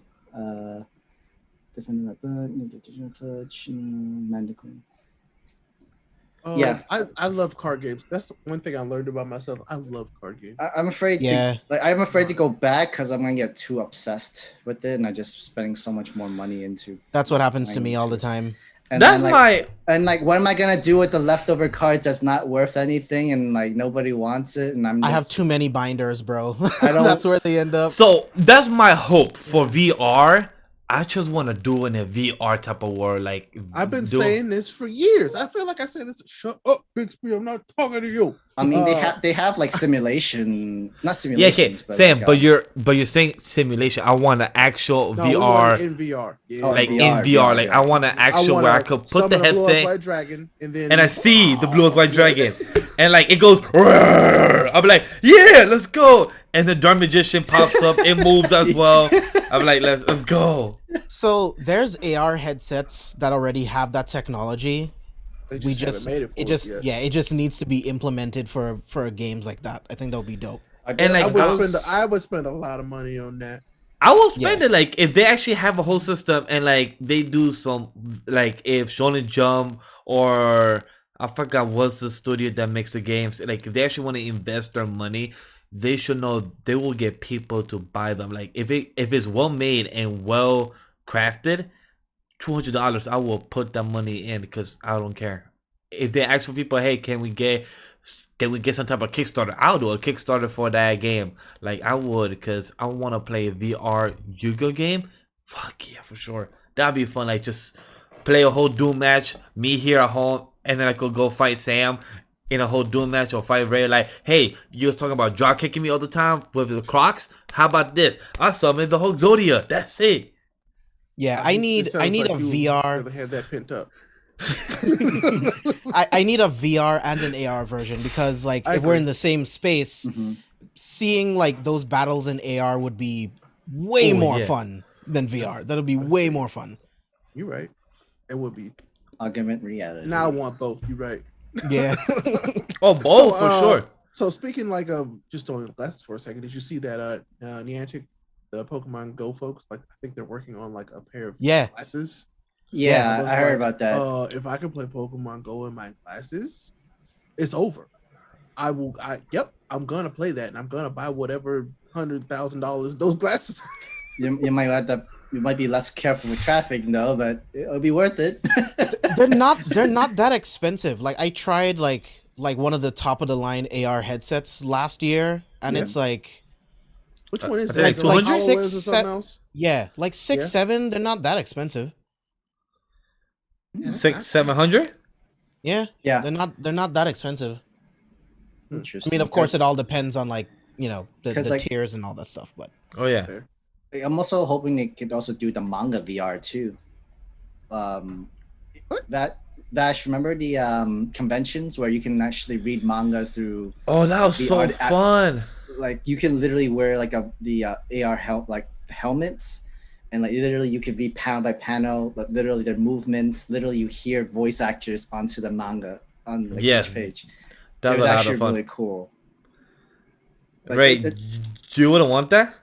Speaker 2: Defender touch, Mandaquin. Yeah.
Speaker 3: I love card games. That's one thing I learned about myself. I love card games.
Speaker 2: I'm afraid
Speaker 4: Yeah.
Speaker 2: I'm afraid to go back because I'm gonna get too obsessed with it, and I just spending so much more money into.
Speaker 4: That's what happens to me all the time.
Speaker 2: And
Speaker 1: That's
Speaker 2: then,
Speaker 1: my
Speaker 2: what am I gonna do with the leftover cards that's not worth anything, and like nobody wants it, and
Speaker 4: I have too many binders, bro.
Speaker 2: I don't-
Speaker 4: That's where they end up.
Speaker 1: so that's my hope for VR. I just want to do it in a VR type of world. Like
Speaker 3: I've been
Speaker 1: do-
Speaker 3: saying this for years. I feel like I say this. Shut up, Bixby. I'm not talking to you.
Speaker 2: I mean, they have like simulation, not
Speaker 1: Yeah,
Speaker 2: simulations.
Speaker 1: okay, Sam,
Speaker 2: like,
Speaker 1: but you're saying simulation. I want an actual
Speaker 3: No, we
Speaker 1: VR,
Speaker 3: want it in VR. Yeah.
Speaker 2: Oh,
Speaker 1: like
Speaker 2: VR,
Speaker 1: in VR. Like
Speaker 2: yeah.
Speaker 1: I want an actual
Speaker 3: wanna
Speaker 1: where I could put the
Speaker 3: summon a blue-eyed
Speaker 1: headset
Speaker 3: white dragon, and then
Speaker 1: and I see the blue white dragon, and like it goes. "Roar." I'm like, yeah, let's go. And the Dark Magician pops up. It moves as well. I'm like, let's go.
Speaker 4: So there's AR headsets that already have that technology.
Speaker 3: They
Speaker 4: We
Speaker 3: haven't
Speaker 4: just
Speaker 3: made it for
Speaker 4: it
Speaker 3: us
Speaker 4: just
Speaker 3: yet.
Speaker 4: yeah, it just needs to be implemented for games like that. I think that would be dope.
Speaker 1: And, like,
Speaker 3: I would spend a lot of money on that.
Speaker 1: I will spend
Speaker 4: Yeah.
Speaker 1: it like if they actually have a whole system and like they do some like if Shonen Jump or I forgot what's the studio that makes the games, like if they actually want to invest their money, they should know they will get people to buy them. Like if it's well made and well crafted, $200 I will put that money in because I don't care. If they ask for people, hey, can we get some type of Kickstarter? I'll do a Kickstarter for that game. Like I would, because I want to play a VR Yu-Gi-Oh game. Fuck yeah, for sure. That'd be fun. Like just play a whole Doom match, me here at home, and then I could go fight Sam in a whole Doom match or fight Ray. Like, hey, you was talking about drop kicking me all the time with the Crocs. How about this? I summoned the whole Zodia. That's it.
Speaker 4: Yeah,
Speaker 3: It
Speaker 4: I need
Speaker 3: sounds
Speaker 4: a
Speaker 3: like you
Speaker 4: VR.
Speaker 3: really had that pent up.
Speaker 4: I need a VR and an AR version because like
Speaker 3: I
Speaker 4: if we're
Speaker 3: agree.
Speaker 4: in the same space,
Speaker 2: Mhm.
Speaker 4: seeing like those battles in AR would be way
Speaker 1: Oh,
Speaker 4: more
Speaker 1: yeah.
Speaker 4: fun than VR. That'll be way more fun.
Speaker 3: You're right. It would be.
Speaker 2: augmented reality.
Speaker 3: Now I want both. You're right.
Speaker 4: Yeah.
Speaker 1: Oh, both for
Speaker 3: So,
Speaker 1: sure.
Speaker 3: So speaking like just on glasses for a second, did you see that Niantic, the Pokemon Go folks, like I think they're working on like a pair of
Speaker 4: Yeah.
Speaker 3: glasses.
Speaker 2: Yeah,
Speaker 3: It was
Speaker 2: I heard
Speaker 3: like,
Speaker 2: about that.
Speaker 3: If I can play Pokemon Go in my glasses, it's over. I'm gonna play that, and I'm gonna buy whatever $100,000 those glasses.
Speaker 2: You might be less careful with traffic though, but it'll be worth it.
Speaker 4: they're not that expensive. Like I tried like one of the top of the line AR headsets last year and
Speaker 3: Yeah.
Speaker 4: it's like
Speaker 3: Which one is
Speaker 1: I
Speaker 3: that?
Speaker 1: think
Speaker 3: Is it like
Speaker 1: 200?
Speaker 3: HoloLens or something else?
Speaker 4: Yeah, like 6,
Speaker 3: Yeah.
Speaker 4: 7. They're not that expensive.
Speaker 3: Yeah,
Speaker 1: 600-700.
Speaker 4: Yeah,
Speaker 2: Yeah.
Speaker 4: they're not that expensive. I
Speaker 2: Interesting.
Speaker 4: mean, of course, it
Speaker 2: Because-
Speaker 4: all depends on like the
Speaker 2: 'Cause, like-
Speaker 4: tiers and all that stuff. But
Speaker 1: Oh yeah.
Speaker 3: Fair.
Speaker 2: I'm also hoping they could also do the Manga VR too.
Speaker 3: What?
Speaker 2: That Vash, remember the conventions where you can actually read mangas through,
Speaker 1: Oh, that was so
Speaker 2: VR
Speaker 1: fun.
Speaker 2: like you can literally wear like the AR helmets, and like literally you can read panel by panel, but literally their movements. Literally, you hear voice actors onto the manga on like
Speaker 1: Yes.
Speaker 2: each page.
Speaker 1: That
Speaker 2: It
Speaker 1: was
Speaker 2: was
Speaker 1: a lot
Speaker 2: actually
Speaker 1: of fun.
Speaker 2: really cool. Like,
Speaker 1: Right. You wouldn't want that?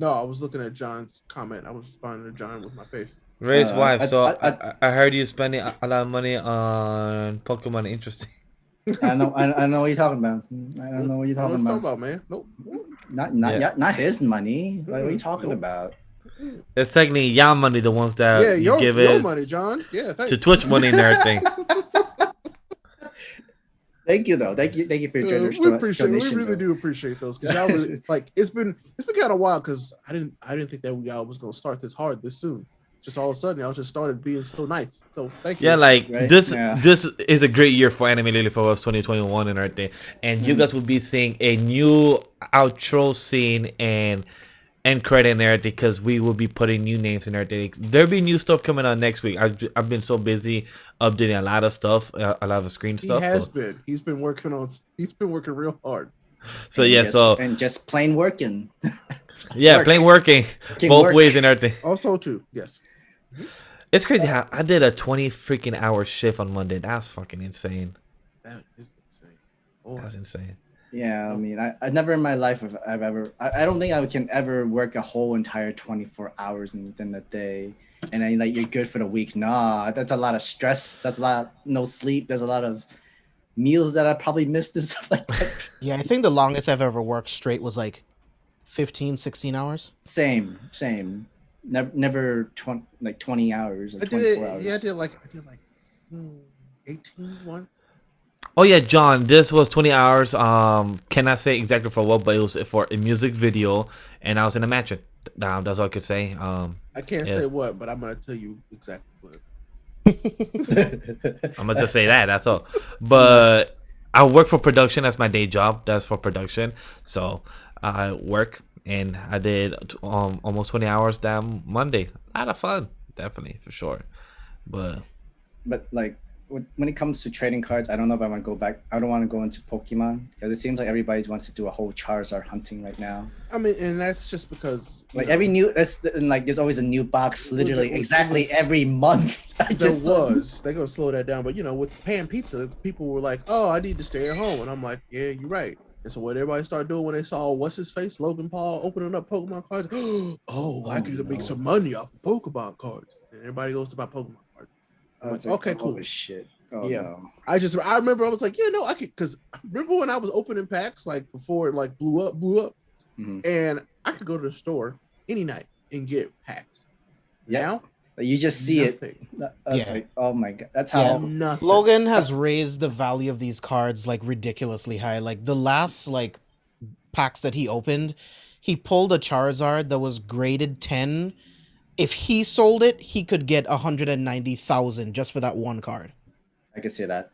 Speaker 3: No, I was looking at John's comment. I was responding to John with my face.
Speaker 1: Ray's wife. So
Speaker 2: I-
Speaker 1: I heard you spending a lot of money on Pokemon. Interesting.
Speaker 2: I know what you're talking about. I don't know what you're
Speaker 3: I don't
Speaker 2: talking
Speaker 3: know what you're
Speaker 2: about.
Speaker 3: man. Nope.
Speaker 2: Not his money. Like, what are you
Speaker 3: Mm-mm.
Speaker 2: talking
Speaker 3: Nope.
Speaker 2: about?
Speaker 1: It's technically your money, the ones that
Speaker 3: Yeah,
Speaker 1: you give
Speaker 3: your
Speaker 1: it
Speaker 3: money, John. Yeah, thanks.
Speaker 1: to Twitch money and everything.
Speaker 2: Thank you though. Thank you for your generous
Speaker 3: we appreciate. We
Speaker 2: donation,
Speaker 3: really
Speaker 2: though.
Speaker 3: do appreciate those because y'all really like. It's been kind of wild because I didn't think that y'all was gonna start this hard this soon. Just all of a sudden y'all just started being so nice. So thank you.
Speaker 1: Yeah, like
Speaker 2: Right?
Speaker 1: this
Speaker 2: Yeah.
Speaker 1: this is a great year for anime lately for us, 2021 and everything. And you guys will be seeing a new outro scene and end credit and everything because we will be putting new names and everything. There'll be new stuff coming out next week. I've been so busy updating a lot of stuff, a lot of screen
Speaker 3: he
Speaker 1: stuff.
Speaker 3: has
Speaker 1: So,
Speaker 3: been. He's been working real hard.
Speaker 1: so yeah, so
Speaker 2: and just plain working.
Speaker 1: yeah,
Speaker 2: work.
Speaker 1: plain working
Speaker 2: Working
Speaker 1: both
Speaker 2: work.
Speaker 1: ways and everything.
Speaker 3: Also too. Yes.
Speaker 1: It's crazy how I did a 20 freaking hour shift on Monday. That's fucking insane.
Speaker 3: That is insane. Boy.
Speaker 1: That's insane.
Speaker 2: Yeah, I mean, I never in my life I've ever. I don't think I can ever work a whole entire 24 hours within a day, and then like you're good for the week. Nah, that's a lot of stress. That's a lot no sleep. There's a lot of meals that I probably missed and stuff like that.
Speaker 4: yeah, I think the longest I've ever worked straight was like 15, 16 hours.
Speaker 2: Same. Never 20 hours or
Speaker 3: I
Speaker 2: 24
Speaker 3: did.
Speaker 2: hours.
Speaker 3: Yeah, I did like 18 once.
Speaker 1: Oh yeah, John, this was 20 hours. Cannot say exactly for what, but it was for a music video, and I was in a mansion. That's all I could say.
Speaker 3: I can't
Speaker 1: Yeah.
Speaker 3: say what, but I'm gonna tell you exactly what.
Speaker 1: I'm gonna just say that. That's all. But I work for production. That's my day job. That's for production. So I work, and I did almost 20 hours that Monday. A lot of fun, definitely for sure. But
Speaker 2: like when it comes to trading cards, I don't know if I want to go back. I don't want to go into Pokemon because it seems like everybody wants to do a whole Charizard hunting right now.
Speaker 3: I mean, and that's just because
Speaker 2: Like
Speaker 3: you know,
Speaker 2: every new, and like there's always a new box, literally
Speaker 3: There
Speaker 2: exactly
Speaker 3: was-
Speaker 2: every month.
Speaker 3: there was. They're gonna slow that down, but you know, with Pan Pizza, people were like, "Oh, I need to stay at home," and I'm like, "Yeah, you're right." And so what everybody started doing when they saw what's his face, Logan Paul, opening up Pokemon cards, I can make some money off of Pokemon cards, and everybody goes to buy Pokemon cards. I'm like, okay, cool.
Speaker 2: Oh shit. Oh,
Speaker 3: Yeah.
Speaker 2: no.
Speaker 3: I remember I was like, yeah, no, I could, because remember when I was opening packs like before it like blew up,
Speaker 2: Mhm.
Speaker 3: and I could go to the store any night and get packs.
Speaker 2: Yeah.
Speaker 3: Now,
Speaker 2: Like, you just see
Speaker 3: nothing.
Speaker 2: it. That's
Speaker 4: Yeah.
Speaker 2: like, oh my god. That's
Speaker 4: Yeah.
Speaker 2: how.
Speaker 3: Nothing.
Speaker 4: Logan has raised the value of these cards like ridiculously high. Like the last like packs that he opened, he pulled a Charizard that was graded 10. If he sold it, he could get 190,000 just for that one card.
Speaker 2: I can see that.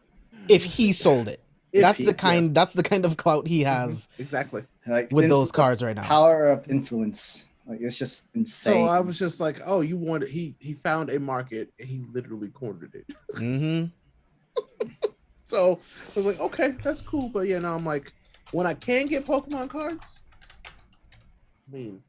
Speaker 4: If he sold it.
Speaker 3: If
Speaker 4: That's
Speaker 3: he-
Speaker 4: the kind of clout he has
Speaker 3: Exactly.
Speaker 2: Like
Speaker 4: with those
Speaker 2: the
Speaker 4: cards right now.
Speaker 2: Power of influence. Like it's just insane.
Speaker 3: So I was just like, oh, you wanted he found a market and he literally cornered it.
Speaker 4: Mm-hmm.
Speaker 3: So I was like, okay, that's cool. But yeah, now I'm like, when I can get Pokemon cards, I mean,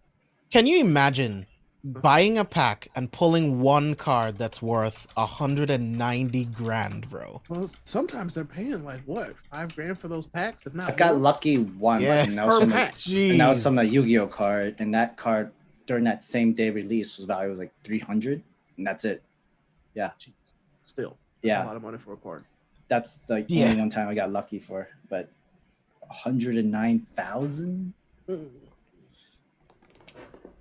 Speaker 4: Can you imagine buying a pack and pulling one card that's worth 190 grand, bro?
Speaker 3: well, sometimes they're paying like what, $5,000 for those packs, if not
Speaker 2: I got
Speaker 3: more?
Speaker 2: lucky once,
Speaker 4: Yeah.
Speaker 2: and that
Speaker 3: Per
Speaker 2: was from
Speaker 3: pack.
Speaker 2: and that was
Speaker 4: Jeez.
Speaker 2: from a Yu-Gi-Oh card, and that card during that same day release was valued like 300, and that's it.
Speaker 3: Still, that's
Speaker 2: Yeah.
Speaker 3: a lot of money for a card.
Speaker 2: That's like
Speaker 4: Yeah.
Speaker 2: only one time I got lucky for, but 109,000,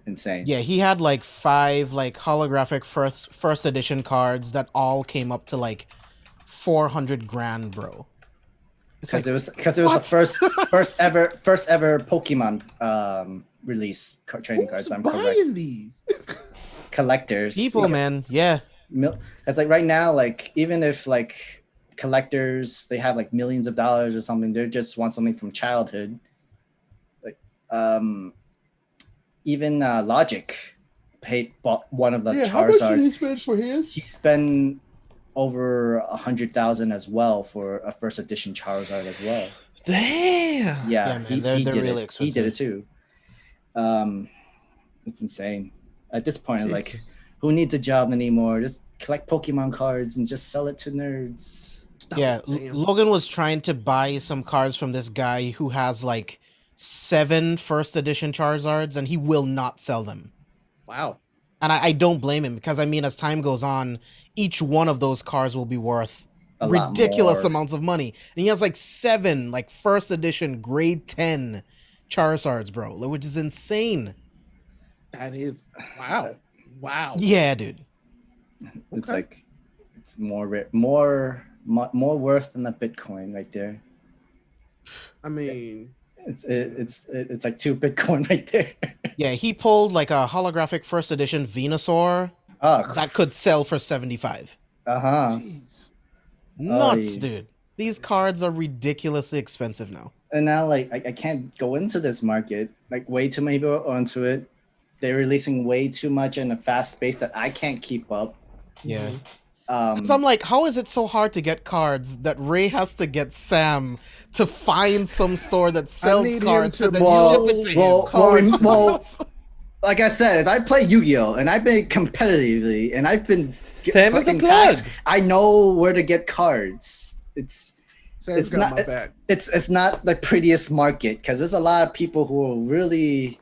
Speaker 2: insane.
Speaker 4: Yeah, he had like 5 like holographic first edition cards that all came up to like 400 grand, bro.
Speaker 2: because it was the first ever Pokemon release trading cards.
Speaker 3: Who's
Speaker 2: I'm
Speaker 3: buying
Speaker 2: correct.
Speaker 3: these?
Speaker 2: Collectors.
Speaker 4: People, man. Yeah.
Speaker 2: It's like right now, like even if like collectors they have like millions of dollars or something, they just want something from childhood. Like even Logic bought one of the
Speaker 3: Yeah, how much did
Speaker 2: Charizard.
Speaker 3: he spend for his?
Speaker 2: He spent over 100,000 as well for a first edition Charizard as well.
Speaker 1: Damn.
Speaker 2: Yeah,
Speaker 4: man,
Speaker 2: he
Speaker 4: they're
Speaker 2: did
Speaker 4: really
Speaker 2: it.
Speaker 4: expensive.
Speaker 2: He did it too. It's insane. At this point, like, who needs a job anymore? Just collect Pokemon cards and just sell it to nerds.
Speaker 3: Stop
Speaker 4: Yeah,
Speaker 3: it, Sam.
Speaker 4: Logan was trying to buy some cards from this guy who has like 7 first edition Charizards, and he will not sell them.
Speaker 3: Wow.
Speaker 4: And I don't blame him, because I mean, as time goes on, each one of those cards will be worth
Speaker 2: A lot
Speaker 4: ridiculous
Speaker 2: more.
Speaker 4: amounts of money. And he has like 7 like first edition grade 10 Charizards, bro, which is insane.
Speaker 3: That is wow. Wow.
Speaker 4: Yeah, dude.
Speaker 2: It's
Speaker 3: Okay.
Speaker 2: like it's more worth than the Bitcoin right there.
Speaker 3: I mean,
Speaker 2: It's like 2 Bitcoin right there.
Speaker 4: Yeah, he pulled like a holographic first edition Venusaur
Speaker 2: Oh,
Speaker 4: that could sell for 75.
Speaker 3: jeez.
Speaker 4: Nuts,
Speaker 2: yeah.
Speaker 4: dude. These cards are ridiculously expensive now.
Speaker 2: And now like I can't go into this market. Like way too many people are onto it. They're releasing way too much in a fast pace that I can't keep up.
Speaker 4: Yeah.
Speaker 2: Um,
Speaker 4: So I'm like, how is it so hard to get cards that Ray has to get Sam to find some store that sells
Speaker 3: need him
Speaker 4: cards
Speaker 3: to
Speaker 4: and then
Speaker 2: well,
Speaker 4: ship it to him?
Speaker 2: well, like I said, if I play Yu-Gi-Oh and I've been competitively and I've been
Speaker 1: Sam is a
Speaker 2: fucking
Speaker 1: plug.
Speaker 2: packs, I know where to get cards.
Speaker 3: Sam's
Speaker 2: It's
Speaker 3: got
Speaker 2: not-
Speaker 3: my back.
Speaker 2: It's not the prettiest market because there's a lot of people who will really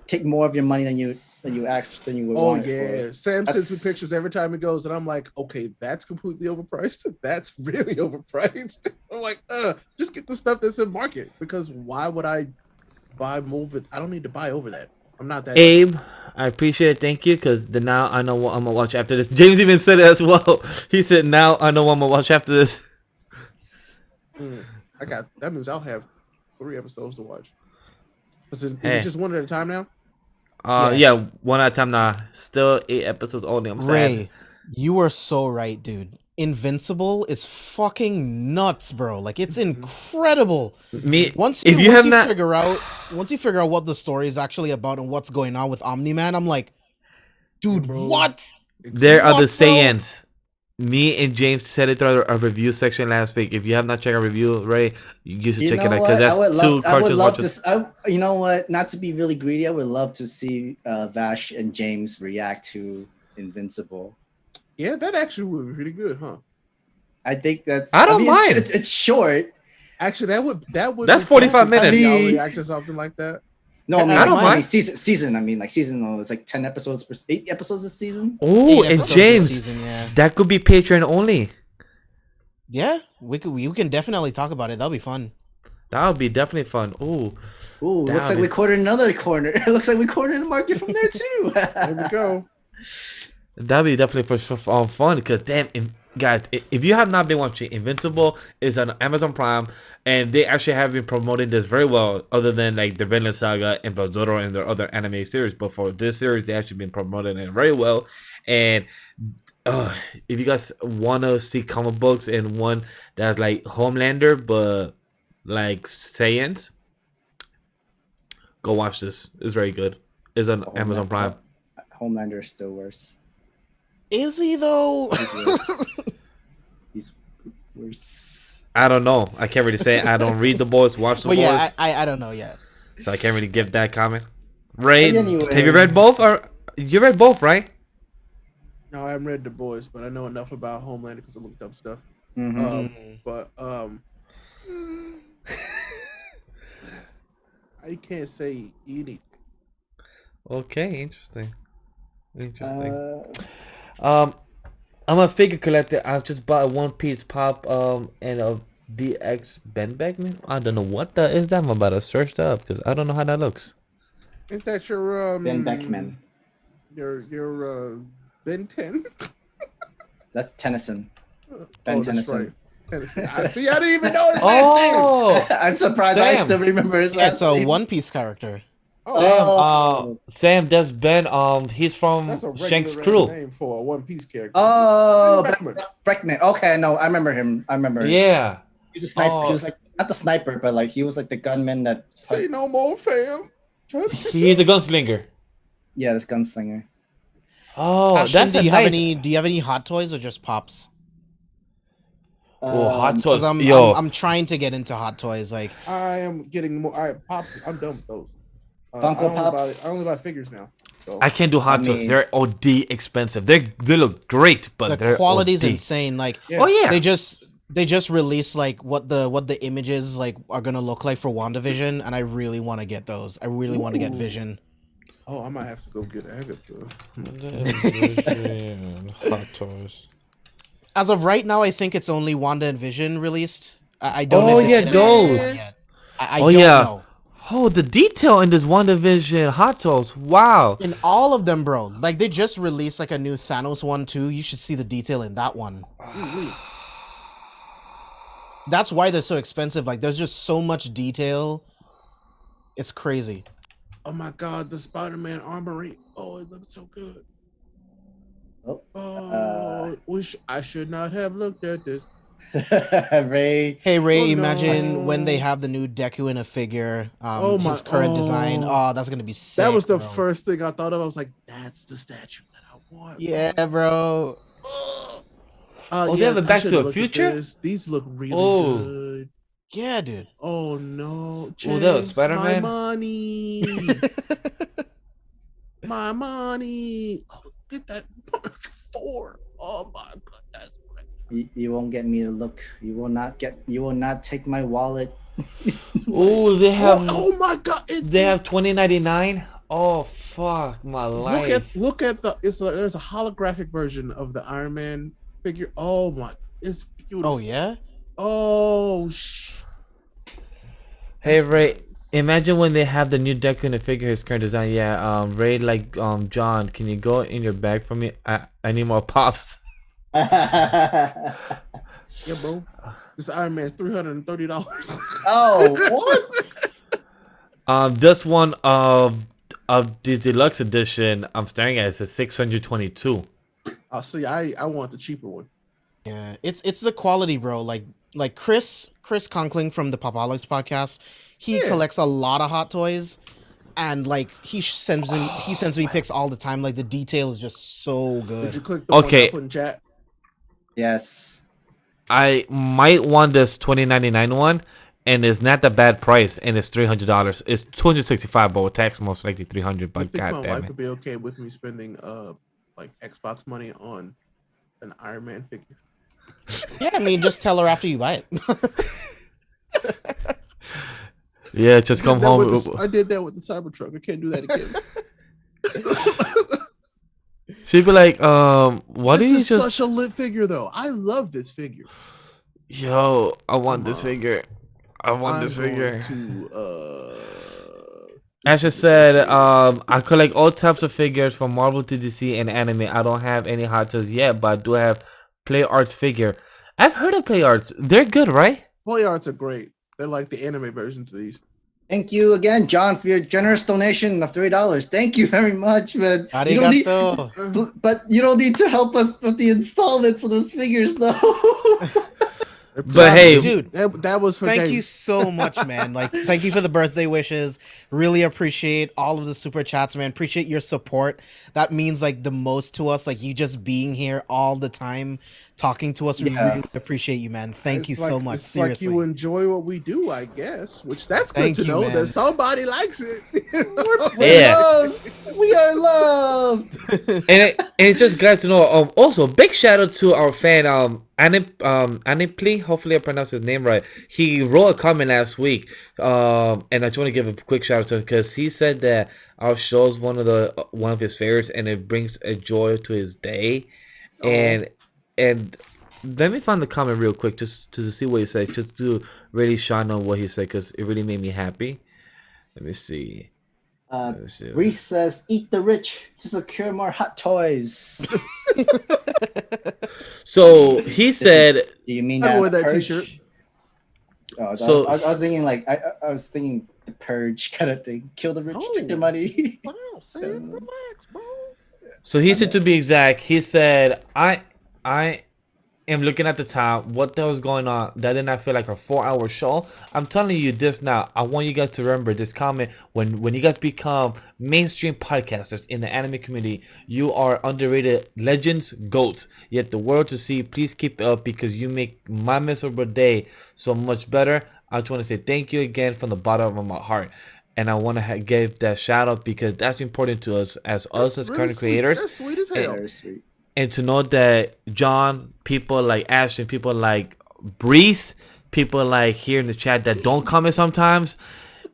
Speaker 2: take more of your money than you would
Speaker 3: Oh
Speaker 2: want it
Speaker 3: yeah,
Speaker 2: for.
Speaker 3: Sam sends me
Speaker 2: That's-
Speaker 3: pictures every time he goes, and I'm like, okay, that's completely overpriced. That's really overpriced. I'm like, just get the stuff that's in market, because why would I buy more? I don't need to buy over that. I'm not that.
Speaker 1: Abe, I appreciate it. Thank you, because now I know what I'm gonna watch after this. James even said it as well. He said, "Now I know what I'm gonna watch after this."
Speaker 3: I got that means I'll have 3 episodes to watch. Is it
Speaker 1: Hey.
Speaker 3: just one at a time now?
Speaker 1: Yeah, one at a time now. Still 8 episodes only. I'm sad.
Speaker 4: Ray, you are so right, dude. Invincible is fucking nuts, bro. Like, it's incredible.
Speaker 1: Me,
Speaker 4: Once
Speaker 1: if you have not,
Speaker 4: figure out what the story is actually about and what's going on with Omni-Man, I'm like, dude,
Speaker 3: Bro.
Speaker 4: what?
Speaker 1: there are the
Speaker 4: What, bro?
Speaker 1: Saiyans. Me and James said it through our review section last week. If you have not checked our review, Ray, you should check it out, because that's 2
Speaker 2: I would
Speaker 1: cartoon
Speaker 2: love
Speaker 1: watches.
Speaker 2: to. You know what? Not to be really greedy, I would love to see Vash and James react to Invincible.
Speaker 3: Yeah, that actually would be pretty good, huh?
Speaker 2: I think that's.
Speaker 1: I don't mind.
Speaker 2: It's short.
Speaker 3: Actually, that would.
Speaker 1: That's
Speaker 3: be
Speaker 1: 45
Speaker 3: fun to
Speaker 1: minutes.
Speaker 3: see y'all
Speaker 2: I mean-
Speaker 3: react to something like that.
Speaker 2: No, I mean,
Speaker 1: I don't
Speaker 2: like,
Speaker 1: mind.
Speaker 2: season. I mean, like season. It's like 10 episodes, 8 episodes this season.
Speaker 1: Oh,
Speaker 4: 8
Speaker 1: and
Speaker 4: episodes this
Speaker 1: James,
Speaker 4: season, yeah.
Speaker 1: that could be Patreon only.
Speaker 4: Yeah, we can definitely talk about it. That'll be fun.
Speaker 1: That would be definitely fun. Ooh,
Speaker 2: Ooh, looks like
Speaker 1: Damn.
Speaker 2: we cornered another corner. It looks like we cornered the market from there too.
Speaker 3: There we go.
Speaker 1: that'd be definitely for fun. Because damn, guys, if you have not been watching, Invincible is on Amazon Prime, and they actually have been promoting this very well. Other than like the Vinland Saga and Bazoro and their other anime series, but for this series, they actually been promoting it very well. And if you guys want to see comic books and one that's like Homelander but like Saiyans, go watch this. It's very good. It's on Amazon Prime.
Speaker 2: Homelander is still worse.
Speaker 4: Is he though?
Speaker 2: He's worse. He's worse.
Speaker 1: I don't know. I can't really say. I don't read the boys, watch the
Speaker 4: But
Speaker 1: boys,
Speaker 4: yeah, I don't know yet.
Speaker 1: so I can't really give that comment. Ray,
Speaker 2: But anyway.
Speaker 1: have you read both? Or you read both, right?
Speaker 3: No, I haven't read The Boys, but I know enough about Homelander because I looked up stuff.
Speaker 2: Mhm.
Speaker 3: But I can't say anything.
Speaker 1: Okay, interesting. Interesting.
Speaker 2: Uh,
Speaker 1: I'm a figure collector. I just bought a One Piece pop and a BX Ben Beckman. I don't know what that is. That I'm about to search that up because I don't know how that looks.
Speaker 3: Ain't that your
Speaker 2: Ben Beckman.
Speaker 3: Your Ben 10?
Speaker 2: That's Tennyson.
Speaker 3: Oh,
Speaker 2: Ben
Speaker 3: that's
Speaker 2: Tennyson.
Speaker 3: right. See, I didn't even know his last name.
Speaker 1: Oh,
Speaker 2: I'm surprised I
Speaker 1: Sam.
Speaker 2: still remember his
Speaker 4: Yeah,
Speaker 2: last
Speaker 4: it's a
Speaker 2: name.
Speaker 4: One Piece character.
Speaker 2: Oh.
Speaker 1: Sam. That's Ben. He's from
Speaker 3: That's a
Speaker 1: Shank's
Speaker 3: regular
Speaker 1: crew.
Speaker 3: name for a One Piece character.
Speaker 2: Oh,
Speaker 3: Beckman.
Speaker 2: Breckman. Okay, no, I remember him. I remember him.
Speaker 1: Yeah.
Speaker 2: He was a sniper.
Speaker 1: Oh.
Speaker 2: He was like not the sniper, but like he was like the gunman that.
Speaker 3: Say no more, fam.
Speaker 1: He's the gunslinger.
Speaker 2: Yeah, this gunslinger.
Speaker 1: Oh,
Speaker 4: Ashton,
Speaker 1: that's
Speaker 4: do
Speaker 1: a
Speaker 4: you
Speaker 1: nice.
Speaker 4: have any hot toys or just pops?
Speaker 1: Oh, hot
Speaker 4: Because
Speaker 1: toys. Yo,
Speaker 4: I'm trying to get into hot toys. Like,
Speaker 3: I am getting more. Pops. I'm done with those.
Speaker 2: Funko Pops.
Speaker 3: I only buy figures now. So.
Speaker 1: I can't do hot
Speaker 2: I
Speaker 1: toys.
Speaker 2: mean-
Speaker 1: They're OD expensive. They look great, but
Speaker 4: the
Speaker 1: they're
Speaker 4: quality's
Speaker 1: OD.
Speaker 4: insane. Like,
Speaker 3: Yeah.
Speaker 1: Oh yeah.
Speaker 4: they just released like what the images like are gonna look like for WandaVision, and I really want to get those. I really want to get
Speaker 3: Ooh.
Speaker 4: Vision.
Speaker 3: Oh, I might have to go get Agatha.
Speaker 1: Hot toys.
Speaker 4: As of right now, I think it's only Wanda and Vision released. I don't know.
Speaker 1: Oh
Speaker 4: if it's
Speaker 1: yeah,
Speaker 4: gonna be
Speaker 1: those.
Speaker 4: more yet. I
Speaker 1: Oh,
Speaker 4: don't
Speaker 1: yeah.
Speaker 4: know.
Speaker 1: Oh, the detail in this WandaVision hot toys. Wow.
Speaker 4: In all of them, bro. Like they just released like a new Thanos one too. You should see the detail in that one. That's why they're so expensive. Like there's just so much detail. It's crazy.
Speaker 3: Oh my God, the Spider-Man armory. Oh, it looks so good.
Speaker 2: Oh,
Speaker 3: Wish I should not have looked at this.
Speaker 2: Ray.
Speaker 4: Hey Ray,
Speaker 3: Oh,
Speaker 4: imagine when they
Speaker 3: no.
Speaker 4: have the new Deku in a figure.
Speaker 3: Oh, my-
Speaker 4: his current design.
Speaker 3: oh.
Speaker 4: Oh, that's gonna be sick.
Speaker 3: That was the
Speaker 4: bro.
Speaker 3: first thing I thought of. I was like, that's the statue that I want.
Speaker 4: Yeah, bro.
Speaker 1: Oh, they have a
Speaker 3: I
Speaker 1: Back
Speaker 3: should
Speaker 1: to the
Speaker 3: look at
Speaker 1: Future?
Speaker 3: this. These look really
Speaker 1: Oh.
Speaker 3: good.
Speaker 4: Yeah, dude.
Speaker 3: Oh no!
Speaker 1: Oh, that was
Speaker 3: Change
Speaker 1: Spider-Man?
Speaker 3: My money. My money. Oh, get that Mark 4. Oh my God, that's great.
Speaker 2: You won't get me to look. You will not take my wallet.
Speaker 1: Oh, they have.
Speaker 3: Oh my God!
Speaker 1: They have 2099. Oh fuck my life.
Speaker 3: Look at the. There's a holographic version of the Iron Man figure. Oh my! It's beautiful.
Speaker 4: Oh yeah.
Speaker 3: Oh
Speaker 1: Hey Ray, imagine when they have the new Deku in the figure, his current design. Yeah, Ray, like John, can you go in your bag for me? I need more pops.
Speaker 3: yeah, bro. This Iron Man's $330.
Speaker 2: Oh, what?
Speaker 1: This one of the deluxe edition I'm staring at is a 622.
Speaker 3: I'll see. I want the cheaper one.
Speaker 4: Yeah, it's the quality, bro. Like Chris Conkling from the Popologics podcast, he
Speaker 3: Yeah.
Speaker 4: collects a lot of hot toys, and like he sends me pics all the time. Like the detail is just so
Speaker 3: Did
Speaker 4: good.
Speaker 3: you click the one
Speaker 1: Okay.
Speaker 3: I put in chat?
Speaker 2: Yes.
Speaker 1: I might want this 2099 one, and it's not the bad price, and it's $300. It's $265, but with tax most likely $300.
Speaker 3: I
Speaker 1: But
Speaker 3: think my
Speaker 1: goddamn
Speaker 3: wife
Speaker 1: it.
Speaker 3: would be okay with me spending like Xbox money on an Iron Man figure.
Speaker 4: Yeah, I mean, just tell her after you buy it.
Speaker 1: Yeah, just come home.
Speaker 3: I did that with the Cybertruck. I can't do that again.
Speaker 1: She'd be like, why do
Speaker 3: This
Speaker 1: you
Speaker 3: is
Speaker 1: just?
Speaker 3: such a lit figure, though. I love this figure.
Speaker 1: Yo, I want this
Speaker 3: Come on.
Speaker 1: figure. I want this
Speaker 3: I'm
Speaker 1: figure.
Speaker 3: going to,
Speaker 1: As I said, I collect all types of figures from Marvel to DC and anime. I don't have any hot toys yet, but I do have Play Arts figure. I've heard of Play Arts. They're good, right?
Speaker 3: Play arts are great. They're like the anime versions of these.
Speaker 2: Thank you again, John, for your generous donation of $3. Thank you very much, man. You don't need,
Speaker 4: Arigato.
Speaker 2: but you don't need to help us with the installments of those figures, though.
Speaker 1: But hey,
Speaker 4: dude,
Speaker 3: that was for
Speaker 4: thank
Speaker 3: James.
Speaker 4: you so much, man. Like, thank you for the birthday wishes. Really appreciate all of the super chats, man. Appreciate your support. That means like the most to us. Like you just being here all the time, talking to us. We
Speaker 2: Yeah.
Speaker 4: really appreciate you, man. Thank you
Speaker 3: It's
Speaker 4: so
Speaker 3: like-
Speaker 4: much.
Speaker 3: It's
Speaker 4: Seriously.
Speaker 3: like you enjoy what we do, I guess. Which that's good
Speaker 4: Thank
Speaker 3: to
Speaker 4: you,
Speaker 3: know
Speaker 4: man.
Speaker 3: that somebody likes it.
Speaker 2: We're
Speaker 1: Yeah.
Speaker 2: loved. We are loved.
Speaker 1: and it's just glad to know. Also, big shout out to our fan, Anipli. Hopefully, I pronounced his name right. He wrote a comment last week, and I just want to give a quick shout out to him because he said that our show is one of his favorites, and it brings a joy to his day. And let me find the comment real quick just to see what he said, just to really shine on what he said because it really made me happy. Let me see. Let's see.
Speaker 2: Reese says, "Eat the rich to secure more hot toys."
Speaker 1: So he said,
Speaker 2: Do you mean
Speaker 3: I'd wear
Speaker 2: the
Speaker 3: that
Speaker 2: Purge?
Speaker 3: t-shirt.
Speaker 2: Oh,
Speaker 1: So-
Speaker 2: I was thinking like I was thinking the Purge kind of thing. Kill the rich, take their money.
Speaker 3: Wow, Sam, relax, bro.
Speaker 1: so he said, to be exact, he said, I am looking at the time. What the hell is going on? That did not feel like a 4-hour show. I'm telling you this now. I want you guys to remember this comment. When you guys become mainstream podcasters in the anime community, you are underrated legends, goats. Yet the world to see. Please keep it up because you make my miserable day so much better. I just want to say thank you again from the bottom of my heart. And I want to give that shout out because that's important to us as
Speaker 3: That's really
Speaker 1: content
Speaker 3: sweet.
Speaker 1: creators.
Speaker 3: That's sweet as hell.
Speaker 2: Very sweet.
Speaker 1: And to know that John, people like Ashton, people like Breeze, people like here in the chat that don't comment sometimes,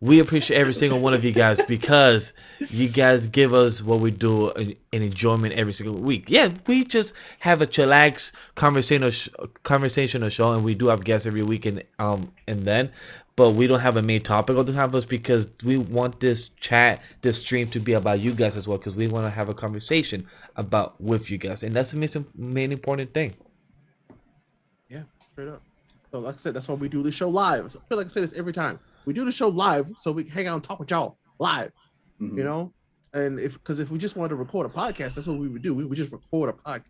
Speaker 1: we appreciate every single one of you guys because you guys give us what we do an enjoyment every single week. Yeah, we just have a chillax conversational show, and we do have guests every week, and then. But we don't have a main topic all the time because we want this this stream to be about you guys as well because we want to have a conversation with you guys, and that's the main important thing.
Speaker 3: Yeah, straight up. So like I said, that's why we do the show live. So I feel like I say this every time. We do the show live so we can hang out and talk with y'all live.
Speaker 2: Mhm.
Speaker 3: You know? And if we just wanted to record a podcast, that's what we would do. We would just record a podcast.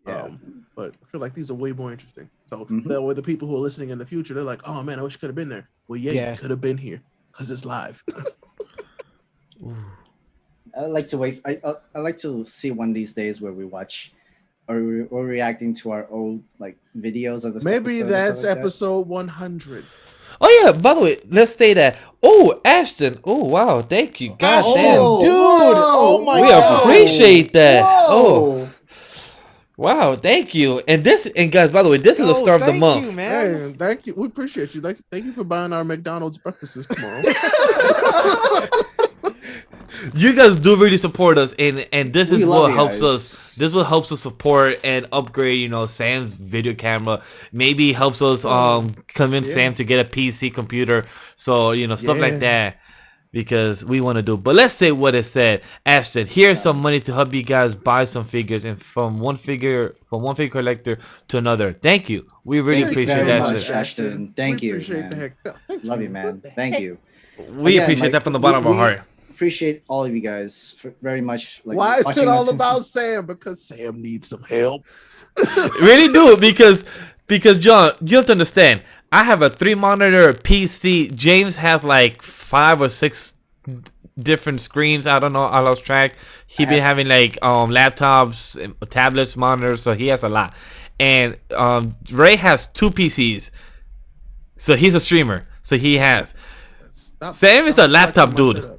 Speaker 2: Yeah.
Speaker 3: But I feel like these are way more interesting. So
Speaker 2: Mhm.
Speaker 3: that way the people who are listening in the future, they're like, oh man, I wish I could have been there. Well, yeah. You could have been here because it's live.
Speaker 2: I like to wait. I like to see one of these days where we watch or we're reacting to our old like videos of the
Speaker 3: Maybe
Speaker 2: episodes and
Speaker 3: that's
Speaker 2: stuff like that.
Speaker 3: episode 100.
Speaker 1: Oh yeah, by the way, let's say that. Oh, Ashton. Oh wow, thank you. God damn.
Speaker 2: Oh,
Speaker 4: Dude, oh my
Speaker 1: We
Speaker 4: God.
Speaker 1: appreciate that. Oh,
Speaker 2: Whoa.
Speaker 1: wow, thank you. And guys, by the way, this is the
Speaker 4: Yo,
Speaker 1: star of the
Speaker 4: thank
Speaker 1: month.
Speaker 4: you, man.
Speaker 3: Hey, thank you. We appreciate you. Thank you for buying our McDonald's breakfasts tomorrow.
Speaker 1: You guys do really support us, and this
Speaker 2: We
Speaker 1: is
Speaker 2: love
Speaker 1: what
Speaker 2: you
Speaker 1: helps
Speaker 2: guys.
Speaker 1: us. This is what helps us support and upgrade. Sam's video camera. Maybe helps us convince Sam to get a PC computer. So stuff like
Speaker 3: Yeah.
Speaker 1: that. Because we want to do. But let's say what it said. Ashton, here's some money to help you guys buy some figures, and from one figure collector to another. Thank you. We really
Speaker 2: Thank you
Speaker 1: appreciate
Speaker 2: very
Speaker 1: that.
Speaker 2: much,
Speaker 1: Shit.
Speaker 2: Ashton. Thank
Speaker 3: We
Speaker 2: you,
Speaker 3: appreciate
Speaker 2: man.
Speaker 3: the heck. Thank
Speaker 2: Love you, man.
Speaker 3: What the
Speaker 2: Thank
Speaker 3: heck?
Speaker 2: you.
Speaker 1: We
Speaker 2: Again,
Speaker 1: appreciate
Speaker 2: like,
Speaker 1: that from the bottom of our
Speaker 2: we
Speaker 1: heart.
Speaker 2: Appreciate all of you guys very much. Like,
Speaker 3: Why is it
Speaker 2: watching
Speaker 3: all
Speaker 2: us.
Speaker 3: about Sam? Because Sam needs some help.
Speaker 1: Really do because John, you have to understand. I have a 3-monitor PC. James have like 5 or 6 different screens. I don't know. I lost track. He been having like laptops, tablets, monitors. So he has a lot. And Ray has 2 PCs. So he's a streamer. So he has. Sam is a laptop dude.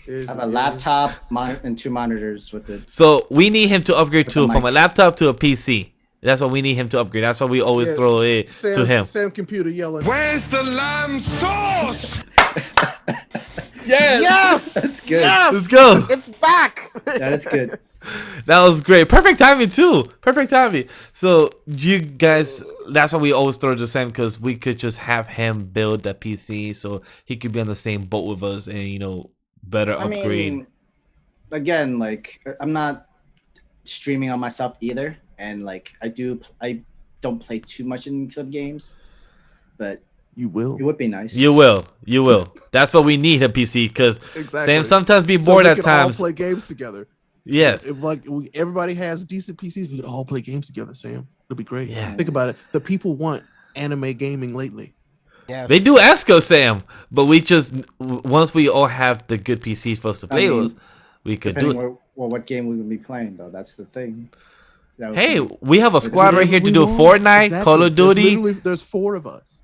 Speaker 2: I have a laptop and 2 monitors with it.
Speaker 1: So we need him to upgrade
Speaker 2: With
Speaker 1: to
Speaker 2: the
Speaker 1: from a
Speaker 2: mic.
Speaker 1: laptop to a PC. That's what we need him to upgrade. That's why we always throw it to him.
Speaker 3: Sam computer yelling.
Speaker 5: Where's the lamb sauce?
Speaker 4: Yes.
Speaker 2: That's good.
Speaker 4: Yes.
Speaker 1: Let's go.
Speaker 4: It's back.
Speaker 2: Yeah, that's good.
Speaker 1: That was great. Perfect timing too. Perfect timing. So you guys, that's why we always throw to Sam because we could just have him build that PC so he could be on the same boat with us and better
Speaker 2: I
Speaker 1: upgrade.
Speaker 2: mean, again, like I'm not streaming on myself either, and like I don't play too much in club games, but
Speaker 3: You will.
Speaker 2: it would be nice.
Speaker 1: You will. That's what we need a PC because
Speaker 3: Exactly.
Speaker 1: Sam sometimes be
Speaker 3: So
Speaker 1: bored
Speaker 3: we
Speaker 1: at
Speaker 3: can all
Speaker 1: times.
Speaker 3: play games together.
Speaker 1: Yes.
Speaker 3: If everybody has decent PCs, we could all play games together, Sam. It'll be great.
Speaker 1: Yeah.
Speaker 3: Think about it. The people want anime gaming lately.
Speaker 4: Yes.
Speaker 1: They do ask us, Sam, but we just once we all have the good PCs for us to play with, we could do
Speaker 2: Depending
Speaker 1: it.
Speaker 2: what game we would be playing though. That's the thing. That would
Speaker 1: Hey,
Speaker 2: be-
Speaker 1: we have a squad right here to
Speaker 3: We
Speaker 1: do
Speaker 3: want.
Speaker 1: Fortnite,
Speaker 3: Exactly.
Speaker 1: Call of Duty.
Speaker 3: There's 4 of us.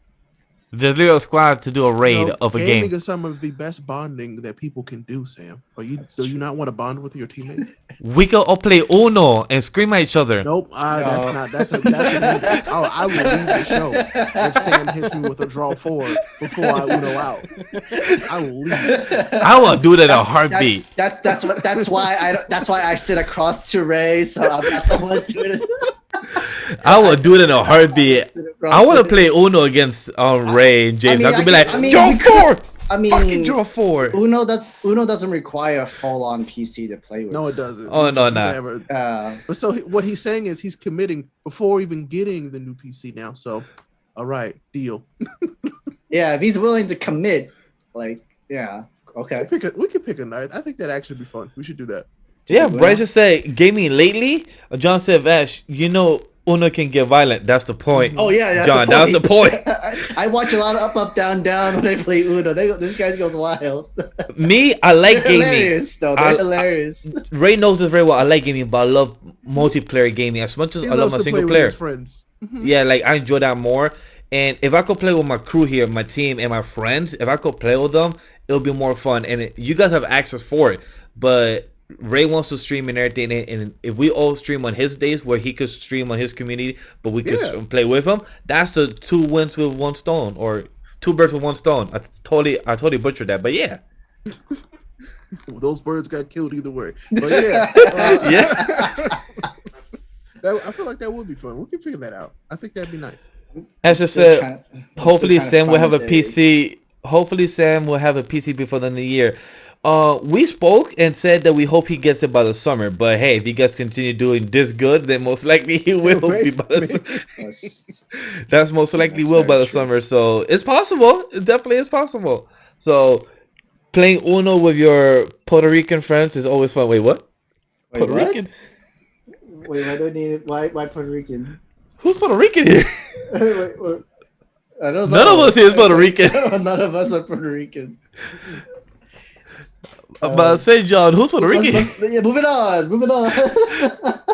Speaker 1: There's a little squad to do a raid of a
Speaker 3: gaming
Speaker 1: game.
Speaker 3: is some of the best bonding that people can do, Sam. Do you not want to bond with your teammates?
Speaker 1: We can all play Uno and scream at each other.
Speaker 3: Nope. That's a I will leave the show if Sam hits me with a draw 4 before I Uno out. I will leave.
Speaker 1: I will do that in a heartbeat.
Speaker 2: That's why I sit across to Ray, so I'm not the one doing it.
Speaker 1: I will do it in a heartbeat. I want to play Uno against Ray and James. I could be like,
Speaker 2: we
Speaker 1: jump
Speaker 2: could-
Speaker 1: forward.
Speaker 2: I mean,
Speaker 1: Fucking draw 4.
Speaker 2: Uno doesn't require a full-on PC to play with.
Speaker 3: No, it doesn't.
Speaker 1: Oh, no,
Speaker 3: You
Speaker 1: no.
Speaker 3: can have a- But so what he's saying is he's committing before even getting the new PC now. So, all right, deal.
Speaker 2: Yeah, if he's willing to commit, like, yeah, okay.
Speaker 3: We could pick a night. I think that'd actually be fun. We should do that.
Speaker 1: Yeah,
Speaker 2: Uno?
Speaker 1: Bryce just said gaming lately. John said, Vash, Uno can get violent. That's the point.
Speaker 2: Oh yeah, that's
Speaker 1: John,
Speaker 2: the
Speaker 1: that was the point.
Speaker 2: I watch a lot of up, down, down when I play Uno. This guy goes wild.
Speaker 1: Me, I like
Speaker 2: They're
Speaker 1: gaming.
Speaker 2: hilarious, though. They're hilarious.
Speaker 1: Ray knows this very well. I like gaming, but I love multiplayer gaming as much as
Speaker 3: He
Speaker 1: I love
Speaker 3: loves
Speaker 1: my
Speaker 3: to
Speaker 1: single
Speaker 3: play with
Speaker 1: player.
Speaker 3: his friends.
Speaker 1: Yeah, like I enjoy that more. And if I could play with my crew here, my team, and my friends, if I could play with them, it'll be more fun. And you guys have access for it. But Ray wants to stream and everything, and if we all stream on his days where he could stream on his community, but we could play with him, that's the 2 wins with 1 stone, or 2 birds with 1 stone. I totally butchered that, but yeah.
Speaker 3: Those birds got killed either way. But yeah,
Speaker 1: Yeah.
Speaker 3: I feel like that would be fun. We can figure that out. I think that'd be nice.
Speaker 1: As I said, hopefully Sam will have a PC. Hopefully Sam will have a PC before the end of the year. We spoke and said that we hope he gets it by the summer. But hey, if you guys continue doing this good, then most likely he will be by the That's most likely will by the summer. So it's possible. It definitely is possible. So playing Uno with your Puerto Rican friends is always fun. Wait, what?
Speaker 2: Wait,
Speaker 1: Puerto
Speaker 2: what?
Speaker 1: Rican?
Speaker 2: Wait, I don't need it. Why Puerto Rican?
Speaker 1: Who's Puerto Rican here?
Speaker 2: wait. I don't know.
Speaker 1: None of us here is Puerto Rican.
Speaker 2: None of us are Puerto Rican.
Speaker 1: But say, John, who's Puerto Rican?
Speaker 2: Yeah, moving on.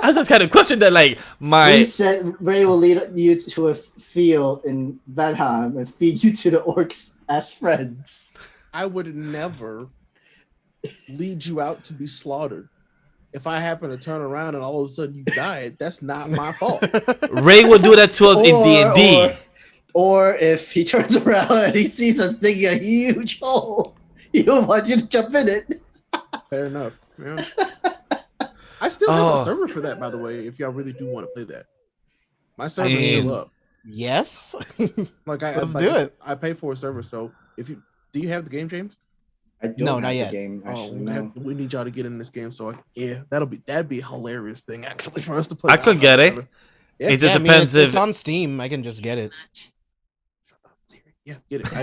Speaker 1: I just kind of questioned that, like,
Speaker 2: Ray said Ray will lead you to a field in Vanheim and feed you to the orcs as friends.
Speaker 3: I would never lead you out to be slaughtered. If I happen to turn around and all of a sudden you died, that's not my fault.
Speaker 1: Ray will do that to us in D&D.
Speaker 2: Or if he turns around and he sees us digging a huge hole, he'll want you to jump in it.
Speaker 3: Fair enough. Yeah. I still have a server for that, by the way, if y'all really do want to play that. My server's still up.
Speaker 4: Yes.
Speaker 3: Like
Speaker 4: Let's do it.
Speaker 3: I pay for a server, so do you have the game, James?
Speaker 2: I don't
Speaker 4: No,
Speaker 2: have
Speaker 4: not
Speaker 2: the
Speaker 4: yet.
Speaker 2: game. Actually,
Speaker 3: We need y'all to get in this game. So that'd be a hilarious thing actually for us to play.
Speaker 1: I could get it.
Speaker 3: Yeah.
Speaker 1: It just
Speaker 4: I mean,
Speaker 1: depends if
Speaker 4: it's on Steam. I can just get it.
Speaker 3: Yeah, get it.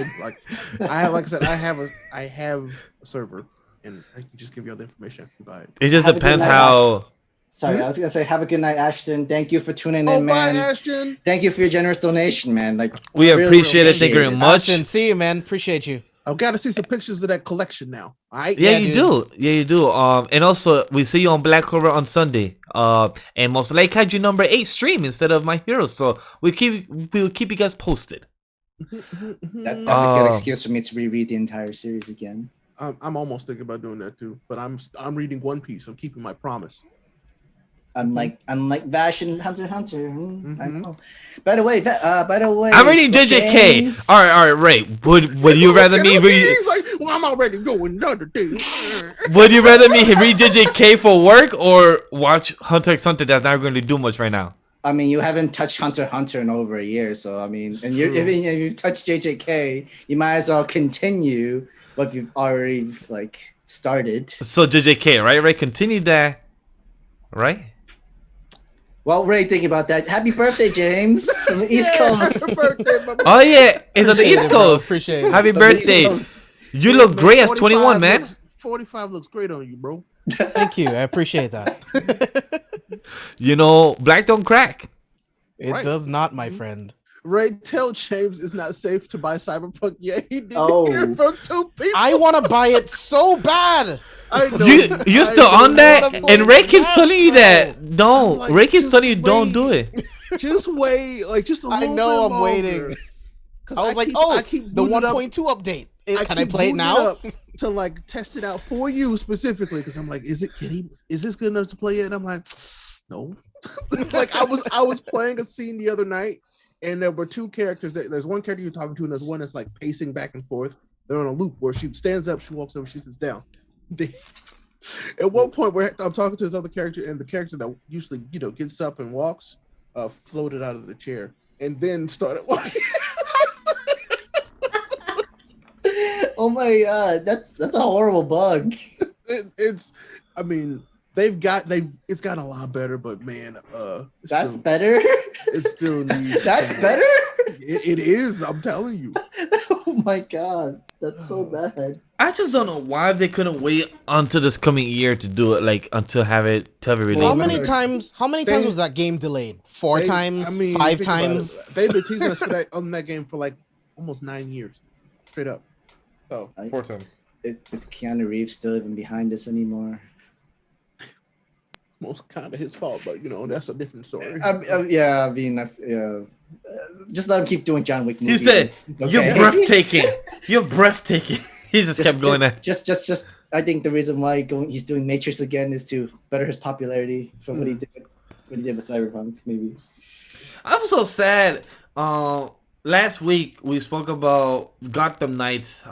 Speaker 3: I have a server, and I can just give you all the information if you buy it.
Speaker 1: it just
Speaker 2: Have a good
Speaker 1: depends
Speaker 2: night,
Speaker 1: how.
Speaker 2: Sorry, I was gonna say have a good night, Ashton. Thank you for tuning
Speaker 3: Oh,
Speaker 2: in,
Speaker 3: bye,
Speaker 2: man.
Speaker 3: Ashton.
Speaker 2: Thank you for your generous donation, man. Like
Speaker 1: We
Speaker 2: really
Speaker 1: appreciate it. Thank you very
Speaker 2: appreciate it.
Speaker 1: much.
Speaker 4: Ashton, see you, man. Appreciate you.
Speaker 3: I've got to see some pictures of that collection now. All right.
Speaker 1: Yeah,
Speaker 4: Yeah,
Speaker 1: you
Speaker 4: dude.
Speaker 1: do. Yeah, you do. And also we see you on Black Clover on Sunday. And most likely had you number 8 stream instead of My Hero. So we'll keep you guys posted.
Speaker 2: That's a good excuse for me to reread the entire series again.
Speaker 3: I'm almost thinking about doing that too, but I'm reading One Piece. I'm keeping my promise.
Speaker 2: Unlike Vash and Hunter x Hunter. I know. By the way,
Speaker 1: I'm reading JJK.
Speaker 2: James-
Speaker 1: All right, Ray. Would you rather me read?
Speaker 3: He's like, well, I'm already going another day.
Speaker 1: Would you rather me read JJK for work or watch Hunter x Hunter? That's not going to do much right now.
Speaker 2: I mean, you haven't touched Hunter x Hunter in over a year, so I mean, and if you've touched JJK, you might as well continue what you've already like started.
Speaker 1: So JJK, right? Ray, continue that, right?
Speaker 2: Well, Ray, thinking about that. Happy birthday, James, from the East Coast.
Speaker 3: Happy birthday, my
Speaker 1: Oh yeah, it's on the
Speaker 4: Appreciate
Speaker 1: East
Speaker 4: it, bro.
Speaker 1: Coast.
Speaker 4: Appreciate it.
Speaker 1: Happy
Speaker 2: From the East
Speaker 1: birthday!
Speaker 2: Coast.
Speaker 1: You look great as 21, man.
Speaker 3: 45 looks great on you, bro.
Speaker 4: Thank you. I appreciate that.
Speaker 1: You know, black don't crack.
Speaker 4: It
Speaker 3: Right.
Speaker 4: does not, my friend.
Speaker 3: Ray, tell James it's not safe to buy Cyberpunk yet. He didn't
Speaker 2: Oh.
Speaker 3: hear from 2 people.
Speaker 4: I want to buy it so bad.
Speaker 3: I know.
Speaker 1: You still
Speaker 3: I
Speaker 1: on
Speaker 3: know.
Speaker 1: that? And Ray keeps
Speaker 4: Yes,
Speaker 1: telling you
Speaker 4: bro.
Speaker 1: that. No,
Speaker 3: Like,
Speaker 1: Ray keeps
Speaker 3: just
Speaker 1: telling you don't
Speaker 3: wait.
Speaker 1: do it.
Speaker 3: Just wait, like just a
Speaker 4: I
Speaker 3: little
Speaker 4: know
Speaker 3: bit
Speaker 4: I'm waiting.
Speaker 3: longer. 'Cause
Speaker 4: I was like,
Speaker 3: keep
Speaker 4: the
Speaker 3: booting it up.
Speaker 4: 1.2 update. Can I
Speaker 3: keep
Speaker 4: play it
Speaker 3: booting
Speaker 4: now?
Speaker 3: up to like test it out for you specifically because I'm like, is this good enough to play it? And I'm like, no. Like I was playing a scene the other night, and there were 2 characters. There's one character you're talking to, and there's one that's like pacing back and forth. They're on a loop where she stands up, she walks over, she sits down. At one point, where I'm talking to this other character, and the character that usually gets up and walks, floated out of the chair and then started walking.
Speaker 2: Oh my god, that's a horrible bug.
Speaker 3: I mean, it's gotten a lot better, but man,
Speaker 2: That's better.
Speaker 3: It still needs.
Speaker 2: That's better.
Speaker 3: It is. I'm telling you.
Speaker 2: Oh my god, that's so bad.
Speaker 1: I just don't know why they couldn't wait until this coming year to do it, like until have it released.
Speaker 4: How many times was that game delayed? 4 times? I mean, 5 times?
Speaker 3: They've been teasing us for that game for like almost 9 years, straight up. So
Speaker 1: 4 times.
Speaker 2: Is Keanu Reeves still even behind this anymore?
Speaker 3: Most kind of his fault, but that's a different story.
Speaker 2: Just let him keep doing John Wick movies.
Speaker 1: He said, "You're breathtaking. You're breathtaking." He just kept going there.
Speaker 2: Just. I think the reason why he's doing Matrix again is to better his popularity from what he did with Cyberpunk. Maybe.
Speaker 1: I'm so sad. Last week we spoke about Gotham Knights.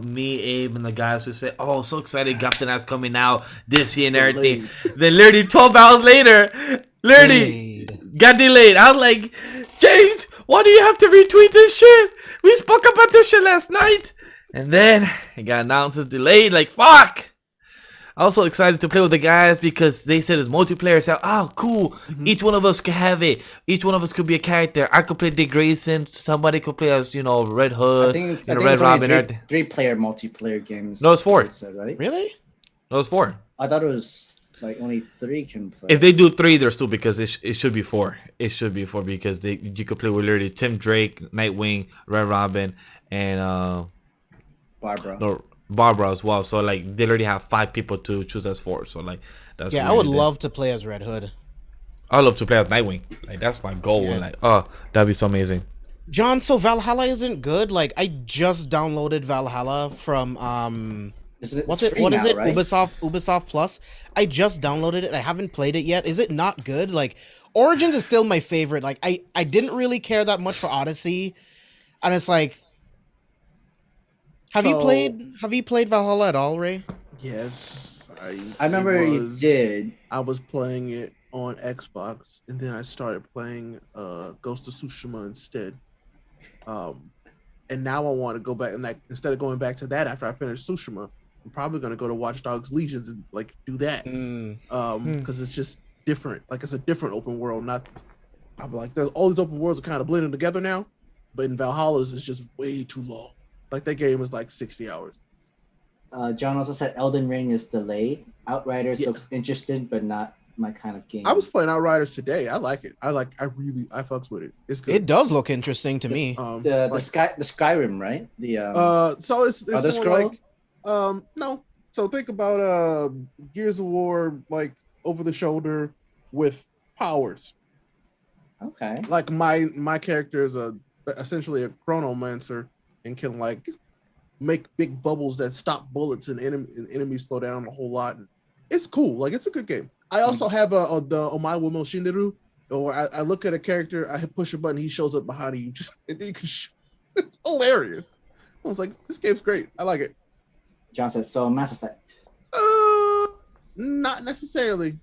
Speaker 1: Me, Abe, and the guys who said, "Oh, so excited! Gotham Knights coming out this year and everything." Then literally 12 hours later, got delayed. I was like, "James, why do you have to retweet this shit? We spoke about this shit last night." And then it got announced as delayed. Like, fuck. I was so excited to play with the guys because they said it's multiplayer. So, oh, cool. Mm-hmm. Each one of us could have it. Each one of us could be a character. I could play Dick Grayson. Somebody could play as, Red Hood.
Speaker 2: I think
Speaker 1: Red Robin.
Speaker 2: 3-player multiplayer games.
Speaker 1: No, it's 4.
Speaker 2: Said, right?
Speaker 4: Really?
Speaker 1: No, it's 4.
Speaker 2: I thought it was like only 3 can play.
Speaker 1: If they do 3, there's 2 because it should be 4. It should be 4 because you could play with literally Tim Drake, Nightwing, Red Robin, and Barbara as well. So like they already have 5 people to choose as 4. So like that's
Speaker 4: I would love to play as Red Hood.
Speaker 1: I love to play as Nightwing. Like that's my goal. Yeah. Like that'd be so amazing.
Speaker 4: John, so Valhalla isn't good. Like I just downloaded Valhalla from What is it? Right? Ubisoft Plus. I just downloaded it. I haven't played it yet. Is it not good? Like Origins is still my favorite. Like I didn't really care that much for Odyssey, and it's like. Have you played Valhalla at all, Ray?
Speaker 3: Yes,
Speaker 2: I remember you did.
Speaker 3: I was playing it on Xbox, and then I started playing Ghost of Tsushima instead. And now I want to go back and instead of going back to that after I finish Tsushima, I'm probably gonna go to Watch Dogs Legions and do that. Because it's just different. Like it's a different open world. I'm like, there's all these open worlds are kind of blending together now, but in Valhalla's it's just way too long. Like that game is like 60 hours.
Speaker 2: John also said Elden Ring is delayed. Outriders looks interesting, but not my kind of game.
Speaker 3: I was playing Outriders today. I like it. I fucks with it. It's good.
Speaker 4: It does look interesting to me.
Speaker 2: The Skyrim, right?
Speaker 3: So it's more scroll? Like no. So think about Gears of War, like over the shoulder with powers.
Speaker 2: Okay.
Speaker 3: Like my character is essentially a chronomancer. And can like make big bubbles that stop bullets and enemies slow down a whole lot. And it's cool. Like it's a good game. I also have the Omae wo no Shinderu. Or I look at a character, I push a button, he shows up behind you. It's hilarious. I was like, this game's great. I like it.
Speaker 2: John says, so Mass Effect.
Speaker 3: Not necessarily.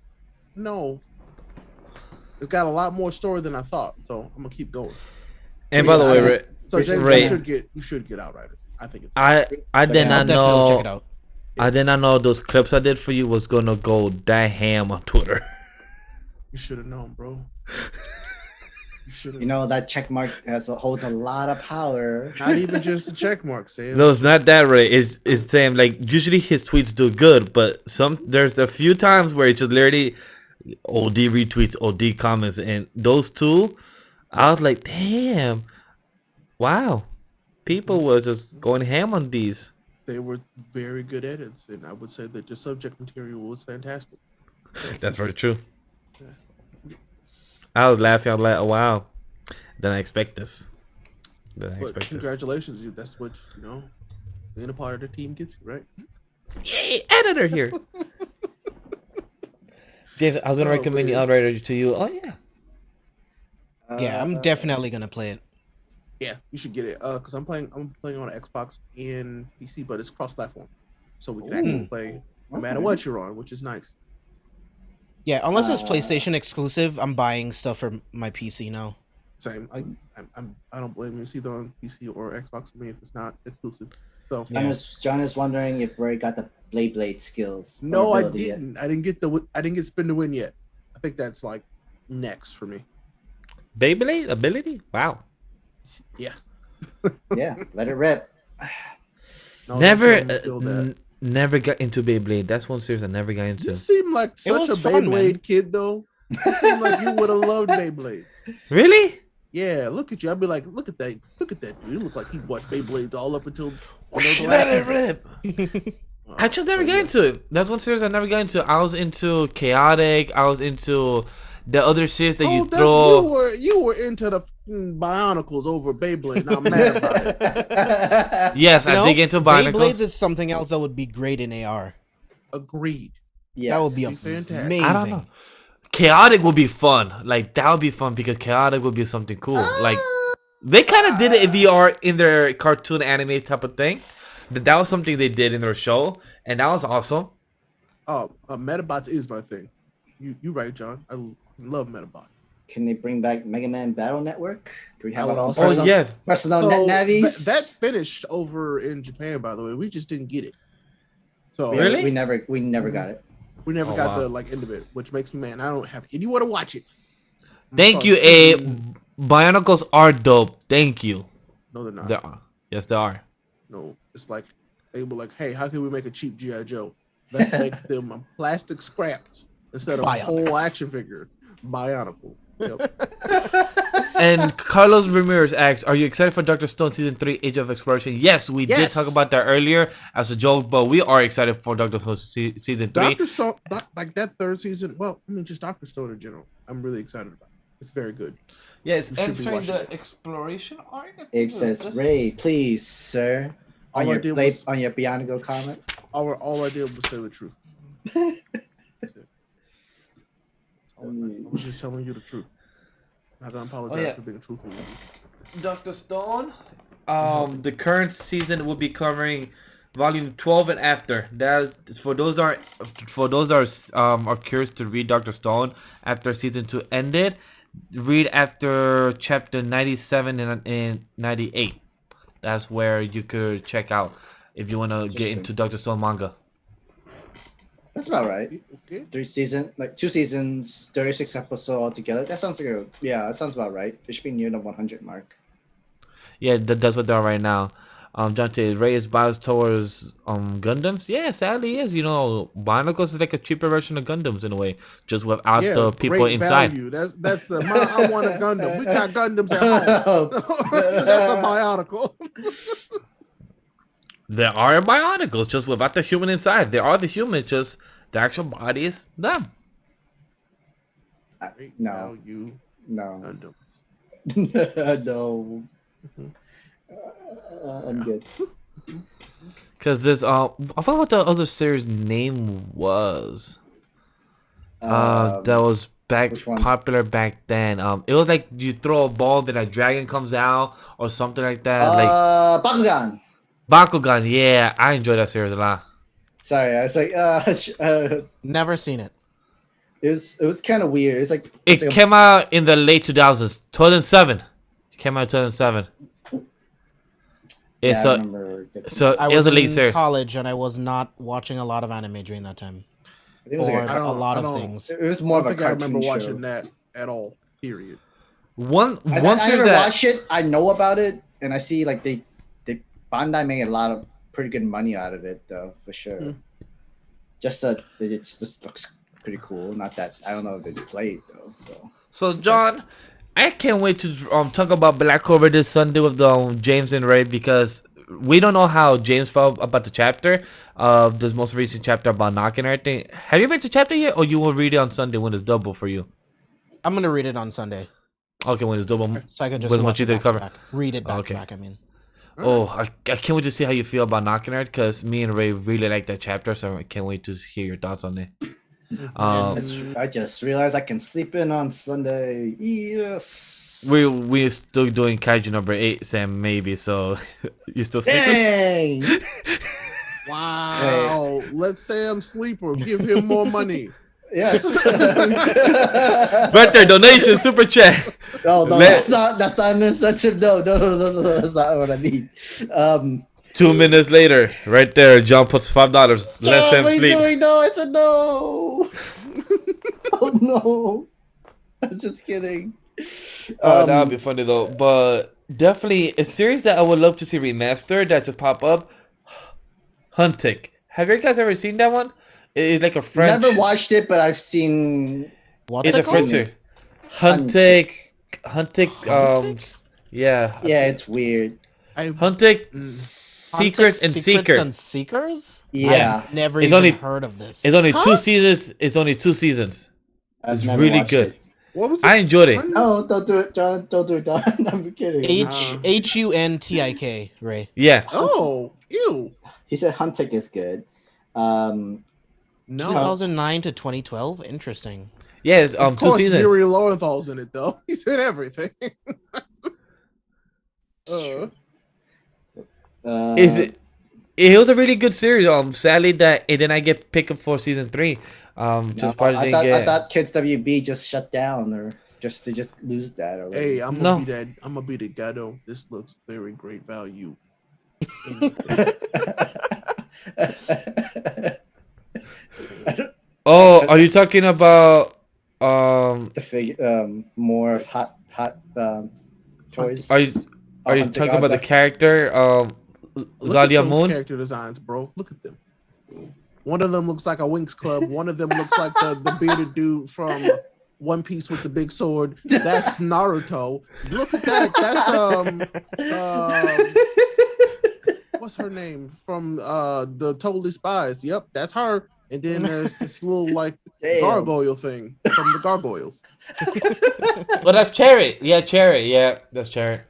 Speaker 3: No. It's got a lot more story than I thought. So I'm gonna keep going.
Speaker 1: And by the way, Ray.
Speaker 3: So James, you should get Outriders. I think it's.
Speaker 1: I did not know. Check it out. I did not know those clips I did for you was gonna go that ham on Twitter.
Speaker 3: You should have known, bro.
Speaker 2: You know that check mark holds a lot of power.
Speaker 3: Not even just a check mark, Sam.
Speaker 1: No, it's not that, Ray. It's Sam. Like usually his tweets do good, but there's a few times where it's just literally OD retweets, OD comments, and those 2, I was like, damn. Wow, people were just going ham on these.
Speaker 3: They were very good edits, and I would say that the subject material was fantastic.
Speaker 1: That's very true. Yeah. I was laughing. I was like, oh, wow. Didn't expect this.
Speaker 3: Congratulations, that's what being a part of the team gets you, right?
Speaker 1: Yay, editor here. Dave, I was gonna recommend the Outrider to you. Oh yeah.
Speaker 4: Yeah, I'm definitely gonna play it.
Speaker 3: Yeah, you should get it. Because I'm playing on Xbox and PC, but it's cross-platform, so we can actually play no matter what you're on, which is nice.
Speaker 4: Yeah, unless it's PlayStation exclusive, I'm buying stuff for my PC now.
Speaker 3: Same. I don't blame you. It's either on PC or Xbox for me if it's not exclusive. So
Speaker 2: John is wondering if Ray got the Blade skills.
Speaker 3: no, I
Speaker 2: ability yet.
Speaker 3: didn't. I didn't get spin to win yet. I think that's like next for me.
Speaker 1: Beyblade ability? Wow.
Speaker 3: Yeah.
Speaker 2: Yeah, let it rip.
Speaker 3: No,
Speaker 1: Never,
Speaker 3: don't tell me to feel that.
Speaker 1: never got into Beyblade. That's one series I never got into.
Speaker 3: You seem like such a
Speaker 4: was fun, man.
Speaker 3: Beyblade kid, though. You seem like you would have loved Beyblades.
Speaker 1: Really?
Speaker 3: Yeah, look at you. I'd be like, look at that. Look at that dude. You look like he watched Beyblades all up until
Speaker 1: Let it rip. I just never got into it. That's one series I never got into. I was into Chaotic. I was into the other series that you throw.
Speaker 3: You were into the Bionicles over Beyblade. Now I'm mad about it.
Speaker 1: Yes, I did get into Bionicles.
Speaker 4: Beyblades is something else that would be great in AR.
Speaker 3: Agreed.
Speaker 2: Yes.
Speaker 4: That would be
Speaker 3: fantastic.
Speaker 4: amazing.
Speaker 1: I don't know. Chaotic would be fun. Like that would be fun because Chaotic would be something cool. Like they kind of did it in VR in their cartoon anime type of thing. That was something they did in their show, and that was awesome.
Speaker 3: Metabots is my thing. You right, John. I love Metabots.
Speaker 2: Can they bring back Mega Man Battle Network? Do we have
Speaker 3: would
Speaker 2: a
Speaker 3: also-
Speaker 1: Oh yes,
Speaker 2: personal
Speaker 3: So,
Speaker 2: net navies?
Speaker 3: that finished over in Japan, by the way. We just didn't get it. So
Speaker 1: Really?
Speaker 2: We never got it.
Speaker 3: we never
Speaker 1: Oh,
Speaker 3: got
Speaker 1: wow.
Speaker 3: the like end of it, which makes me mad. I don't have anywhere to watch it.
Speaker 1: thank you, Abe. Bionicles are dope. Thank you.
Speaker 3: No, they're not.
Speaker 1: There are. Yes, they are.
Speaker 3: No, it's like they were like, hey, how can we make a cheap GI Joe? Let's make them plastic scraps instead of a whole action figure. Bionicle. Yep.
Speaker 1: And Carlos Ramirez asks, "Are you excited for Doctor Stone season 3, Age of Exploration?" Yes, we did
Speaker 3: Yes.
Speaker 1: talk about that earlier as a joke, but we are excited for Doctor Stone season 3.
Speaker 3: Doctor Stone, like that third season. Well, I mean, just Doctor Stone in general. I'm really excited about it. It's very good.
Speaker 1: Yes,
Speaker 3: We should be
Speaker 1: entering
Speaker 3: watching
Speaker 1: the
Speaker 3: it.
Speaker 1: exploration arc.
Speaker 2: Abe says, Ray, please, sir. On
Speaker 3: All I
Speaker 2: your
Speaker 3: did
Speaker 2: play,
Speaker 3: was-
Speaker 2: on your Bionigo comment.
Speaker 3: All I did was say the truth. I was just telling you the truth. I'm not gonna apologize
Speaker 1: yeah.
Speaker 3: for being truthful with you.
Speaker 1: Doctor Stone. The current season will be covering volume 12 and after. That's for those are curious to read Doctor Stone after season 2 ended. Read after chapter 97 and 98. That's where you could check out if you want to get into Doctor Stone manga.
Speaker 2: That's about right.
Speaker 3: Okay.
Speaker 2: 2 seasons, 36 episodes altogether. That sounds like that sounds about right. It should be near the 100 mark.
Speaker 1: Yeah, that's what they are right now. Jonte, Ray is biased towards Gundams. Yeah, sadly is. You know, Bionicles is like a cheaper version of Gundams in a way, just without the people
Speaker 3: great
Speaker 1: inside.
Speaker 3: Value. That's the I want a Gundam. We got Gundams at home. That's a Bionicle.
Speaker 1: There are Bionicles, just without the human inside. They are the human, just the actual body is them.
Speaker 3: Great
Speaker 2: No.
Speaker 3: value
Speaker 2: No.
Speaker 3: Gundams.
Speaker 2: No. I'm good.
Speaker 1: Cause this I forgot what the other series name was. That was
Speaker 2: which one?
Speaker 1: popular back then. It was like you throw a ball, then a dragon comes out or something like that. Like
Speaker 2: Bakugan.
Speaker 1: Bakugan. Yeah, I enjoyed that series a lot.
Speaker 2: Sorry, I was like,
Speaker 4: Never seen it.
Speaker 2: it was kind of weird.
Speaker 1: It
Speaker 2: It's like
Speaker 1: came out in the late 2000s, 2007. It came out in 2007.
Speaker 2: yeah, I
Speaker 1: So
Speaker 2: remember.
Speaker 4: I
Speaker 1: it was
Speaker 4: was
Speaker 1: a late
Speaker 4: in
Speaker 1: series.
Speaker 4: college and I was not watching a lot of anime during that time.
Speaker 2: It was
Speaker 4: Or
Speaker 2: like
Speaker 3: I don't-
Speaker 4: a lot
Speaker 3: I
Speaker 4: of
Speaker 3: don't-
Speaker 4: things.
Speaker 2: it was
Speaker 3: I
Speaker 2: more of
Speaker 3: don't
Speaker 2: a
Speaker 3: think I
Speaker 2: cartoon
Speaker 3: remember
Speaker 2: show.
Speaker 3: watching that at all. Period.
Speaker 1: One
Speaker 2: I
Speaker 1: series
Speaker 2: never
Speaker 1: that
Speaker 2: watched it. I know about it, and I see like they Bandai made a lot of pretty good money out of it, though, for sure.
Speaker 3: Hmm.
Speaker 2: Just that it just looks pretty cool. Not that I don't know if they play it though.
Speaker 1: So John, I can't wait to talk about Black Clover this Sunday with James and Ray because we don't know how James felt about the chapter of this most recent chapter about knocking and everything. Have you read the chapter yet, or you will read it on Sunday when it's double for you?
Speaker 4: I'm gonna read it on Sunday,
Speaker 1: Okay, when it's double.
Speaker 4: so I can just
Speaker 1: With what
Speaker 4: watch
Speaker 1: you
Speaker 4: it
Speaker 1: did
Speaker 4: back to
Speaker 1: cover.
Speaker 4: back. Read it back
Speaker 1: Okay.
Speaker 4: to back. I mean,
Speaker 1: Oh, I can't wait to see how you feel about knocking it because me and Ray really like that chapter, so I can't wait to hear your thoughts on it.
Speaker 2: I just realized I can sleep in on Sunday. Yes.
Speaker 1: We're still doing Kaiju number 8, Sam. Maybe so. You still sleeping?
Speaker 2: Dang.
Speaker 3: Wow. Let Sam sleep or give him more money.
Speaker 2: Yes.
Speaker 1: Birthday donation super chat.
Speaker 2: No,
Speaker 1: Let-
Speaker 2: that's not an incentive. No, that's not what I mean.
Speaker 1: 2 minutes later, right there, John puts $5. Let
Speaker 2: John,
Speaker 1: him
Speaker 2: what are you
Speaker 1: sleep.
Speaker 2: doing? No, I said no. Oh no. I'm just kidding.
Speaker 1: Oh, that would be funny though. But definitely a series that I would love to see remastered that just pop up. Huntic. Have you guys ever seen that one? It's like a French.
Speaker 2: Never watched it, but I've seen.
Speaker 4: What's
Speaker 1: It's
Speaker 4: it
Speaker 1: a
Speaker 4: called?
Speaker 1: French series. Huntic. Huntic.
Speaker 4: Huntic?
Speaker 1: Yeah.
Speaker 2: Yeah, it's weird.
Speaker 1: Huntic. Secrets and Seekers.
Speaker 4: and Seekers?
Speaker 2: Yeah,
Speaker 4: I've never
Speaker 1: It's
Speaker 4: even
Speaker 1: only-
Speaker 4: heard of this.
Speaker 1: It's only
Speaker 3: Huh?
Speaker 1: 2 seasons. It's only 2 seasons.
Speaker 2: I've
Speaker 1: It's
Speaker 2: never
Speaker 1: really
Speaker 2: watched
Speaker 1: good.
Speaker 2: it.
Speaker 3: What was it?
Speaker 1: I enjoyed it.
Speaker 2: No, don't do it, John. Don't do it, John. I'm kidding.
Speaker 4: Huntik, Ray.
Speaker 1: Yeah.
Speaker 3: Oh, ew.
Speaker 2: He said Huntic is good.
Speaker 3: No.
Speaker 4: 2009 to 2012. Interesting.
Speaker 1: Yeah. It's,
Speaker 3: Of
Speaker 1: 2
Speaker 3: course,
Speaker 1: seasons.
Speaker 3: Yuri Lorenthal's in it though. He said everything.
Speaker 1: Is it? It was a really good series. Sadly that it did not get picked up for season 3. Just probably
Speaker 2: I
Speaker 1: didn't
Speaker 2: thought,
Speaker 1: get.
Speaker 2: I thought Kids WB just shut down, or just they just lose that. Or
Speaker 3: Hey, I'm
Speaker 1: No.
Speaker 3: gonna be that. I'm gonna be the guy though. This looks very great value.
Speaker 1: Oh, are you talking about
Speaker 2: the more of hot toys.
Speaker 1: Are you
Speaker 2: Huntic,
Speaker 1: talking about the
Speaker 2: Huntic.
Speaker 1: character
Speaker 3: Look at
Speaker 1: Zalia
Speaker 3: those
Speaker 1: Moon?
Speaker 3: character designs, bro. Look at them. One of them looks like a Winx Club. One of them looks like the bearded dude from One Piece with the big sword. That's Naruto. Look at that. That's what's her name from the Totally Spies? Yep, that's her. And then there's this little like
Speaker 2: Damn.
Speaker 3: gargoyle thing from the Gargoyles.
Speaker 1: Well, that's Cherry. Yeah, Cherry. Yeah, that's Cherry.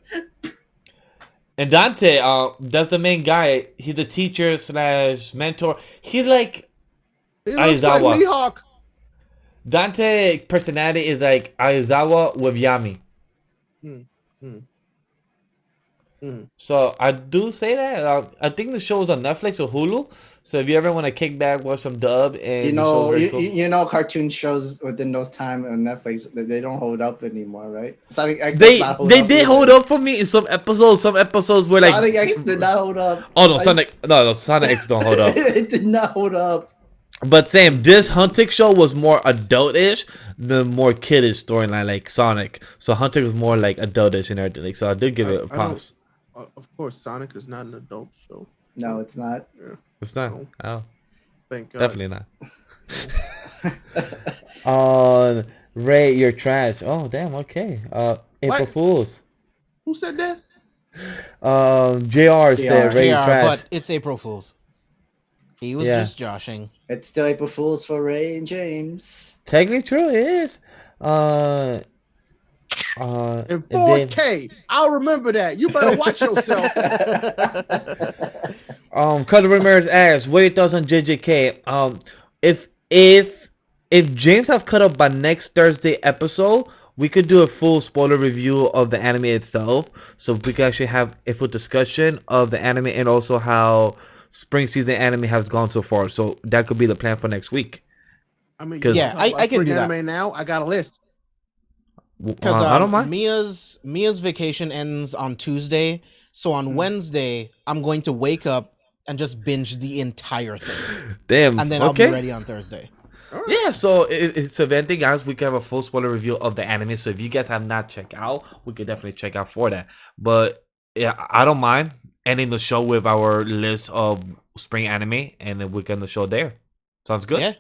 Speaker 1: And Dante, that's the main guy. He's the teacher slash mentor. He's like
Speaker 3: He looks like
Speaker 1: Aizawa.
Speaker 3: Mihawk.
Speaker 1: Dante personality is like Aizawa with Yami. So I do say that. I think the show is on Netflix or Hulu. So if you ever want to kick back, watch some dub, and
Speaker 2: You
Speaker 1: the show's
Speaker 2: know,
Speaker 1: very cool.
Speaker 2: you know, cartoon shows within those time on Netflix they don't hold up anymore, right? Sonic X
Speaker 1: They
Speaker 2: does not hold
Speaker 1: they
Speaker 2: up
Speaker 1: did
Speaker 2: either.
Speaker 1: hold up for me in some episodes. Some episodes were like,
Speaker 2: Sonic X did not hold up.
Speaker 1: oh no, Sonic X don't hold up.
Speaker 2: It did not hold up.
Speaker 1: But Sam, this Huntic show was more adult-ish than more kiddish storyline like Sonic. So Huntic was more like adult-ish and everything. Like, so I did give it
Speaker 3: I don't-
Speaker 1: props.
Speaker 3: Of course, Sonic is not an adult show.
Speaker 2: No, it's not.
Speaker 3: Yeah,
Speaker 1: It's not.
Speaker 3: No.
Speaker 1: Oh,
Speaker 3: thank God.
Speaker 1: definitely not. Ray, you're trash. Oh damn. Okay. April
Speaker 3: What?
Speaker 1: Fools.
Speaker 3: Who said that?
Speaker 1: Jr. said Ray, you're
Speaker 4: Yeah,
Speaker 1: trash.
Speaker 4: but it's April Fool's. He was
Speaker 1: Yeah.
Speaker 4: just joshing.
Speaker 2: It's still April Fools for Ray and James.
Speaker 1: Technically true, it is.
Speaker 3: In
Speaker 1: and then-
Speaker 3: 4K. I'll remember that. You better watch yourself.
Speaker 1: Color Ramirez asks, what are your thoughts on JJK? If James have cut up by next Thursday episode, we could do a full spoiler review of the anime itself, so we can actually have a full discussion of the anime and also how spring season anime has gone so far. So that could be the plan for next week.
Speaker 3: I mean,
Speaker 1: 'Cause-
Speaker 4: Yeah, I can do that.
Speaker 3: Anime now. I got a list.
Speaker 4: Because
Speaker 1: I don't mind.
Speaker 4: Mia's vacation ends on Tuesday, so on Wednesday I'm going to wake up and just binge the entire thing,
Speaker 1: Damn.
Speaker 4: and then
Speaker 1: okay.
Speaker 4: I'll be ready on Thursday.
Speaker 1: Yeah, so it's a event thing, guys. We can have a full spoiler review of the anime. So if you guys have not checked out, we could definitely check out for that. But yeah, I don't mind ending the show with our list of spring anime, and then we can end the show there. Sounds good.
Speaker 4: Yeah,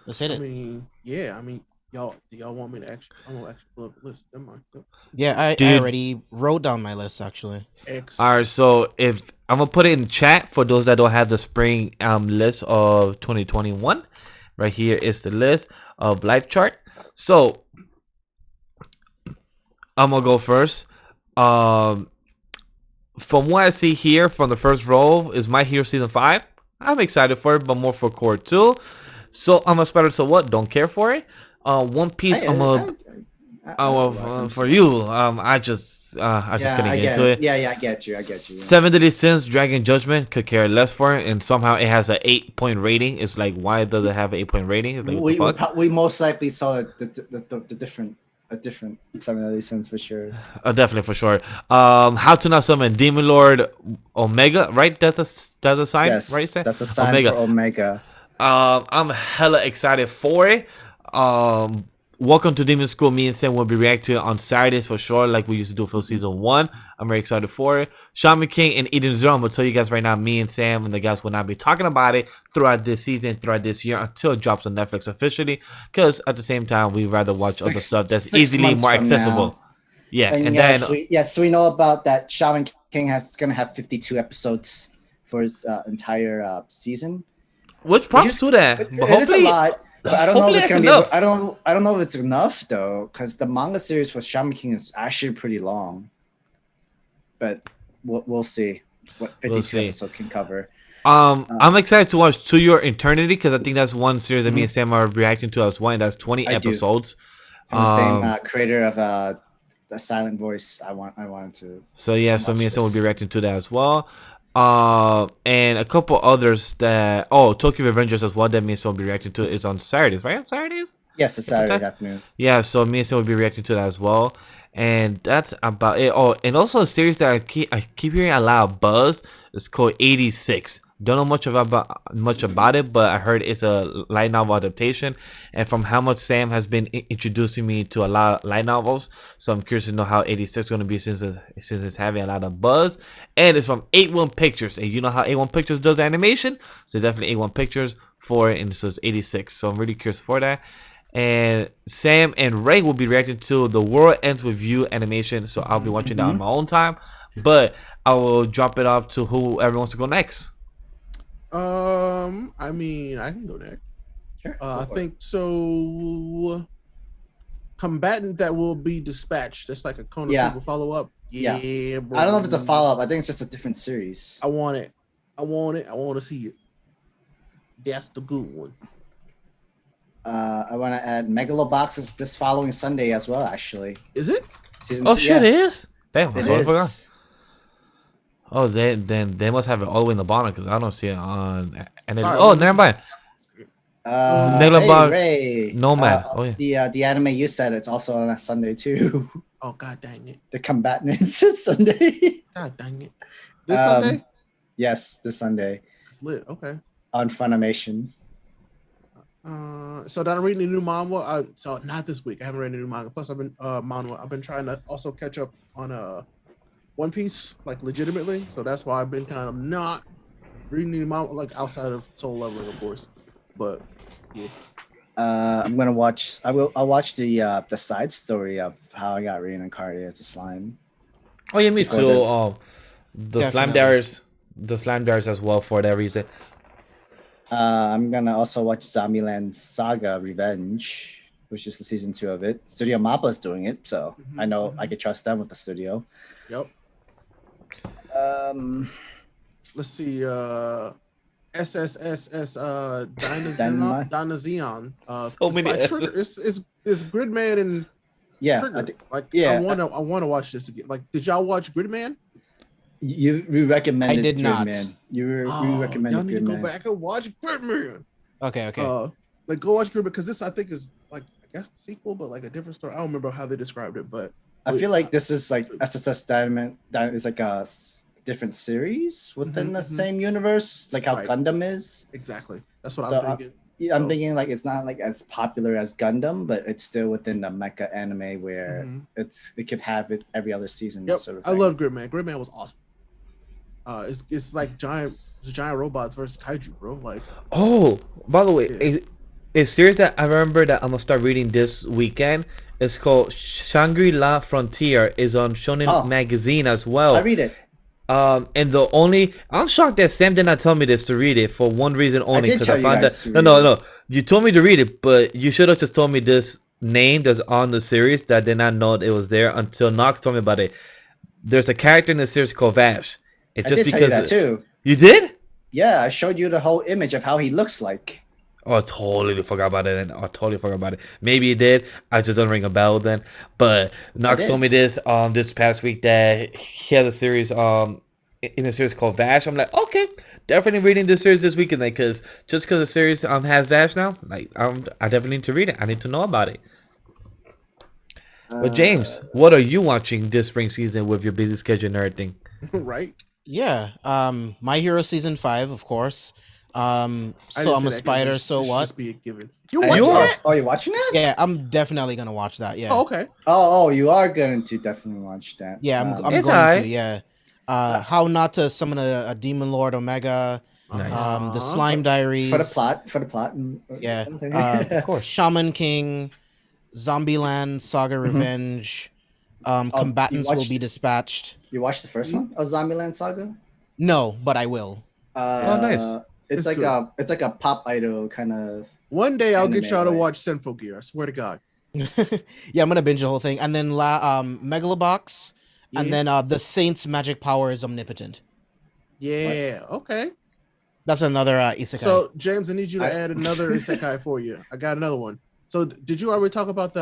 Speaker 4: let's hit
Speaker 3: I
Speaker 4: it.
Speaker 3: mean, yeah. I mean, y'all. Do y'all want me to actually? I'm gonna actually pull up the list. Never mind. Go.
Speaker 4: Yeah, I
Speaker 1: Dude.
Speaker 4: already wrote down my list actually.
Speaker 3: X.
Speaker 1: All right, so if I'm gonna put it in chat for those that don't have the spring list of 2021, right here is the list of life chart. So I'm gonna go first. From what I see here, from the first row is My Hero season 5. I'm excited for it, but more for core 2. So I'm a spider. So what? Don't care for it. One Piece. For you. I just couldn't
Speaker 2: I
Speaker 1: get
Speaker 2: get
Speaker 1: into
Speaker 2: it.
Speaker 1: it.
Speaker 2: Yeah, I get you.
Speaker 1: Seven Deadly Sins, Dragon Judgment, could care less for it, and somehow it has an 8-point rating. It's like, why does it have an 8-point rating? It's like, what the fuck?
Speaker 2: We most likely saw the different a different summon license for sure.
Speaker 1: Definitely for sure. How to not summon Demon Lord Omega, right? That's a sign, right?
Speaker 2: Yes,
Speaker 1: Say
Speaker 2: that's a sign
Speaker 1: Omega.
Speaker 2: for Omega.
Speaker 1: I'm hella excited for it. Um, Welcome to Demon School. Me and Sam will be reacting on Saturdays for sure, like we used to do for season 1. I'm very excited for it. Shaman King and Eden Zero. I'm gonna tell you guys right now, me and Sam and the guys will not be talking about it throughout this season, throughout this year until it drops on Netflix officially. Because at the same time, we'd rather watch other stuff that's
Speaker 2: 6
Speaker 1: easily
Speaker 2: months
Speaker 1: more
Speaker 2: from
Speaker 1: accessible.
Speaker 2: now.
Speaker 1: Yeah,
Speaker 2: And
Speaker 1: and then
Speaker 2: yes, we know about that. Shaman King is gonna have 52 episodes for his entire season.
Speaker 1: which props to that. But
Speaker 2: It's a
Speaker 1: hopefully,
Speaker 2: lot. But I don't know if
Speaker 1: hopefully
Speaker 2: it's
Speaker 1: that's
Speaker 2: gonna
Speaker 1: enough.
Speaker 2: be. I don't know if it's enough though, because the manga series for Shaman King is actually pretty long. But we'll see what 52
Speaker 1: see.
Speaker 2: episodes can cover.
Speaker 1: I'm excited to watch To Your Eternity because I think that's one series that me and Sam are reacting to as well, and that's 20
Speaker 2: I do.
Speaker 1: episodes.
Speaker 2: From the same creator of the Silent Voice. I wanted to.
Speaker 1: So yeah, so me and Sam will be reacting to that as well. And a couple others that Tokyo Revengers as well that me and Sam will be reacting to is on Saturdays, right? On Saturdays?
Speaker 2: Yes, it's Saturday afternoon.
Speaker 1: Yeah, so me and Sam will be reacting to that as well. And that's about it. Oh, and also a series that I keep hearing a lot of buzz. It's called 86. Don't know much about it, but I heard it's a light novel adaptation. And from how much Sam has been introducing me to a lot of light novels, so I'm curious to know how 86 is going to be since it's having a lot of buzz. And it's from 81 Pictures, and you know how 81 Pictures does animation, so definitely 81 Pictures for it, and so it's 86. So I'm really curious for that. And Sam and Ray will be reacting to The World Ends With You animation, so I'll be watching that on my own time. But I will drop it off to whoever wants to go next.
Speaker 3: I mean, I can go next.
Speaker 2: Sure.
Speaker 3: I think so. Combatant that will be dispatched. That's like a Konosuba follow-up. Yeah, bro.
Speaker 2: I don't know if it's a follow-up. I think it's just a different series.
Speaker 3: I want it. I want to see it. That's the good one.
Speaker 2: I want to add Megalobox is this following Sunday as well. Actually,
Speaker 3: is it?
Speaker 2: Season
Speaker 1: Oh shit, it is. Damn,
Speaker 2: it
Speaker 1: I
Speaker 2: is.
Speaker 1: forgot. Oh, they must have it all the way in the bottom because I don't see it on. And then, never mind.
Speaker 2: Hey, Ray.
Speaker 1: Nomad.
Speaker 2: The anime you said it's also on a Sunday too.
Speaker 3: Oh god dang it!
Speaker 2: The Combatants it's Sunday.
Speaker 3: God dang it! This Sunday?
Speaker 2: Yes, this Sunday.
Speaker 3: It's lit. Okay.
Speaker 2: On Funimation.
Speaker 3: So that I'm reading the new manga. So not this week. I haven't read the new manga. Plus, I've been manga. I've been trying to also catch up on One Piece, like legitimately. So that's why I've been kind of not reading the manga, like outside of Soul Leveling, of course. But yeah.
Speaker 2: I'm gonna watch. I'll watch the side story of how I got reincarnated as a slime.
Speaker 1: Oh yeah, me too. The slime dares as well for that reason.
Speaker 2: I'm gonna also watch Zombieland Saga Revenge, which is the season 2 of it. Studio Mappa is doing it, so I know I can trust them with the studio.
Speaker 3: Yep. Let's see. SSSS Dynazeon.
Speaker 1: So many
Speaker 3: It's Gridman and Trigger. I wanna watch this again. Like, did y'all watch Gridman?
Speaker 2: You recommended.
Speaker 4: I did not.
Speaker 2: Gridman. You recommended.
Speaker 3: Y'all need to go
Speaker 2: Gridman.
Speaker 3: back and watch Gridman.
Speaker 4: Okay.
Speaker 3: Like go watch Gridman because this I think is like I guess the sequel, but like a different story. I don't remember how they described it, but
Speaker 2: I feel like this is like SSS Diamond. That is like a different series within the same universe, like how Gundam is.
Speaker 3: Exactly. That's what I'm thinking.
Speaker 2: I'm thinking like it's not like as popular as Gundam, but it's still within the mecha anime where it could have it every other season.
Speaker 3: Yep.
Speaker 2: Sort of
Speaker 3: I love Gridman. Gridman was awesome. It's like giant robots versus kaiju, bro. Like,
Speaker 1: oh, by the way, a series that I remember that I'm gonna start reading this weekend. It's called Shangri-La Frontier. Is on Shonen Magazine as well.
Speaker 2: I read it.
Speaker 1: And I'm shocked that Sam did not tell me this to read it for one reason only, because I found that no, you told me to read it, but you should have just told me this name that's on the series that I did not know it was there until Knox told me about it. There's a character in the series called Vash.
Speaker 2: It's just because tell you that too.
Speaker 1: You did?
Speaker 2: Yeah, I showed you the whole image of how he looks like.
Speaker 1: Oh, I totally forgot about it. Maybe it did. I just don't ring a bell then. But Knox told me this this past week that he has a series in a series called Vash. I'm like, okay, definitely reading this series this weekend, like, because the series has Vash now, like I definitely need to read it. I need to know about it. But James, what are you watching this spring season with your busy schedule and everything?
Speaker 3: Right?
Speaker 4: Yeah. My Hero season 5, of course.
Speaker 3: I
Speaker 4: So
Speaker 3: didn't
Speaker 4: I'm
Speaker 3: say
Speaker 4: a
Speaker 3: that 'cause
Speaker 4: spider.
Speaker 3: this
Speaker 4: So
Speaker 3: should
Speaker 4: what?
Speaker 3: just be a given. You
Speaker 2: I-
Speaker 3: watching
Speaker 1: You are-
Speaker 3: that?
Speaker 2: Oh, you watching that?
Speaker 4: Yeah, I'm definitely gonna watch that. Yeah.
Speaker 3: Oh, okay.
Speaker 2: Oh, you are going to definitely watch that.
Speaker 4: Yeah, I'm
Speaker 1: It's
Speaker 4: going
Speaker 1: alright.
Speaker 4: to. Yeah. How not to summon a demon lord Omega.
Speaker 1: Nice.
Speaker 4: The
Speaker 3: Uh-huh.
Speaker 4: Slime Diaries.
Speaker 2: for the plot. For the plot.
Speaker 4: Yeah.
Speaker 2: Okay.
Speaker 1: Of course.
Speaker 4: Shaman King, Zombieland, Saga Revenge. Combatants
Speaker 2: you
Speaker 4: will
Speaker 2: watched-
Speaker 4: be dispatched.
Speaker 2: You watched the first one of Zombieland Saga?
Speaker 4: No, but I will.
Speaker 1: Oh, nice.
Speaker 2: It's
Speaker 3: It's
Speaker 2: like
Speaker 3: good.
Speaker 2: it's like a pop idol kind of.
Speaker 3: One day I'll get
Speaker 2: Anime,
Speaker 3: y'all to
Speaker 2: right?
Speaker 3: watch Senfo Gear. I swear to God.
Speaker 4: Yeah, I'm gonna binge the whole thing, and then Megalobox,
Speaker 3: Yeah.
Speaker 4: and then the Saint's magic power is omnipotent.
Speaker 3: Yeah. Okay.
Speaker 4: That's another isekai.
Speaker 3: So James, I need you to
Speaker 2: I-
Speaker 3: add another isekai for you. I got another one. So did you already talk about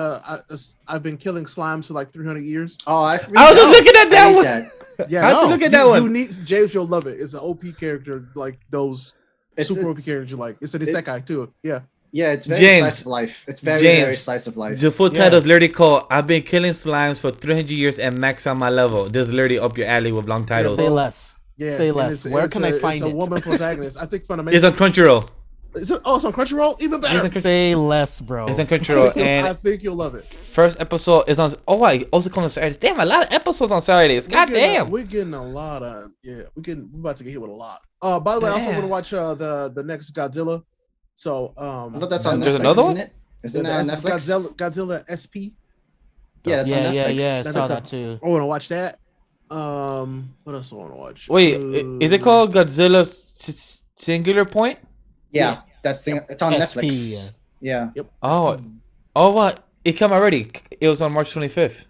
Speaker 3: I've been killing slimes for like 300 years?
Speaker 2: Oh,
Speaker 1: I was just looking at that one.
Speaker 3: Yeah,
Speaker 1: I should look at that
Speaker 3: you
Speaker 1: one.
Speaker 3: need James. You'll love it. It's an OP character like those
Speaker 2: It's
Speaker 3: super
Speaker 2: a-
Speaker 3: OP characters you like. It's an isekai too. Yeah.
Speaker 2: Yeah, it's very
Speaker 1: James.
Speaker 2: slice of life. It's very
Speaker 1: James.
Speaker 2: very slice of life.
Speaker 1: The full
Speaker 4: Yeah.
Speaker 1: title is literally called "I've been killing slimes for 300 years and max on my level." This is literally up your alley with long titles.
Speaker 4: Say less.
Speaker 3: Yeah.
Speaker 4: Say
Speaker 3: and
Speaker 4: less. Where can I find
Speaker 3: It's a
Speaker 4: it?
Speaker 3: woman protagonist. I think Funimation.
Speaker 1: It's on Crunchyroll.
Speaker 3: It's on Crunchyroll. Even better.
Speaker 1: It's on
Speaker 4: Say less, bro.
Speaker 1: It's on Crunchyroll,
Speaker 3: I
Speaker 1: and
Speaker 3: think you'll love it.
Speaker 1: first episode is on. Oh, I also come on Saturdays. Damn, a lot of episodes on Saturdays. God damn.
Speaker 3: We're getting a lot of we're about to get hit with a lot. By the way, I also
Speaker 1: Yeah.
Speaker 3: want to watch the next Godzilla. So
Speaker 2: I thought that's on
Speaker 1: There's
Speaker 2: Netflix,
Speaker 1: another
Speaker 2: isn't
Speaker 1: one?
Speaker 2: it? Isn't that on Netflix?
Speaker 3: Godzilla SP.
Speaker 2: Yeah, it's on
Speaker 4: yeah,
Speaker 2: Netflix.
Speaker 4: yeah. I
Speaker 3: That
Speaker 4: saw
Speaker 3: looks
Speaker 4: that too.
Speaker 3: I want to watch that. What else do I want to watch?
Speaker 1: Wait, is it called Godzilla Singular Point?
Speaker 2: Yeah, that's thing. It's on
Speaker 4: SP,
Speaker 2: Netflix.
Speaker 4: yeah.
Speaker 2: Yeah.
Speaker 1: Oh, oh, what? It came already. It was on March 25th.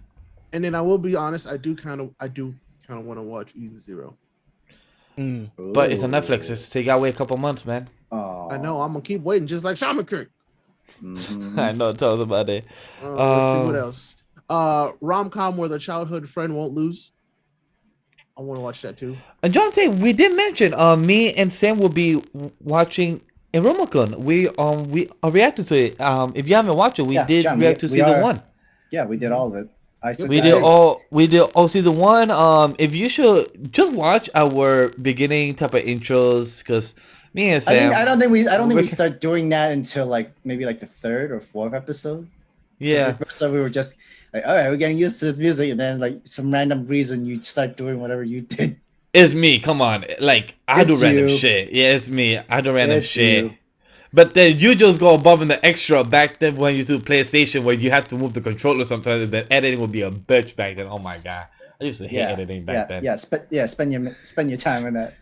Speaker 3: And then I will be honest, I do kind of want to watch Eden Zero.
Speaker 4: Mm.
Speaker 1: But it's on Netflix. So you gotta wait a couple months, man.
Speaker 2: Oh,
Speaker 3: I know I'm gonna keep waiting, just like Shaman King.
Speaker 2: Mhm.
Speaker 1: I know. Tell us about it.
Speaker 3: Let's see what else. Rom-com where the childhood friend won't lose. I want to watch that too.
Speaker 1: And John Tay, we did mention me and Sam will be watching Iruma-kun. We reacted to it. If you haven't watched it, we
Speaker 2: Yeah,
Speaker 1: did
Speaker 2: John,
Speaker 1: react to
Speaker 2: we
Speaker 1: season
Speaker 2: are-
Speaker 1: 1.
Speaker 2: Yeah, we did all of it.
Speaker 1: We did all season 1. If you should just watch our beginning type of intros, because me and Sam,
Speaker 2: I don't think we
Speaker 1: we're-
Speaker 2: start doing that until like maybe like the 3rd or 4th episode.
Speaker 1: yeah,
Speaker 2: So we were just like, all right, we're getting used to this music, and then like some random reason you start doing whatever you did.
Speaker 1: it's me. Come on, like I do
Speaker 2: It's
Speaker 1: random
Speaker 2: you.
Speaker 1: shit. Yeah, it's me. I do random
Speaker 2: It's
Speaker 1: shit.
Speaker 2: you.
Speaker 1: But then you just go above and the extra back then when you do PlayStation where you have to move the controller sometimes. And then editing would be a bitch back then. Oh my god, I used to hate editing back then.
Speaker 2: Spend your time on that.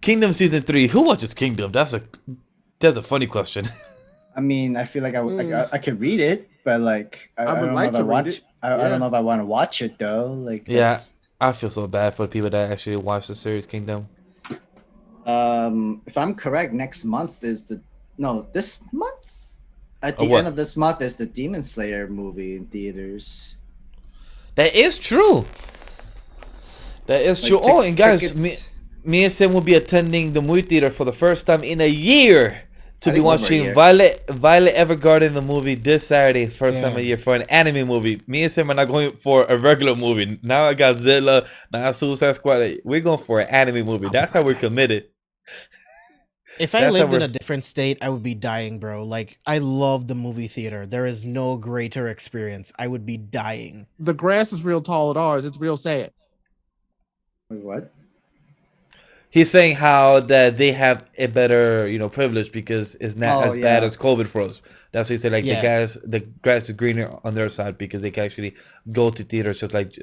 Speaker 1: Kingdom season 3. Who watches Kingdom? That's a funny question.
Speaker 2: I mean, I feel like I could read it, but like I
Speaker 3: would
Speaker 2: don't know
Speaker 3: like
Speaker 2: if
Speaker 3: to
Speaker 2: I
Speaker 3: read
Speaker 2: want
Speaker 3: it.
Speaker 2: I
Speaker 3: Yeah.
Speaker 2: don't know if I want to watch it though. Like
Speaker 1: Yeah,
Speaker 2: that's-
Speaker 1: I feel so bad for the people that actually watch the series Kingdom.
Speaker 2: If I'm correct, next month is this month. At
Speaker 1: Oh,
Speaker 2: the
Speaker 1: what?
Speaker 2: end of this month is the Demon Slayer movie in theaters.
Speaker 1: That is true. That is
Speaker 2: Like,
Speaker 1: true. Oh, and guys,
Speaker 2: tickets-
Speaker 1: me and Sam will be attending the movie theater for the first time in a year to
Speaker 2: I
Speaker 1: be
Speaker 2: think over a
Speaker 1: watching
Speaker 2: year.
Speaker 1: Violet Evergarden the movie this Saturday. First time
Speaker 4: Yeah.
Speaker 1: a year for an anime movie. Me and Sam are not going for a regular movie. Now I got Godzilla, now Suicide Squad. We're going for an anime movie. That's how we're committed.
Speaker 4: If I
Speaker 1: That's how
Speaker 4: lived in
Speaker 1: we're-
Speaker 4: a different state, I would be dying, bro. Like, I love the movie theater. There is no greater experience. I would be dying.
Speaker 3: The grass is real tall at ours. It's real sad.
Speaker 2: Wait, what?
Speaker 1: He's saying how that they have a better, privilege because it's not
Speaker 2: Oh,
Speaker 1: as bad
Speaker 2: yeah.
Speaker 1: as COVID for us. That's what he said. Like
Speaker 4: Yeah.
Speaker 1: the grass is greener on their side because they can actually go to theaters just like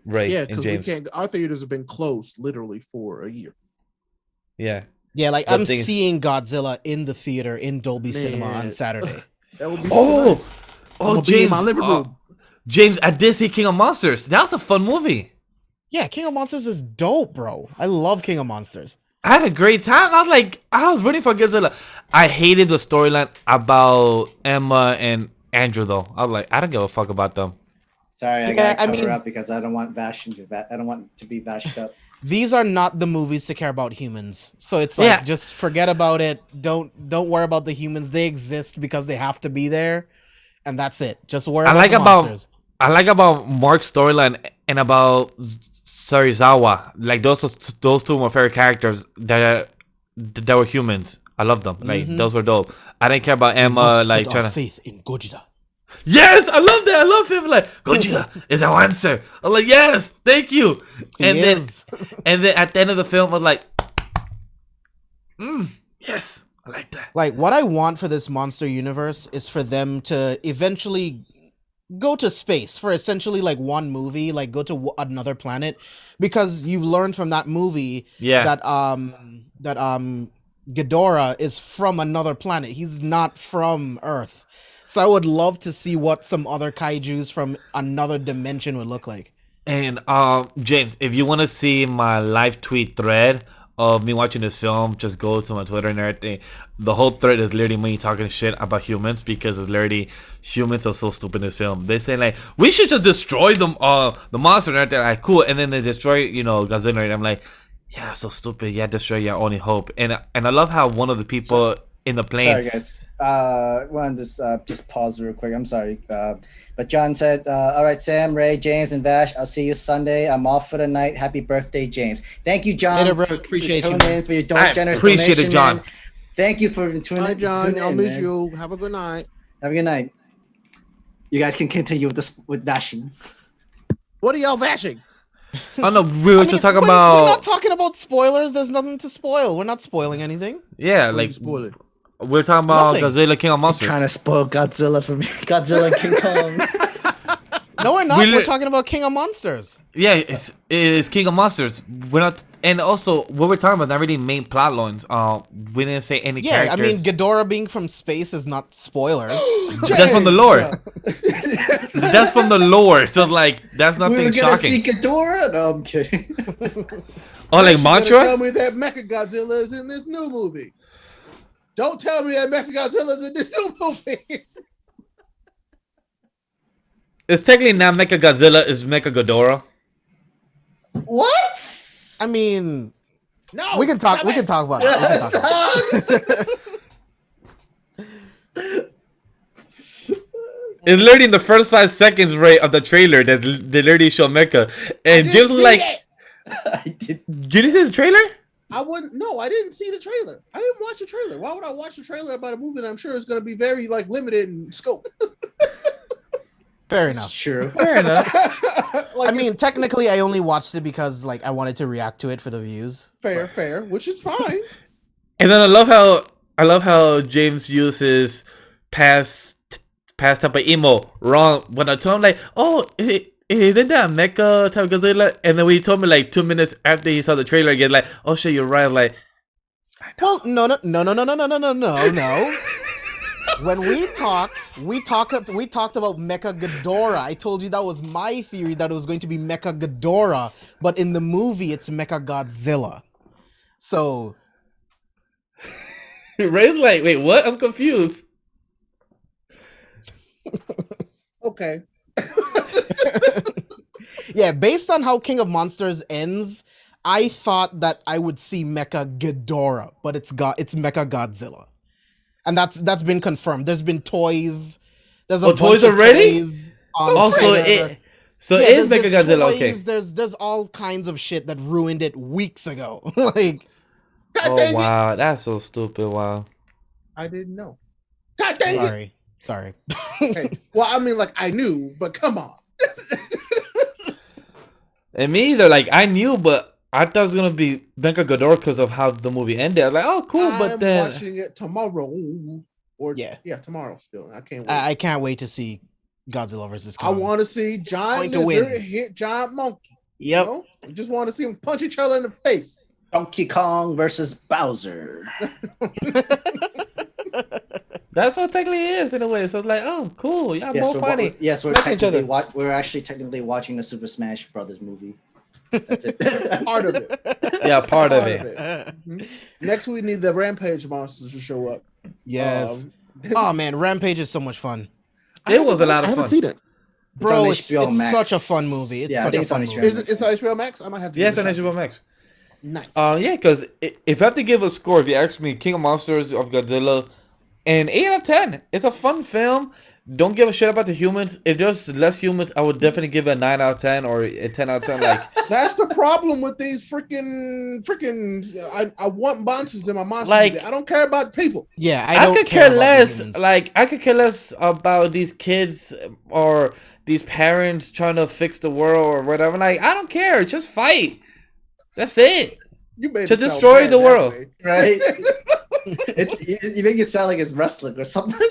Speaker 1: Ray
Speaker 3: Yeah,
Speaker 1: and
Speaker 3: because we
Speaker 1: James.
Speaker 3: can't. Our theaters have been closed literally for a year.
Speaker 1: Yeah.
Speaker 4: Yeah, like,
Speaker 1: The
Speaker 4: I'm
Speaker 1: thing is-
Speaker 4: seeing Godzilla in the theater in Dolby Cinema
Speaker 3: Man.
Speaker 4: on Saturday.
Speaker 3: That would be so
Speaker 1: Oh,
Speaker 3: nice.
Speaker 1: oh,
Speaker 3: I'ma be in
Speaker 1: James,
Speaker 3: my living room.
Speaker 1: James, I did see King of Monsters. That was a fun movie.
Speaker 4: Yeah, King of Monsters is dope, bro. I love King of Monsters.
Speaker 1: I had a great time. I was rooting for Godzilla. I hated the storyline about Emma and Andrew though. I was like, I don't give a fuck about them.
Speaker 2: Sorry, I
Speaker 4: Yeah,
Speaker 2: gotta
Speaker 4: I
Speaker 2: cover
Speaker 4: mean-
Speaker 2: up because I don't want I don't want to be bashed up.
Speaker 4: these are not the movies to care about humans. So it's like just forget about it. Don't worry about the humans. They exist because they have to be there, and that's it. Just worry about the monsters.
Speaker 1: I like about Mark's storyline and about Sarizawa. Like those two were my favorite characters that were humans. I love them. Like those were dope. I didn't care about Emma like trying to
Speaker 4: faith in Gogeta.
Speaker 1: Yes, I love that. I love him. Like Gogeta is our answer. I'm like, yes, thank you. And then at the end of the film, I was like, yes, I like that.
Speaker 4: Like what I want for this monster universe is for them to eventually go to space for essentially like one movie, like go to another planet, because you've learned from that movie that Ghidorah is from another planet. He's not from Earth. So I would love to see what some other kaijus from another dimension would look like.
Speaker 1: And James, if you want to see my live tweet thread of me watching this film, just go to my Twitter and everything. The whole thread is literally me talking shit about humans, because it's literally humans are so stupid in this film. They say like we should just destroy them, the monster and everything. Like cool, and then they destroy Godzilla. And I'm like, yeah, so stupid. Yeah, destroy your only hope. And I love how one of the people in the plane.
Speaker 2: Sorry, guys. Want to just pause real quick. I'm sorry. But John said, all right, Sam, Ray, James, and Vash, I'll see you Sunday. I'm off for the night. Happy birthday, James. Thank you, John,
Speaker 4: Later,
Speaker 2: for
Speaker 4: appreciate
Speaker 2: tuning in, for your generous
Speaker 1: appreciate
Speaker 2: donation,
Speaker 1: it, John.
Speaker 2: man. Thank you for tuning in.
Speaker 3: Hi, John. I'll miss
Speaker 2: man.
Speaker 3: you. Have a good night.
Speaker 2: Have a good night. You guys can continue with dashing.
Speaker 3: What are y'all vashing?
Speaker 1: Oh no, we were just talking
Speaker 4: We're
Speaker 1: about.
Speaker 4: not talking about spoilers. There's nothing to spoil. We're not spoiling anything.
Speaker 1: Yeah,
Speaker 3: Like
Speaker 1: like
Speaker 3: spoil it.
Speaker 1: we're talking about
Speaker 4: Nothing.
Speaker 1: Godzilla King of Monsters.
Speaker 2: Trying to spoil Godzilla for me. Godzilla and King Kong.
Speaker 4: No, we're not.
Speaker 1: We
Speaker 4: We're
Speaker 1: li-
Speaker 4: talking about King of Monsters.
Speaker 1: Yeah, it's King of Monsters. We're not, and also what we're talking about not really main plot lines. We didn't say any
Speaker 4: Yeah, I mean,
Speaker 1: characters.
Speaker 4: Ghidorah being from space is not spoilers.
Speaker 1: That's from the lore. That's from the lore. So like, that's
Speaker 2: We were
Speaker 1: nothing
Speaker 2: gonna
Speaker 1: shocking.
Speaker 2: see Ghidorah? No, I'm kidding.
Speaker 1: Oh, like
Speaker 3: Tell
Speaker 1: Mantra?
Speaker 3: me that Mechagodzilla is in this new movie. Don't tell me that Mechagodzilla is in this new movie.
Speaker 1: It's technically not Mecha Godzilla. It's Mecha Ghidorah.
Speaker 2: What?
Speaker 4: I mean,
Speaker 3: No,
Speaker 4: we can talk.
Speaker 3: stop
Speaker 4: We
Speaker 3: it.
Speaker 4: can talk about it. We can talk about it.
Speaker 1: It's literally in the first 5 seconds right of the trailer that they literally show Mecha, and James was like,
Speaker 2: I did.
Speaker 1: "You didn't see the trailer?"
Speaker 3: I wouldn't. No, I didn't see the trailer. I didn't watch the trailer. Why would I watch the trailer about a movie that I'm sure is going to be very like limited in scope?
Speaker 4: Fair enough.
Speaker 2: True.
Speaker 1: Fair enough.
Speaker 3: Like,
Speaker 4: I mean, technically, I only watched it because like I wanted to react to it for the views.
Speaker 3: it's fair, which is fine.
Speaker 1: And then I love how James uses past type of emo wrong when I told him like, oh, isn't that a Mecha type of Godzilla? And then when he told me like 2 minutes after he saw the trailer again, like, oh shit, you're right. I'm like,
Speaker 4: Well, no. When we talked about Mecha Ghidorah. I told you that was my theory, that it was going to be Mecha Ghidorah, but in the movie it's Mecha Godzilla. So
Speaker 1: Ray's like, wait, what? I'm confused.
Speaker 3: Okay.
Speaker 4: yeah, based on how King of Monsters ends, I thought that I would see Mecha Ghidorah, but it's Mecha Godzilla. And that's been confirmed. There's been toys. There's a bunch
Speaker 1: toys
Speaker 4: of
Speaker 1: already?
Speaker 4: toys
Speaker 1: Also,
Speaker 4: Twitter.
Speaker 1: it is
Speaker 4: there's
Speaker 1: Mecha Godzilla.
Speaker 4: toys,
Speaker 1: Okay.
Speaker 4: There's all kinds of shit that ruined it weeks ago. Like,
Speaker 3: God
Speaker 1: Oh
Speaker 3: dang it.
Speaker 1: wow, that's so stupid. Wow.
Speaker 3: I didn't know. God dang it.
Speaker 4: sorry.
Speaker 3: Okay. Well, I mean, like I knew, but come on.
Speaker 1: And me either. Like I knew, but I thought it was gonna be Mecha Ghidorah because of how the movie ended. I was like, oh cool, but
Speaker 3: I'm
Speaker 1: then
Speaker 3: watching it tomorrow. Or
Speaker 4: Yeah.
Speaker 3: tomorrow still. I can't wait.
Speaker 4: I can't wait to see Godzilla versus
Speaker 3: I
Speaker 4: Kong.
Speaker 3: want to see giant
Speaker 4: Going to
Speaker 3: lizard
Speaker 4: win.
Speaker 3: hit giant monkey.
Speaker 4: Yep.
Speaker 3: You know? I just want to see them punch each other in the face.
Speaker 2: Donkey Kong versus Bowser.
Speaker 1: that's what technically is in a way. So it's like, oh cool, yeah, more funny.
Speaker 2: We're
Speaker 1: Like each other.
Speaker 2: we're actually technically watching the Super Smash Brothers movie. That's it.
Speaker 3: Part of it.
Speaker 1: Yeah, part of it.
Speaker 3: Mhm. Next, we need the Rampage monsters to show up.
Speaker 4: Yes. Oh man, Rampage is so much fun.
Speaker 1: It was a lot of
Speaker 3: I haven't
Speaker 1: fun.
Speaker 3: seen it.
Speaker 4: Bro,
Speaker 2: on
Speaker 4: it's
Speaker 2: HBO Max.
Speaker 4: such a fun movie. It's
Speaker 2: Yeah, I
Speaker 4: such
Speaker 2: think
Speaker 4: a
Speaker 2: it's on
Speaker 4: fun
Speaker 2: HBO
Speaker 4: movie.
Speaker 3: Is it? It's on HBO Max. I might have to.
Speaker 1: Yes,
Speaker 3: give
Speaker 1: on
Speaker 3: it a shot.
Speaker 1: HBO Max.
Speaker 3: Nice.
Speaker 1: Yeah, because if I have to give a score, if you ask me, King of Monsters of Godzilla, an 8 out of 10. It's a fun film. Don't give a shit about the humans. If there's less humans, I would definitely give it a 9 out of 10 or a 10 out of 10. Like,
Speaker 3: That's the problem with these freaking. I want monsters in my monster
Speaker 1: Like-
Speaker 3: movie. I don't care about people.
Speaker 4: Yeah, I
Speaker 1: I
Speaker 4: don't
Speaker 1: could
Speaker 4: care
Speaker 1: care
Speaker 4: about the
Speaker 1: less.
Speaker 4: humans.
Speaker 1: Like, I could care less about these kids or these parents trying to fix the world or whatever. Like, I don't care. Just fight. That's it.
Speaker 3: You made
Speaker 1: To
Speaker 3: it sound
Speaker 1: destroy
Speaker 3: bad
Speaker 1: the
Speaker 3: that
Speaker 1: world.
Speaker 3: way.
Speaker 2: Right? You make it sound like it's wrestling or something.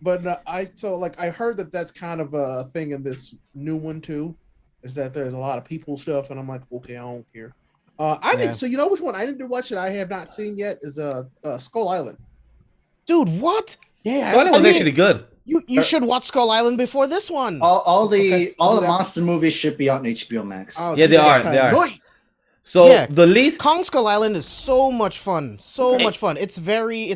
Speaker 3: But I heard that's kind of a thing in this new one too, is that there's a lot of people stuff, and I'm like, okay, I don't care. I
Speaker 4: Yeah.
Speaker 3: didn't. So you know which one I didn't watch that I have not seen yet is Skull Island.
Speaker 4: Dude, what?
Speaker 3: Yeah,
Speaker 1: Well, it was
Speaker 4: mean-
Speaker 1: actually good.
Speaker 4: You should watch Skull Island before this one.
Speaker 2: All the
Speaker 3: Okay, I'll do that.
Speaker 2: monster movies should be on HBO Max.
Speaker 3: I'll
Speaker 1: Yeah,
Speaker 3: do
Speaker 1: they
Speaker 3: that
Speaker 1: are, they are.
Speaker 3: tonight.
Speaker 1: So,
Speaker 4: Yeah.
Speaker 1: the least.
Speaker 4: Kong Skull Island is so much fun. So
Speaker 1: Okay.
Speaker 4: much fun. It's very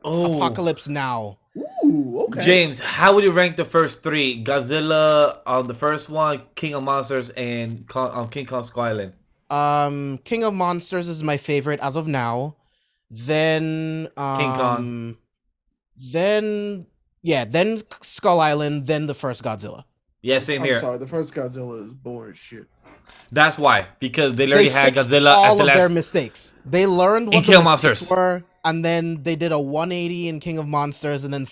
Speaker 4: Apocalypse Now.
Speaker 3: Ooh, okay.
Speaker 1: James, how would you rank the first three? Godzilla on the first one, King of Monsters, and King Kong Skull Island.
Speaker 4: King of Monsters is my favorite as of now. Then
Speaker 1: King Kong.
Speaker 4: Then Skull Island, then the first Godzilla.
Speaker 1: Yeah, same
Speaker 3: I'm
Speaker 1: here.
Speaker 3: sorry, the first Godzilla is boring as shit.
Speaker 1: That's why, because they already had
Speaker 4: fixed
Speaker 1: Godzilla
Speaker 4: all
Speaker 1: at the
Speaker 4: of their
Speaker 1: last.
Speaker 4: mistakes. They learned
Speaker 1: In
Speaker 4: what
Speaker 1: King
Speaker 4: the
Speaker 1: of
Speaker 4: mistakes
Speaker 1: Monsters.
Speaker 4: were, and then they did a 180 in King of Monsters, and then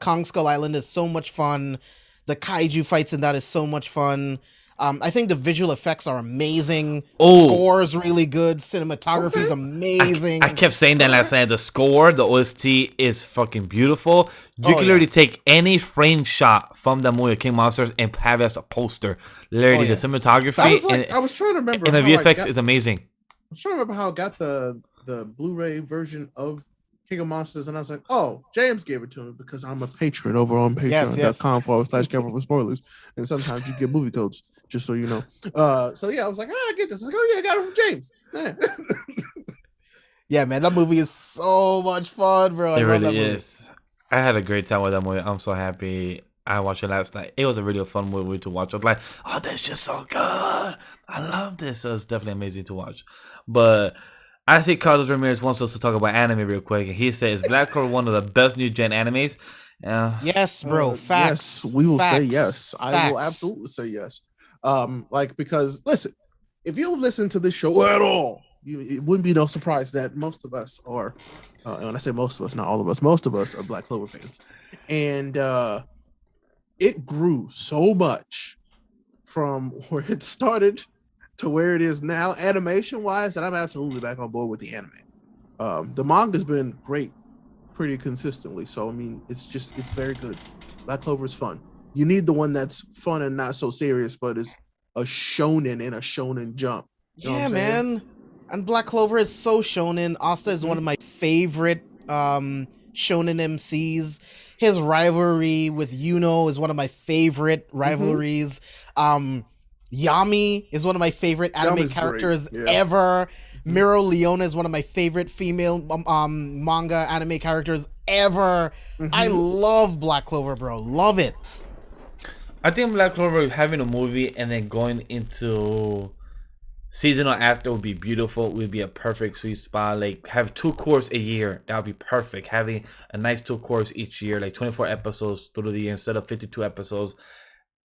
Speaker 4: Kong Skull Island is so much fun. The kaiju fights in that is so much fun. I think the visual effects are amazing.
Speaker 1: Oh.
Speaker 4: Score's really good. Cinematography is amazing.
Speaker 1: I kept saying that last night. The score, the OST is fucking beautiful. You
Speaker 4: Oh,
Speaker 1: can
Speaker 4: yeah.
Speaker 1: literally take any frame shot from the movie King Monsters and have it as a poster. Literally,
Speaker 4: Oh, yeah.
Speaker 1: the cinematography
Speaker 3: I was
Speaker 1: and
Speaker 3: was trying to remember.
Speaker 1: the
Speaker 3: how I
Speaker 1: VFX
Speaker 3: got-
Speaker 1: is amazing.
Speaker 3: I was trying to remember how I got the Blu-ray version of King of Monsters, and I was like, oh, James gave it to me because I'm a patron over on patreon.com/Kaipa for spoilers, and sometimes you get movie codes, just so you know. So yeah, I was like, I get this. I was like, oh yeah, I got it from James. Man.
Speaker 4: Yeah, man, that movie is so much fun, bro. I
Speaker 1: It
Speaker 4: love that
Speaker 1: really
Speaker 4: movie.
Speaker 1: is. I had a great time with that movie. I'm so happy I watched it last night. It was a really fun movie to watch. I was like, oh, this is just so good. I love this. So it's definitely amazing to watch. But I see Carlos Ramirez wants us to talk about anime real quick. And he says Black Clover one of the best new gen animes.
Speaker 4: Yes, bro. Facts.
Speaker 3: Yes, we will say
Speaker 4: Facts.
Speaker 3: yes. I will
Speaker 4: Facts.
Speaker 3: absolutely say yes. Because listen, if you listen to this show at all, it wouldn't be no surprise that most of us are, and when I say most of us, not all of us, most of us are Black Clover fans, and it grew so much from where it started to where it is now, animation wise, that I'm absolutely back on board with the anime. The manga's been great, pretty consistently. So I mean, it's very good. Black Clover is fun. You need the one that's fun and not so serious, but it's a shonen and a shonen jump. You know what
Speaker 4: Yeah,
Speaker 3: I'm saying?
Speaker 4: man. And Black Clover is so shonen. Asta is one of my favorite shonen MCs. His rivalry with Yuno is one of my favorite rivalries. Yami is one of my favorite anime
Speaker 3: Yami's
Speaker 4: characters
Speaker 3: great, yeah.
Speaker 4: ever. Miro Leona is one of my favorite female manga anime characters ever. I love Black Clover, bro. Love it.
Speaker 1: I think Black Clover having a movie and then going into seasonal after would be beautiful. Would be a perfect sweet spot. Like have 2 course a year. That would be perfect. Having a nice 2 course each year, like 24 episodes through the year instead of 52 episodes.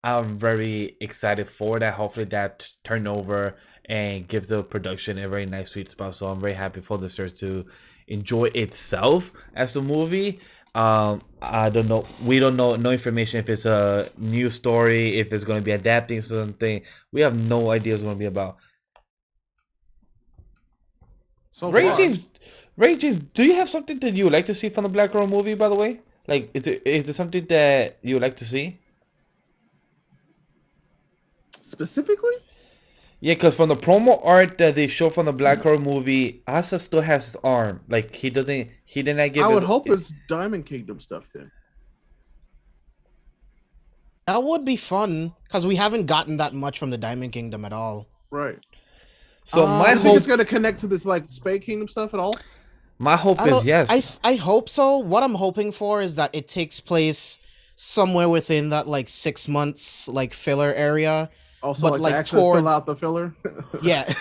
Speaker 1: I'm very excited for that. Hopefully that turn over and gives the production a very nice sweet spot. So I'm very happy for the series to enjoy itself as a movie. I don't know. We don't know no information if it's a new story, if it's going to be adapting something. We have no idea what it's going to be about.
Speaker 3: So
Speaker 1: Ray
Speaker 3: far,
Speaker 1: James, do you have something that you would like to see from the Black Girl movie? By the way, like is it something that you would like to see?
Speaker 3: specifically,
Speaker 1: Yeah, because from the promo art that they show from the Black Girl movie, Asa still has his arm. Like he did not give.
Speaker 3: I would
Speaker 1: his-
Speaker 3: hope it's Diamond Kingdom stuff then.
Speaker 4: That would be fun because we haven't gotten that much from the Diamond Kingdom at all.
Speaker 3: Right.
Speaker 1: So
Speaker 4: I
Speaker 1: my
Speaker 3: I think
Speaker 1: hope,
Speaker 3: it's going to connect to this like Spade Kingdom stuff at all.
Speaker 1: my hope
Speaker 4: I
Speaker 1: is
Speaker 4: don't-
Speaker 1: yes.
Speaker 4: I hope so. What I'm hoping for is that it takes place somewhere within that like 6 months like filler area.
Speaker 3: Also,
Speaker 4: but
Speaker 3: like
Speaker 4: like
Speaker 3: to actually
Speaker 4: towards
Speaker 3: fill out the filler.
Speaker 4: yeah,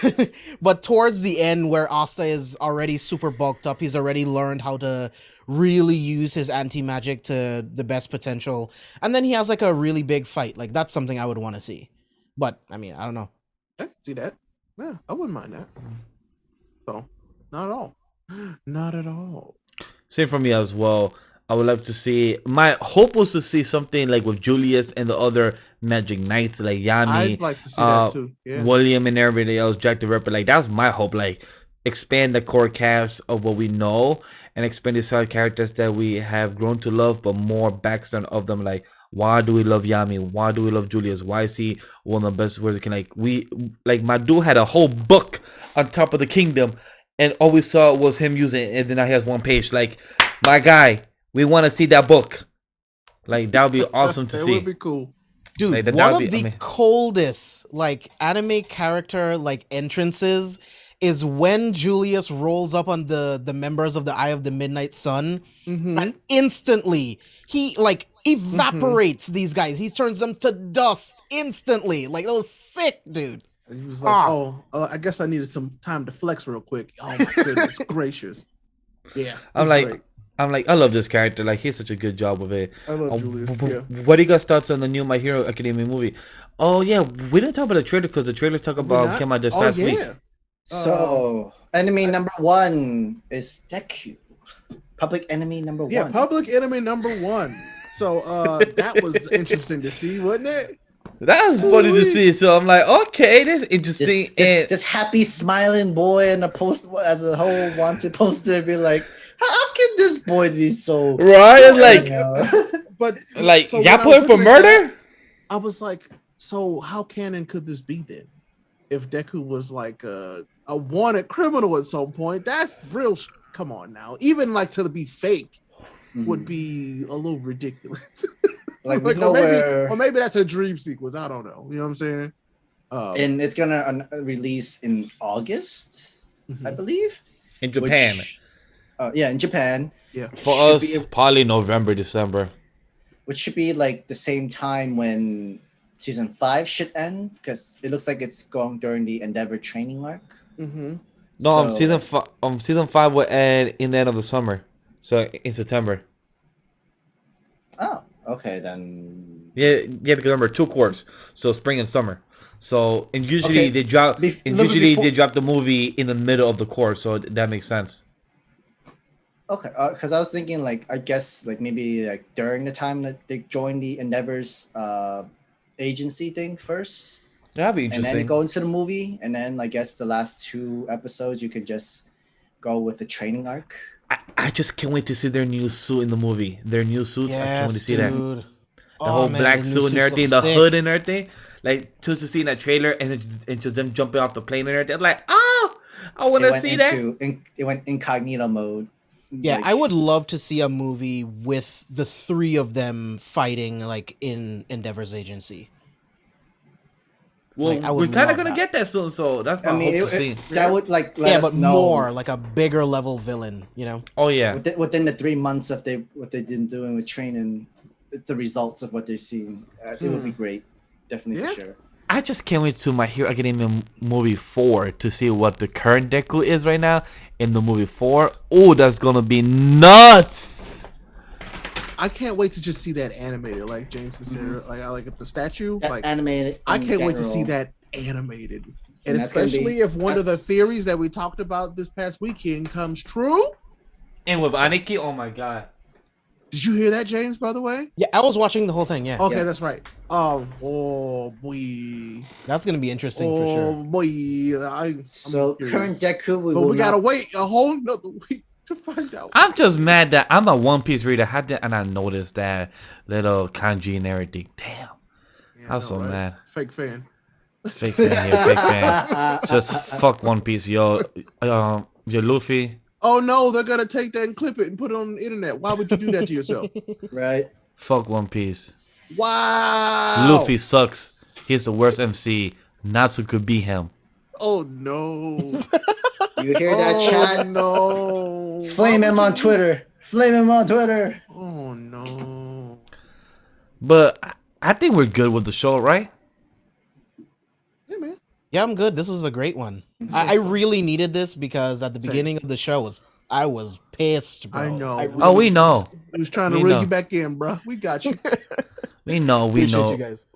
Speaker 4: but towards the end where Asta is already super bulked up, he's already learned how to really use his anti-magic to the best potential, and then he has like a really big fight. Like that's something I would want to see. But I mean, I don't know.
Speaker 3: I can see that. Yeah, I wouldn't mind that. So, not at all. Not at all.
Speaker 1: Same for me as well. I would love to see. My hope was to see something like with Julius and the other Magic Knights, like Yami,
Speaker 3: I'd like to see that too. Yeah.
Speaker 1: William, and everybody else, Jack the Ripper. Like that was my hope. Like expand the core cast of what we know and expand the side characters that we have grown to love, but more backstory of them. Like why do we love Yami? Why do we love Julius? Why is he one of the best words we can like my dude had a whole book on top of the kingdom, and all we saw was him using it, and then now he has one page. Like my guy. We want to see that book. Like that would be awesome to see.
Speaker 3: It would be cool,
Speaker 4: dude.
Speaker 1: Like,
Speaker 4: one of the coldest like anime character like entrances is when Julius rolls up on the members of the Eye of the Midnight Sun, and instantly he like evaporates these guys. He turns them to dust instantly. Like that was sick, dude.
Speaker 3: And he was like, I guess I needed some time to flex real quick. Oh my goodness gracious. Yeah,
Speaker 1: I'm like, I love this character. Like, he's such a good job with it.
Speaker 3: I love Julius. Yeah.
Speaker 1: What do you guys thoughts on the new My Hero Academia movie? Oh yeah, we didn't talk about the trailer because the trailer came out this past week.
Speaker 2: So, enemy number 1 is Deku. Public enemy number 1.
Speaker 3: Yeah, public enemy number 1. So that was interesting to see, wasn't it?
Speaker 1: That was funny to see. So I'm like, okay, this is interesting.
Speaker 2: This happy smiling boy in a post as a whole wanted poster be like, how can this boy be so
Speaker 1: right?
Speaker 2: So,
Speaker 1: like,
Speaker 3: but
Speaker 1: like
Speaker 3: so
Speaker 1: y'all put him for murder?
Speaker 3: I was like, so how canon could this be then? If Deku was like a wanted criminal at some point, that's real. Come on now, even like to be fake would be a little ridiculous.
Speaker 2: like
Speaker 3: or maybe that's a dream sequence. I don't know. You know what I'm saying?
Speaker 2: And it's gonna release in August, I believe,
Speaker 1: in Japan.
Speaker 2: In Japan.
Speaker 3: Yeah,
Speaker 1: for us, probably November, December.
Speaker 2: Which should be like the same time when season 5 should end, because it looks like it's going during the Endeavor training arc.
Speaker 1: No, season 5 will end in the end of the summer, so in September.
Speaker 2: Oh, okay then.
Speaker 1: Yeah, because remember 2 quarters, so spring and summer. So and usually they drop. They drop the movie in the middle of the course, so that makes sense.
Speaker 2: Okay, because I was thinking like I guess like maybe like during the time that they join the Endeavor's agency thing first.
Speaker 1: That'd be interesting.
Speaker 2: And then go into the movie, and then I guess the last 2 episodes you could just go with the training arc.
Speaker 1: I just can't wait to see their new suit in the movie. Their new suits.
Speaker 4: Yes,
Speaker 1: I can't wait to see that. The
Speaker 4: whole
Speaker 1: black suit and everything, the hood and everything. Like just to see in that trailer and just them jumping off the plane and everything. I'm like, oh, I want to see that.
Speaker 2: It went incognito mode.
Speaker 4: Yeah, like, I would love to see a movie with the 3 of them fighting like in Endeavor's agency.
Speaker 1: Well, like, we're kind of gonna get that soon, so that's my hope to see.
Speaker 2: That would like let us know
Speaker 4: more like a bigger level villain, you know?
Speaker 1: Oh yeah.
Speaker 2: Within the 3 months of what they've been doing with training, the results of what they're seeing, it would be great, definitely for sure.
Speaker 1: I just can't wait to My Hero Academia movie 4 to see what the current Deku is right now in the movie 4. Oh, that's gonna be nuts!
Speaker 3: I can't wait to just see that animated, like James considered. Like I like the statue, like
Speaker 2: animated.
Speaker 3: I can't wait to see that animated, and especially if one of the theories that we talked about this past weekend comes true.
Speaker 1: And with Aniki, oh my god!
Speaker 3: Did you hear that, James? By the way,
Speaker 4: yeah, I was watching the whole thing. Yeah.
Speaker 3: Okay, that's right. Oh boy,
Speaker 4: that's gonna be interesting for sure.
Speaker 3: Oh boy,
Speaker 2: so current Deku,
Speaker 3: but we gotta wait a whole another week to find out.
Speaker 1: I'm just mad that I'm a One Piece reader. How did and I noticed that little kanji and everything? Damn, I'm so mad.
Speaker 3: Fake fan.
Speaker 1: Fake fan here, fake fan. Just fuck One Piece, yo. Yo, Luffy.
Speaker 3: Oh no, they're gonna take that and clip it and put it on the internet. Why would you do that to yourself?
Speaker 2: Right.
Speaker 1: Fuck One Piece.
Speaker 3: Wow.
Speaker 1: Luffy sucks. He's the worst MC. Natsu could be him.
Speaker 3: Oh no.
Speaker 2: You hear that, chat?
Speaker 3: No.
Speaker 2: Flame him on Twitter. Flame him on Twitter.
Speaker 3: Oh no.
Speaker 1: But I think we're good with the show, right?
Speaker 4: Yeah, I'm good. This was a great one. I really needed this because at the beginning of the show I was pissed, bro.
Speaker 3: I know.
Speaker 1: Oh, we know.
Speaker 3: He was trying to
Speaker 1: We
Speaker 3: rig
Speaker 1: know.
Speaker 3: you back in, bro. We got you.
Speaker 1: We know.
Speaker 4: Appreciate you guys.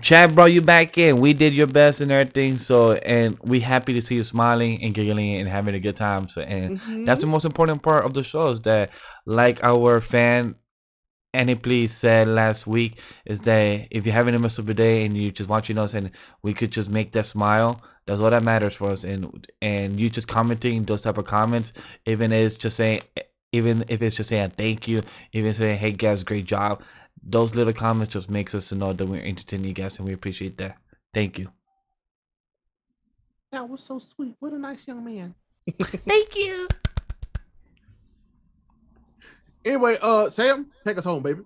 Speaker 1: Chad brought you back in. We did your best and everything. So, and we happy to see you smiling and giggling and having a good time. So, and that's the most important part of the show is that, like our fan Annie Please said last week, is that if you're having a miserable day and you just watching us and we could just make that smile, that's all that matters for us. And you just commenting those type of comments, even if it's just saying thank you, even saying hey guys, great job. Those little comments just makes us to know that we're entertaining you guys and we appreciate that. Thank you.
Speaker 3: That was so sweet. What a nice young man.
Speaker 1: Thank you.
Speaker 3: Anyway, Sam, take us home, baby.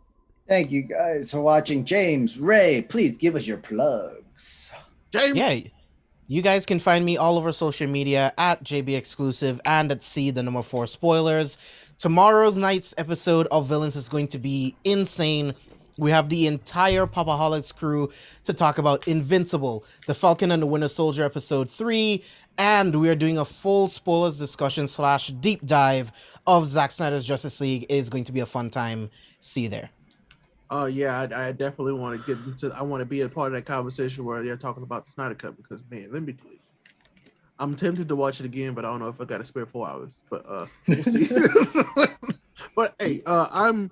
Speaker 2: Thank you guys for watching. James, Ray, please give us your plugs.
Speaker 3: James.
Speaker 4: Yeah. You guys can find me all over social media at JB Exclusive and at C4 Spoilers. Tomorrow's night's episode of Villains is going to be insane. We have the entire Popaholics crew to talk about Invincible, The Falcon and the Winter Soldier episode 3, and we are doing a full spoilers discussion / deep dive of Zack Snyder's Justice League. It is going to be a fun time. See you there.
Speaker 3: Yeah, I definitely want to get into. I want to be a part of that conversation where they're talking about the Snyder Cut because, man, let me tell you, I'm tempted to watch it again, but I don't know if I got to spare 4 hours. But we'll see. But hey, I'm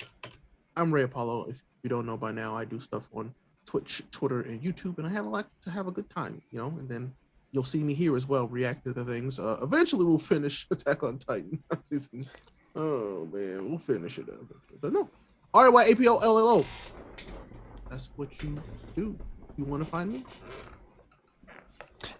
Speaker 3: Ray Apollo. If you don't know by now, I do stuff on Twitch, Twitter, and YouTube, and I like to have a good time, and then you'll see me here as well, react to the things. Eventually, we'll finish Attack on Titan season. Oh man, we'll finish it up. But no. RYAPOLLO. That's what you do. You want to find me?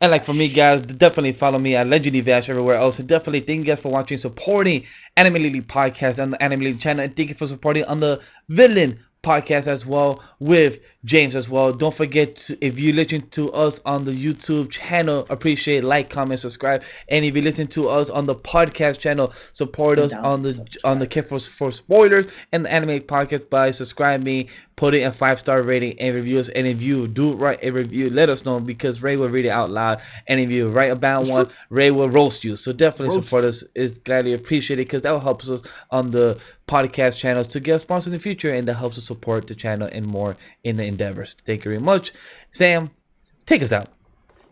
Speaker 1: And like for me, guys, definitely follow me at Legendary Vash everywhere else. And definitely thank you guys for watching, supporting Anime Lately Podcast on the Anime Lately channel. And thank you for supporting on the Villain Podcast as well with James as well. Don't forget to, if you listen to us on the YouTube channel, appreciate, like, comment, subscribe. And if you listen to us on the podcast channel, support us on the Care for Spoilers and the Anime Podcast by subscribing, putting a 5-star rating and reviews. And if you do write a review, let us know because Ray will read it out loud. And if you write a bad one, Ray will roast you. So definitely support us. It's gladly appreciated because that will help us on the podcast channels to get sponsors in the future, and that helps us support the channel and more in the endeavors. Thank you very much. Sam, take us out.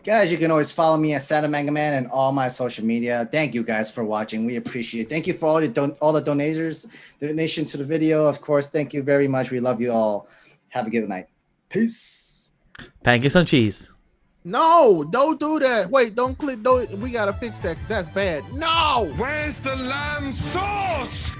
Speaker 2: Guys, you can always follow me at Santa Manga Man and all my social media. Thank you guys for watching. We appreciate it. Thank you for all the donation to the video. Of course, thank you very much. We love you all. Have a good night. Peace.
Speaker 1: Pancakes on cheese.
Speaker 3: No, don't do that. Wait, don't click. Don't. We gotta fix that because that's bad. No.
Speaker 5: Where's the lamb sauce?